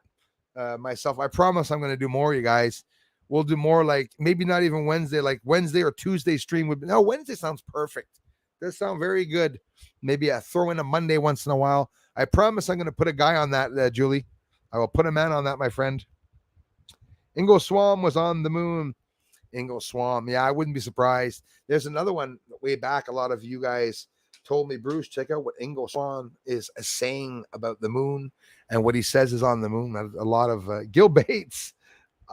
myself. I promise I'm going to do more, you guys. We'll do more, like maybe not even Wednesday, like Wednesday or Tuesday stream would be. No, Wednesday sounds perfect. Does sound very good. Maybe I throw in a Monday once in a while. I promise I'm going to put a guy on that, Julie. I will put a man on that, my friend. Ingo Swan was on the moon. Ingo Swan. Yeah, I wouldn't be surprised. There's another one way back. A lot of you guys told me, Bruce, check out what Ingo Swan is saying about the moon and what he says is on the moon. A lot of Gil Bates.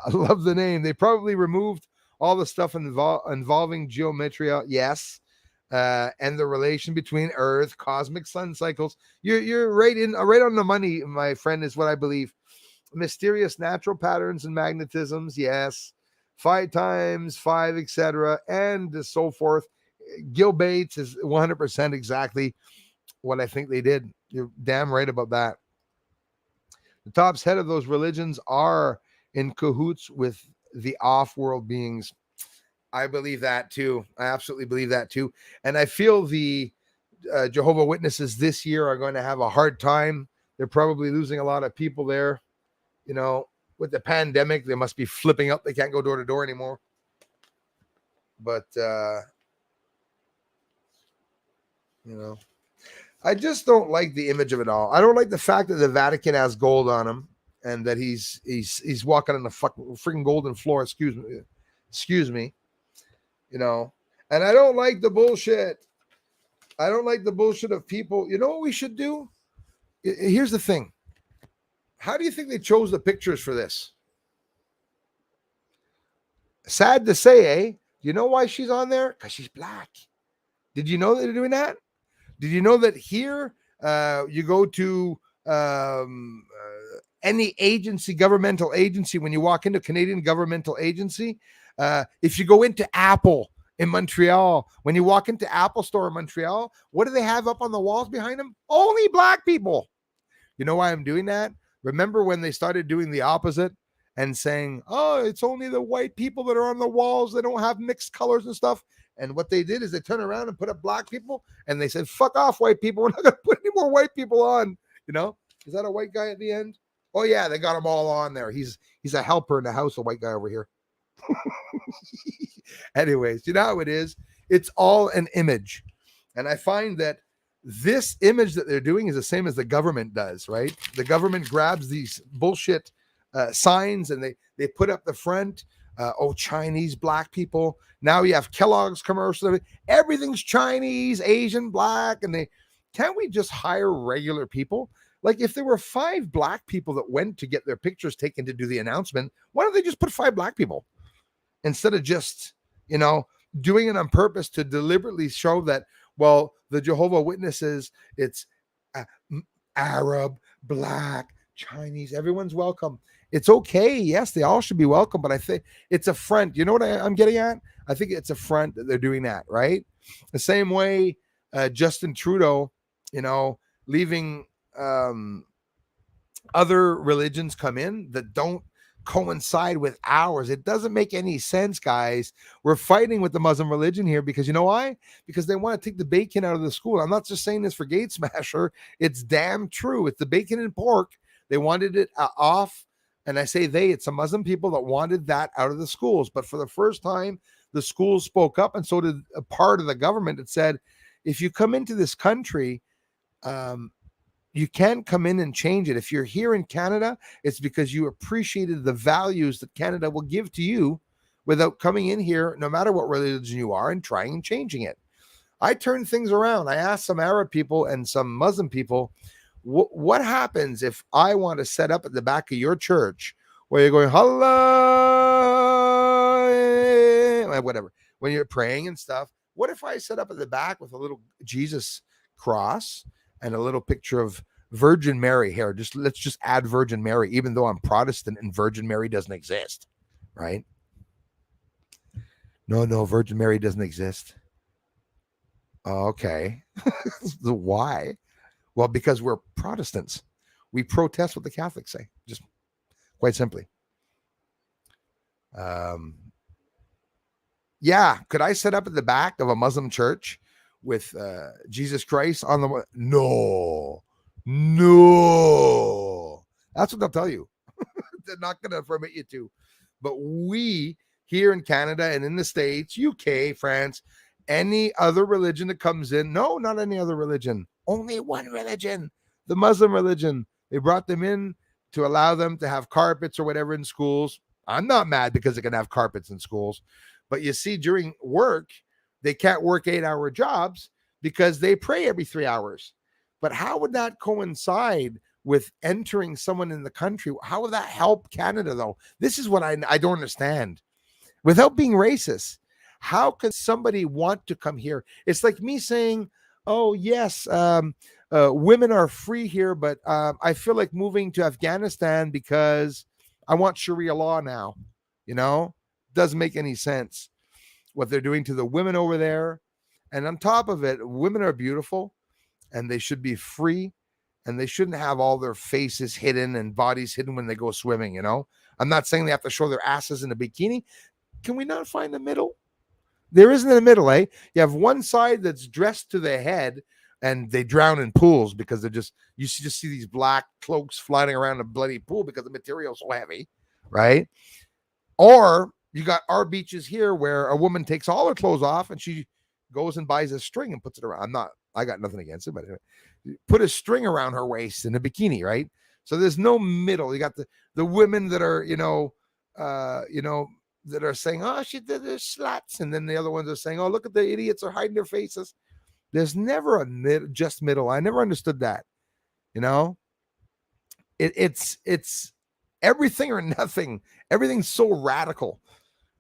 I love the name. They probably removed all the stuff involving geometria. Yes. And the relation between Earth, cosmic sun cycles. You're right on the money, my friend, is what I believe. Mysterious natural patterns and magnetisms, yes. 5 times 5, etc., and so forth. Gil Bates is 100% exactly what I think they did. You're damn right about that. The top's head of those religions are in cahoots with the off-world beings. I believe that too. I absolutely believe that too. And I feel the Jehovah Witnesses this year are going to have a hard time. They're probably losing a lot of people there. You know, with the pandemic, they must be flipping up. They can't go door to door anymore. But, you know, I just don't like the image of it all. I don't like the fact that the Vatican has gold on him and that he's walking on the freaking golden floor. Excuse me. You know, and I don't like the bullshit. I don't like the bullshit of people. You know what we should do? Here's the thing. How do you think they chose the pictures for this? Sad to say, eh? You know why she's on there? Because she's black. Did you know that they're doing that? Did you know that here you go to any agency, governmental agency, when you walk into Canadian governmental agency, if you go into Apple in Montreal, when you walk into Apple store in Montreal, what do they have up on the walls behind them? Only black people. You know why I'm doing that? Remember when they started doing the opposite and saying, oh, it's only the white people that are on the walls. They don't have mixed colors and stuff. And what they did is they turned around and put up black people and they said, fuck off, white people. We're not going to put any more white people on. You know, is that a white guy at the end? Oh, yeah, they got them all on there. He's a helper in the house, a white guy over here. Anyways, you know how it is? It's all an image. And I find that this image that they're doing is the same as the government does, right? The government grabs these bullshit signs and they put up the front, Chinese black people. Now you have Kellogg's commercial. Everything's Chinese, Asian, black. And can't we just hire regular people? Like if there were 5 black people that went to get their pictures taken to do the announcement, why don't they just put 5 black people instead of just, you know, doing it on purpose to deliberately show that, well, the Jehovah Witnesses, it's Arab, black, Chinese, everyone's welcome. It's okay. Yes, they all should be welcome, but I think it's a front. You know what I'm getting at? I think it's a front that they're doing that, right? The same way Justin Trudeau, you know, leaving other religions come in that don't coincide with ours. It doesn't make any sense, guys. We're fighting with the Muslim religion here because you know why? Because they want to take the bacon out of the school. I'm not just saying this for Gate Smasher. It's damn true. It's the bacon and pork. They wanted it off. And I say it's the Muslim people that wanted that out of the schools. But for the first time, the schools spoke up, and so did a part of the government that said, if you come into this country, you can't come in and change it. If you're here in Canada, it's because you appreciated the values that Canada will give to you without coming in here, no matter what religion you are, and trying and changing it. I turned things around. I asked some Arab people and some Muslim people, what happens if I want to set up at the back of your church where you're going, Allah, whatever. when you're praying and stuff. What if I set up at the back with a little Jesus cross and a little picture of Virgin Mary here? Let's just add Virgin Mary, even though I'm Protestant and Virgin Mary doesn't exist, right? No, Virgin Mary doesn't exist. Okay. Why? Well, because we're Protestants. We protest what the Catholics say, just quite simply. Yeah, could I set up at the back of a Muslim church with Jesus Christ on the... No. That's what they'll tell you. They're not going to permit you to. But we here in Canada and in the States, UK, France, any other religion that comes in, no, not any other religion, only one religion, the Muslim religion. They brought them in to allow them to have carpets or whatever in schools. I'm not mad because they can have carpets in schools. But you see, during work, they can't work 8-hour jobs because they pray every 3 hours. But how would that coincide with entering someone in the country? How would that help Canada, though? This is what I don't understand. Without being racist, how can somebody want to come here? It's like me saying, oh, yes, women are free here, but I feel like moving to Afghanistan because I want Sharia law now. Doesn't make any sense what they're doing to the women over there. And on top of it, women are beautiful and they should be free and they shouldn't have all their faces hidden and bodies hidden when they go swimming. I'm not saying they have to show their asses in a bikini. Can we not find the middle? There isn't a middle, eh? You have one side that's dressed to the head and they drown in pools because you just see these black cloaks floating around a bloody pool because the material is so heavy, right? Or you got our beaches here where a woman takes all her clothes off and she goes and buys a string and puts it around. I got nothing against it, but anyway, put a string around her waist in a bikini, right? So there's no middle. You got the women that are, that are saying, oh, she did this sluts. And then the other ones are saying, oh, look at the idiots are hiding their faces. There's never just middle. I never understood that. It's everything or nothing. Everything's so radical.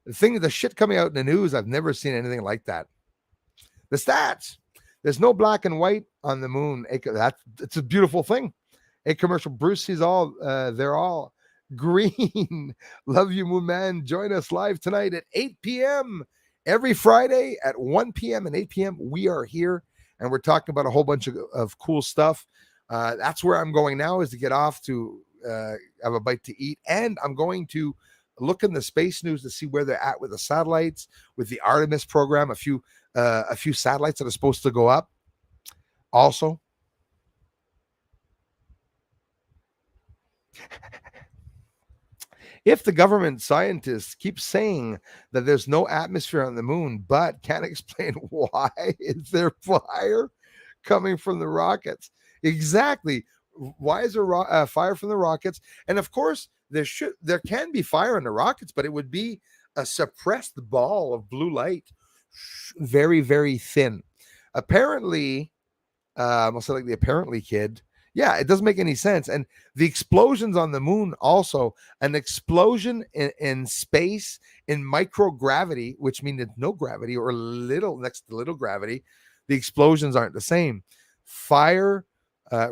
The shit coming out in the news, I've never seen anything like that. The stats. There's no black and white on the moon. It's a beautiful thing. A commercial. Bruce sees all. They're all green. Love you, Moon Man. Join us live tonight at 8 p.m. Every Friday at 1 p.m. and 8 p.m. We are here and we're talking about a whole bunch of cool stuff. That's where I'm going now, is to get off to have a bite to eat. And I'm going to look in the space news to see where they're at with the satellites, with the Artemis program, a few satellites that are supposed to go up. Also, if the government scientists keep saying that there's no atmosphere on the moon, but can't explain why is there fire coming from the rockets? Exactly. Why is there fire from the rockets? And of course, there can be fire in the rockets, but it would be a suppressed ball of blue light, very, very thin. Apparently, I'll say like the apparently kid. Yeah, it doesn't make any sense. And the explosions on the moon, also an explosion in space in microgravity, which means no gravity or little next to little gravity. The explosions aren't the same. Fire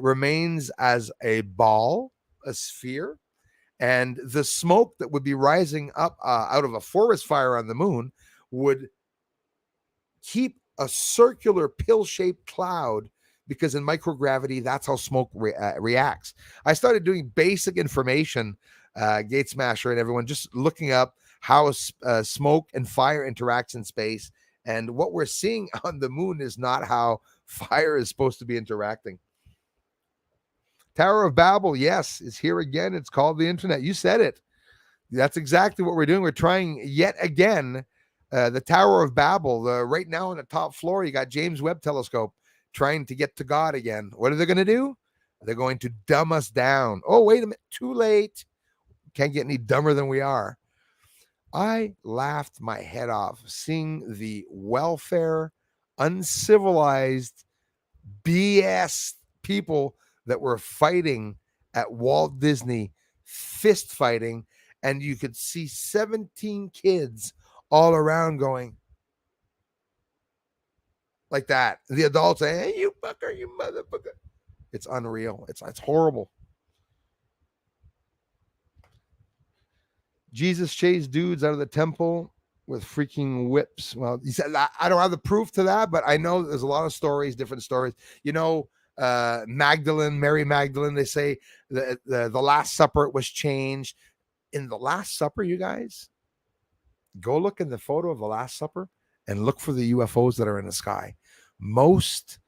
remains as a ball, a sphere, and the smoke that would be rising up out of a forest fire on the moon would keep a circular pill-shaped cloud, because in microgravity, that's how smoke reacts. I started doing basic information, Gate Smasher and everyone, just looking up how smoke and fire interacts in space. And what we're seeing on the moon is not how fire is supposed to be interacting. Tower of Babel, yes, is here again. It's called the internet. You said it. That's exactly what we're doing. We're trying yet again the Tower of Babel. Right now on the top floor, you got James Webb Telescope trying to get to God again. What are they going to do? They're going to dumb us down. Oh, wait a minute. Too late. Can't get any dumber than we are. I laughed my head off seeing the welfare, uncivilized BS people that were fighting at Walt Disney, fist fighting, and you could see 17 kids all around going, like that. The adults say, "Hey, you fucker, you motherfucker." It's unreal. It's horrible. Jesus chased dudes out of the temple with freaking whips. Well, he said I don't have the proof to that, but I know there's a lot of stories, different stories. You know, Magdalene, Mary Magdalene. They say the Last Supper was changed. In the Last Supper, you guys go look in the photo of the Last Supper and look for the UFOs that are in the sky. Most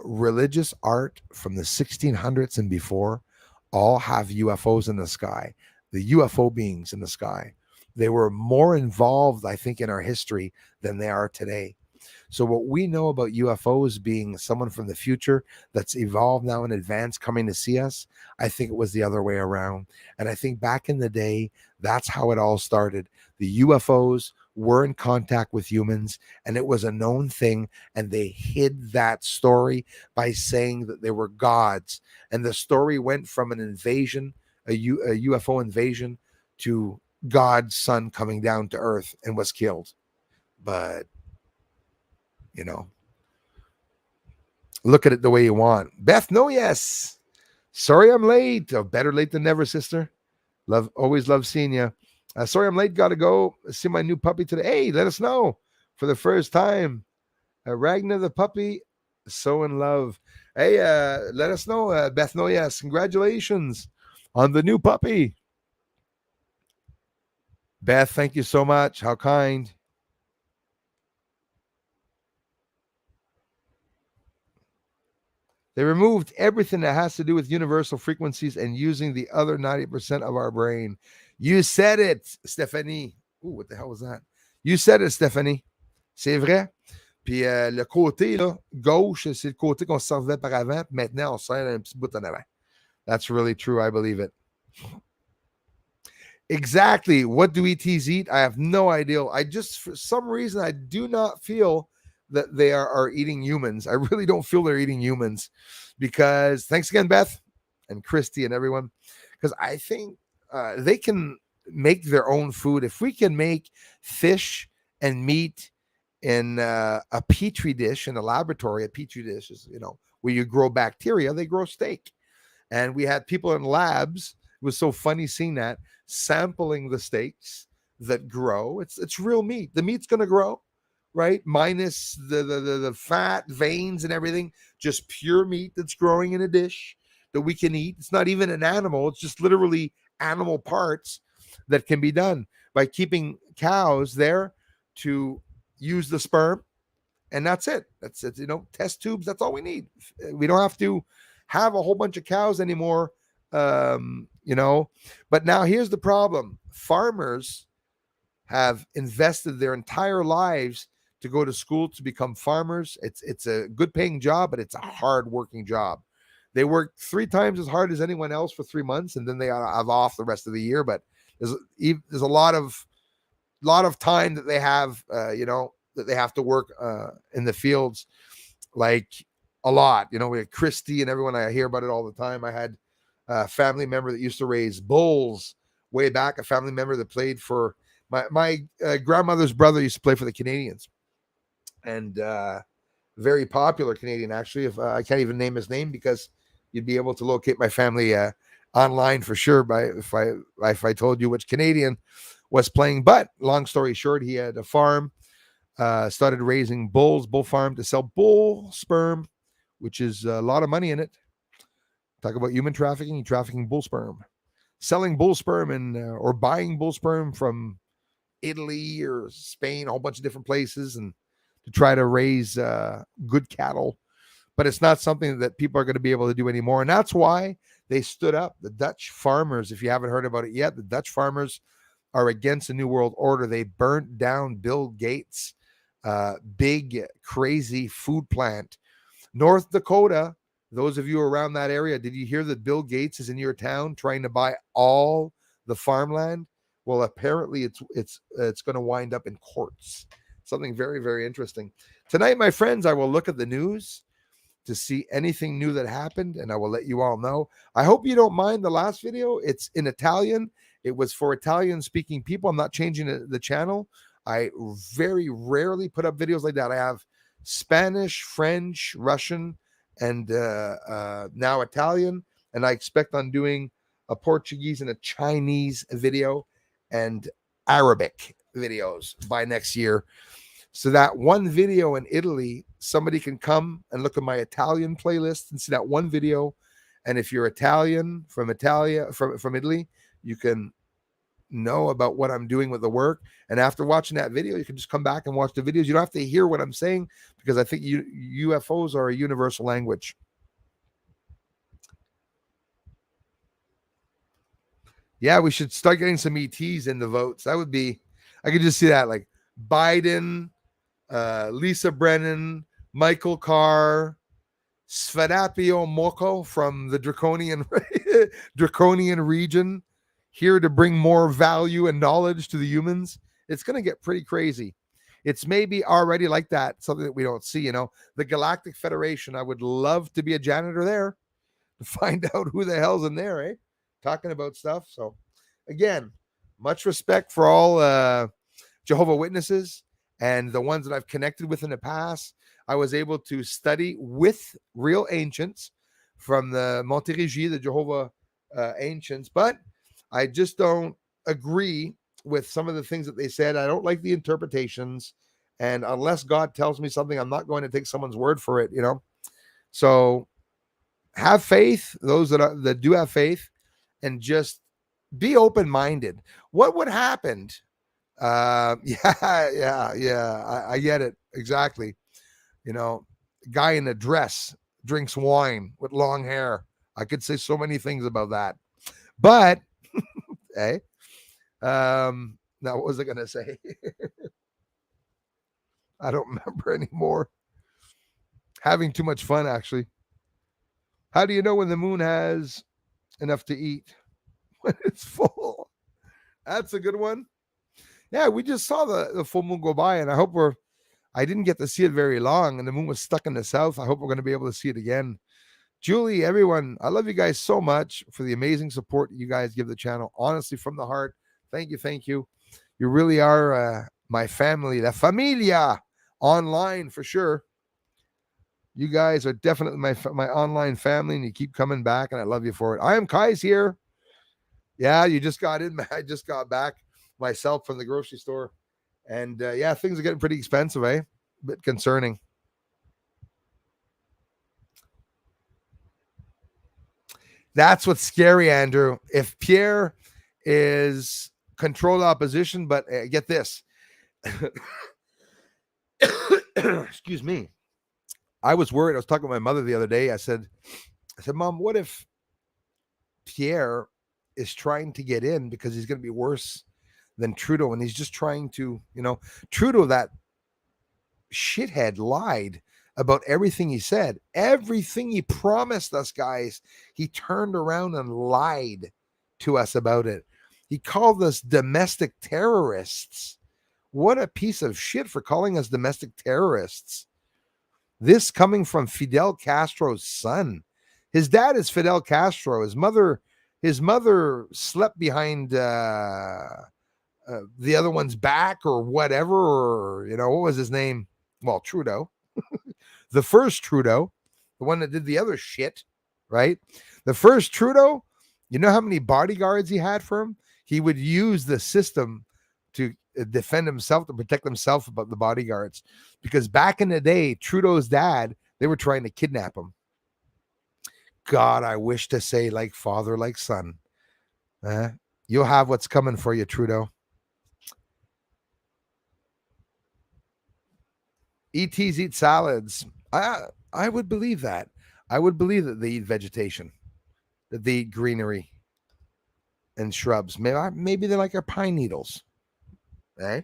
religious art from the 1600s and before all have UFOs in the sky, the UFO beings in the sky. They were more involved, I think, in our history than they are today. So what we know about UFOs being someone from the future that's evolved now in advance coming to see us, I think it was the other way around. And I think back in the day, that's how it all started. The UFOs were in contact with humans, and it was a known thing, and they hid that story by saying that they were gods. And the story went from an invasion, a UFO invasion, to God's son coming down to earth and was killed. But you know, look at it the way you want. Beth, no, yes. Sorry I'm late. Oh, better late than never, sister. Always love seeing you. Sorry I'm late. Got to go see my new puppy today. Hey, let us know for the first time. Ragnar the puppy, so in love. Hey, let us know, Beth, no, yes. Congratulations on the new puppy. Beth, thank you so much. How kind. They removed everything that has to do with universal frequencies and using the other 90% of our brain. You said it, Stephanie. Ooh, what the hell was that? You said it, Stephanie. C'est vrai. Puis le côté là, gauche, c'est le côté qu'on se servait par avant. Puis maintenant, on sert un petit bout en avant. That's really true. I believe it. Exactly. What do ETs eat? I have no idea. I just, for some reason, I do not feel that they are eating humans. I really don't feel they're eating humans because, thanks again, Beth and Christy and everyone, because I think they can make their own food. If we can make fish and meat in a petri dish in a laboratory, a petri dish is, where you grow bacteria, they grow steak. And we had people in labs. It was so funny seeing that, sampling the steaks that grow. It's real meat. The meat's going to grow, right? Minus the fat, veins, and everything. Just pure meat that's growing in a dish that we can eat. It's not even an animal. It's just literally animal parts that can be done by keeping cows there to use the sperm. And that's it. That's it. Test tubes. That's all we need. We don't have to have a whole bunch of cows anymore. But now here's the problem. Farmers have invested their entire lives to go to school to become farmers. It's a good paying job, but it's a hard working job. They work 3 times as hard as anyone else for 3 months, and then they have off the rest of the year. But there's a lot of time that they have, that they have to work in the fields, like a lot. We had Christy and everyone. I hear about it all the time. I had a family member that used to raise bulls way back. A family member that played for my grandmother's brother used to play for the Canadians, and very popular Canadian, actually. If I can't even name his name because you'd be able to locate my family online for sure if I told you which Canadian was playing. But long story short, he had a farm, started raising bull farm to sell bull sperm, which is a lot of money in it. Talk about human trafficking bull sperm, selling bull sperm or buying bull sperm from Italy or Spain, a whole bunch of different places, and to try to raise good cattle. But it's not something that people are going to be able to do anymore. And that's why they stood up. The Dutch farmers, if you haven't heard about it yet, the Dutch farmers are against the New World Order. They burnt down Bill Gates' big, crazy food plant. North Dakota, those of you around that area, did you hear that Bill Gates is in your town trying to buy all the farmland? Well, apparently it's going to wind up in courts. Something very, very interesting. Tonight, my friends, I will look at the news to see anything new that happened, and I will let you all know. I hope you don't mind the last video. It's in Italian. It was for Italian-speaking people. I'm not changing the channel. I very rarely put up videos like that. I have Spanish, French, Russian, and now Italian. And I expect on doing a Portuguese and a Chinese video and Arabic videos by next year. So that one video in Italy, somebody can come and look at my Italian playlist and see that one video. And if you're Italian from Italy, you can know about what I'm doing with the work. And after watching that video, you can just come back and watch the videos. You don't have to hear what I'm saying, because I think UFOs are a universal language. Yeah, we should start getting some ETs in the votes. That would be, I could just see that, like Biden, Lisa Brennan, Michael Carr, Svedapio Moko from the draconian region, here to bring more value and knowledge to the humans. It's going to get pretty crazy. It's maybe already like that, something that we don't see, you know. The Galactic Federation, I would love to be a janitor there to find out who the hell's in there, eh? Talking about stuff. So, again, much respect for all Jehovah Witnesses and the ones that I've connected with in the past. I was able to study with real ancients from the Montérégie, the Jehovah ancients, but I just don't agree with some of the things that they said. I don't like the interpretations, and unless God tells me something, I'm not going to take someone's word for it, you know. So have faith, those that do have faith, and just be open-minded. What would happen? I get it exactly. You know, guy in a dress drinks wine with long hair. I could say so many things about that, but hey, now what was I going to say? I don't remember anymore. Having too much fun, actually. How do you know when the moon has enough to eat? When it's full. That's a good one. Yeah, we just saw the full moon go by, and I didn't get to see it very long, and the moon was stuck in the south. I hope we're going to be able to see it again. Julie, everyone, I love you guys so much for the amazing support you guys give the channel. Honestly, from the heart, thank you, thank you. You really are my family, la familia, online for sure. You guys are definitely my online family, and you keep coming back, and I love you for it. I am Kai's here. Yeah, you just got in. I just got back myself from the grocery store. And yeah, things are getting pretty expensive, eh? A bit concerning. That's what's scary, Andrew. If Pierre is controlled opposition, but get this. Excuse me. I was worried. I was talking to my mother the other day. I said, Mom, what if Pierre is trying to get in because he's going to be worse than Trudeau, and he's just trying to, you know, Trudeau, that shithead, lied about everything he said, everything he promised us, guys. He turned around and lied to us about it. He called us domestic terrorists. What a piece of shit for calling us domestic terrorists. This coming from Fidel Castro's son. His dad is Fidel Castro. His mother slept behind the other one's back or whatever, or, you know, what was his name? Well, Trudeau. The first Trudeau, the one that did the other shit, right? The first Trudeau, you know how many bodyguards he had for him? He would use the system to defend himself, to protect himself about the bodyguards. Because back in the day, Trudeau's dad, they were trying to kidnap him. God, I wish to say like father, like son. You'll have what's coming for you, Trudeau. ETs eat salads. I would believe that. I would believe that they eat vegetation, that they eat greenery and shrubs. Maybe they like our pine needles. Eh?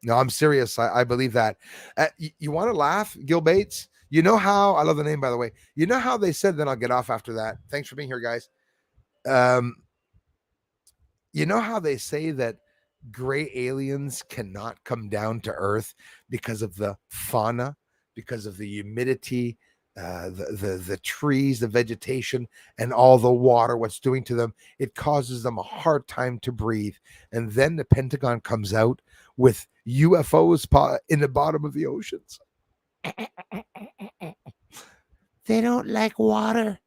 No, I'm serious. I believe that. You want to laugh, Gil Bates? You know how, I love the name, by the way. You know how they said, then I'll get off after that. Thanks for being here, guys. You know how they say that gray aliens cannot come down to Earth because of the fauna, because of the humidity, the trees, the vegetation, and all the water, what's doing to them? It causes them a hard time to breathe. And then the Pentagon comes out with UFOs in the bottom of the oceans. They don't like water.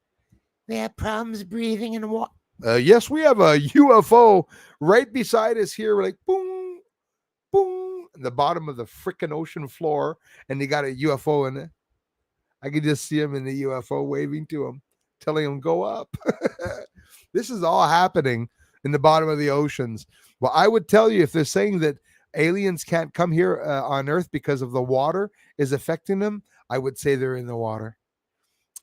They have problems breathing in water. Yes, we have a UFO right beside us here. We're like, boom, boom, in the bottom of the freaking ocean floor, and they got a UFO in it. I could just see him in the UFO waving to him, telling him, go up. This is all happening in the bottom of the oceans. Well, I would tell you, if they're saying that aliens can't come here on Earth because of the water is affecting them, I would say they're in the water.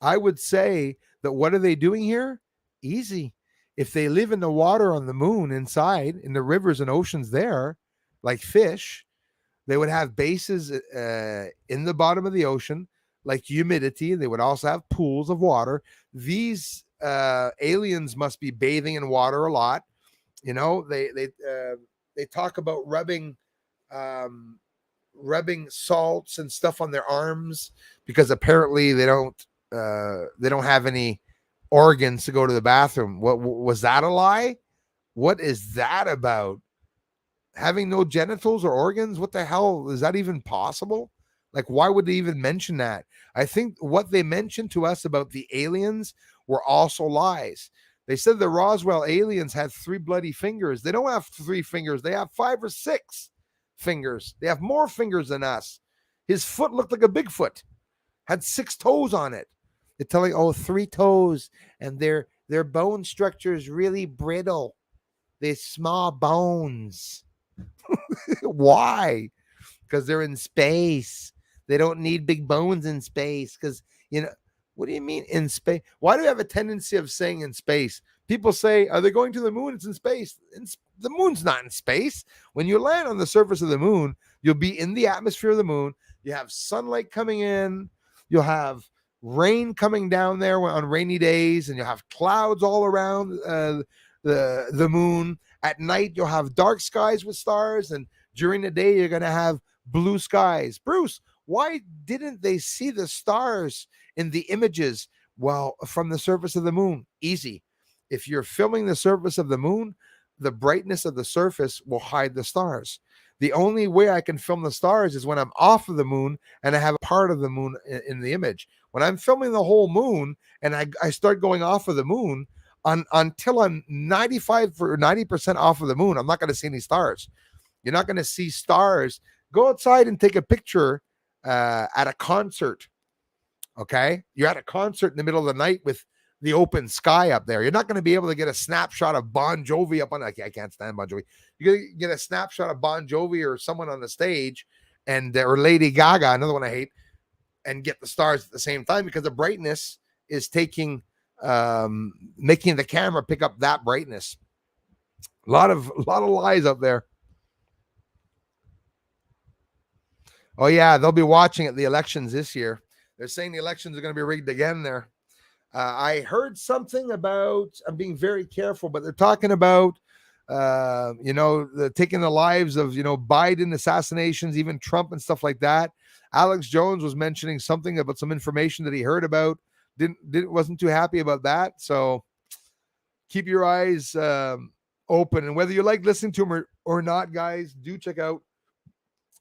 I would say that what are they doing here? Easy. If they live in the water on the moon inside, in the rivers and oceans there, like fish, they would have bases in the bottom of the ocean, like humidity. They would also have pools of water. These aliens must be bathing in water a lot. You know, they talk about um, rubbing salts and stuff on their arms because apparently they don't have any organs to go to the bathroom. What was that a lie? What is that about? Having no genitals or organs? What the hell? Is that even possible? Like, why would they even mention that? I think what they mentioned to us about the aliens were also lies. They said the Roswell aliens had 3 bloody fingers. They don't have 3 fingers. They have 5 or 6 fingers. They have more fingers than us. His foot looked like a Bigfoot, had 6 toes on it. They're telling, 3 toes, and their bone structure is really brittle. They're small bones. Why? Because they're in space. They don't need big bones in space. Because, what do you mean in space? Why do we have a tendency of saying in space? People say, are they going to the moon? It's in space. The moon's not in space. When you land on the surface of the moon, you'll be in the atmosphere of the moon. You have sunlight coming in. You'll have rain coming down there on rainy days, and you'll have clouds all around the moon. At night, you'll have dark skies with stars, and during the day, you're going to have blue skies. Bruce, why didn't they see the stars in the images? Well, from the surface of the moon? Easy. If you're filming the surface of the moon, the brightness of the surface will hide the stars. The only way I can film the stars is when I'm off of the moon and I have a part of the moon in the image. When I'm filming the whole moon and I start going off of the moon, until I'm 95 or 90% off of the moon, I'm not going to see any stars. You're not going to see stars. Go outside and take a picture at a concert. Okay? You're at a concert in the middle of the night with the open sky up there. You're not going to be able to get a snapshot of Bon Jovi up on. I can't stand Bon Jovi. You're going to get a snapshot of Bon Jovi or someone on the stage, or Lady Gaga, another one I hate, and get the stars at the same time because the brightness is making the camera pick up that brightness. A lot of lies up there. Oh yeah, they'll be watching at the elections this year. They're saying the elections are going to be rigged again there. I heard something about, I'm being very careful, but they're talking about, taking the lives of, Biden assassinations, even Trump and stuff like that. Alex Jones was mentioning something about some information that he heard about. Wasn't too happy about that. So keep your eyes open. And whether you like listening to him or not, guys, do check out,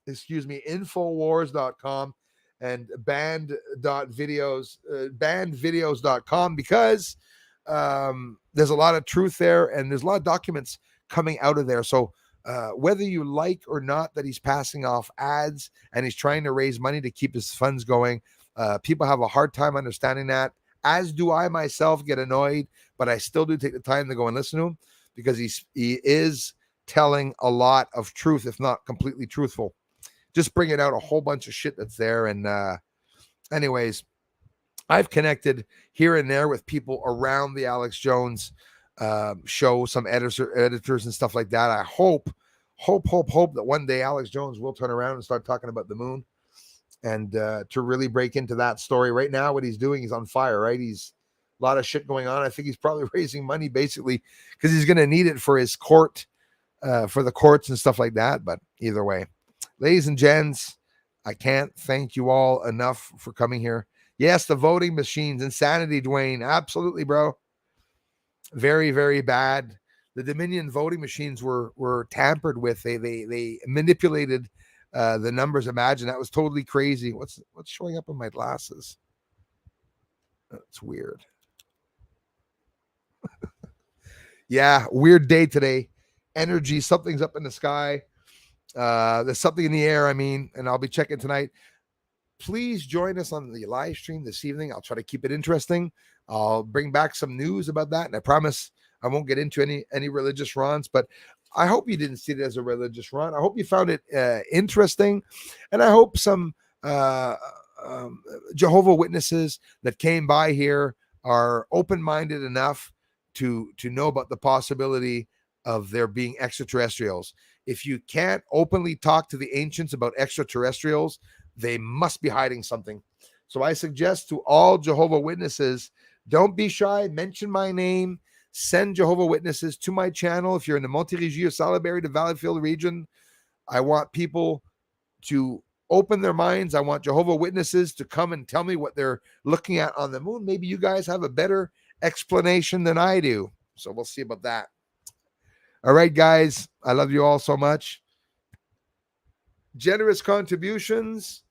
Infowars.com and bandvideos.com because there's a lot of truth there and there's a lot of documents coming out of there. So whether you like or not that he's passing off ads and he's trying to raise money to keep his funds going, people have a hard time understanding that, as do I myself. Get annoyed, but I still do take the time to go and listen to him because he is telling a lot of truth, if not completely truthful. Just bringing out a whole bunch of shit that's there. And anyways, I've connected here and there with people around the Alex Jones show, some editors and stuff like that. I hope that one day Alex Jones will turn around and start talking about the moon and to really break into that story. Right now, what he's doing, he's on fire, right? He's a lot of shit going on. I think he's probably raising money basically because he's going to need it for his court, for the courts and stuff like that. But either way, ladies and gents, I can't thank you all enough for coming here. Yes, the voting machines, insanity, Dwayne. Absolutely, bro. Very, very bad. The Dominion voting machines were tampered with. They manipulated the numbers. Imagine that was totally crazy. What's showing up in my glasses? That's weird. Yeah, weird day today. Energy, something's up in the sky. There's something in the air, I mean, and I'll be checking tonight. Please join us on the live stream this evening. I'll try to keep it interesting. I'll bring back some news about that, and I promise I won't get into any religious runs, but I hope you didn't see it as a religious run. I hope you found it interesting, and I hope some Jehovah Witnesses that came by here are open-minded enough to know about the possibility of there being extraterrestrials. If you can't openly talk to the ancients about extraterrestrials, they must be hiding something. So I suggest to all Jehovah Witnesses, don't be shy, mention my name, send Jehovah Witnesses to my channel. If you're in the Montérégie or Salaberry, the Valleyfield region, I want people to open their minds. I want Jehovah Witnesses to come and tell me what they're looking at on the moon. Maybe you guys have a better explanation than I do. So we'll see about that. All right, guys, I love you all so much. Generous contributions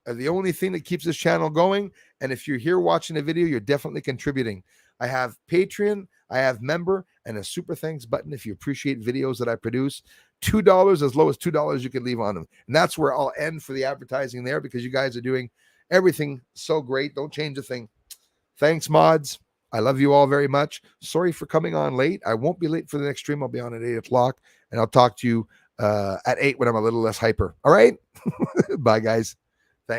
are the only thing that keeps this channel going. And if you're here watching the video, you're definitely contributing. I have Patreon, I have member, and a super thanks button if you appreciate videos that I produce. $2, as low as $2 you can leave on them. And that's where I'll end for the advertising there, because you guys are doing everything so great. Don't change a thing. Thanks, mods. I love you all very much. Sorry for coming on late. I won't be late for the next stream. I'll be on at 8 o'clock, and I'll talk to you at 8 when I'm a little less hyper. All right? Bye, guys.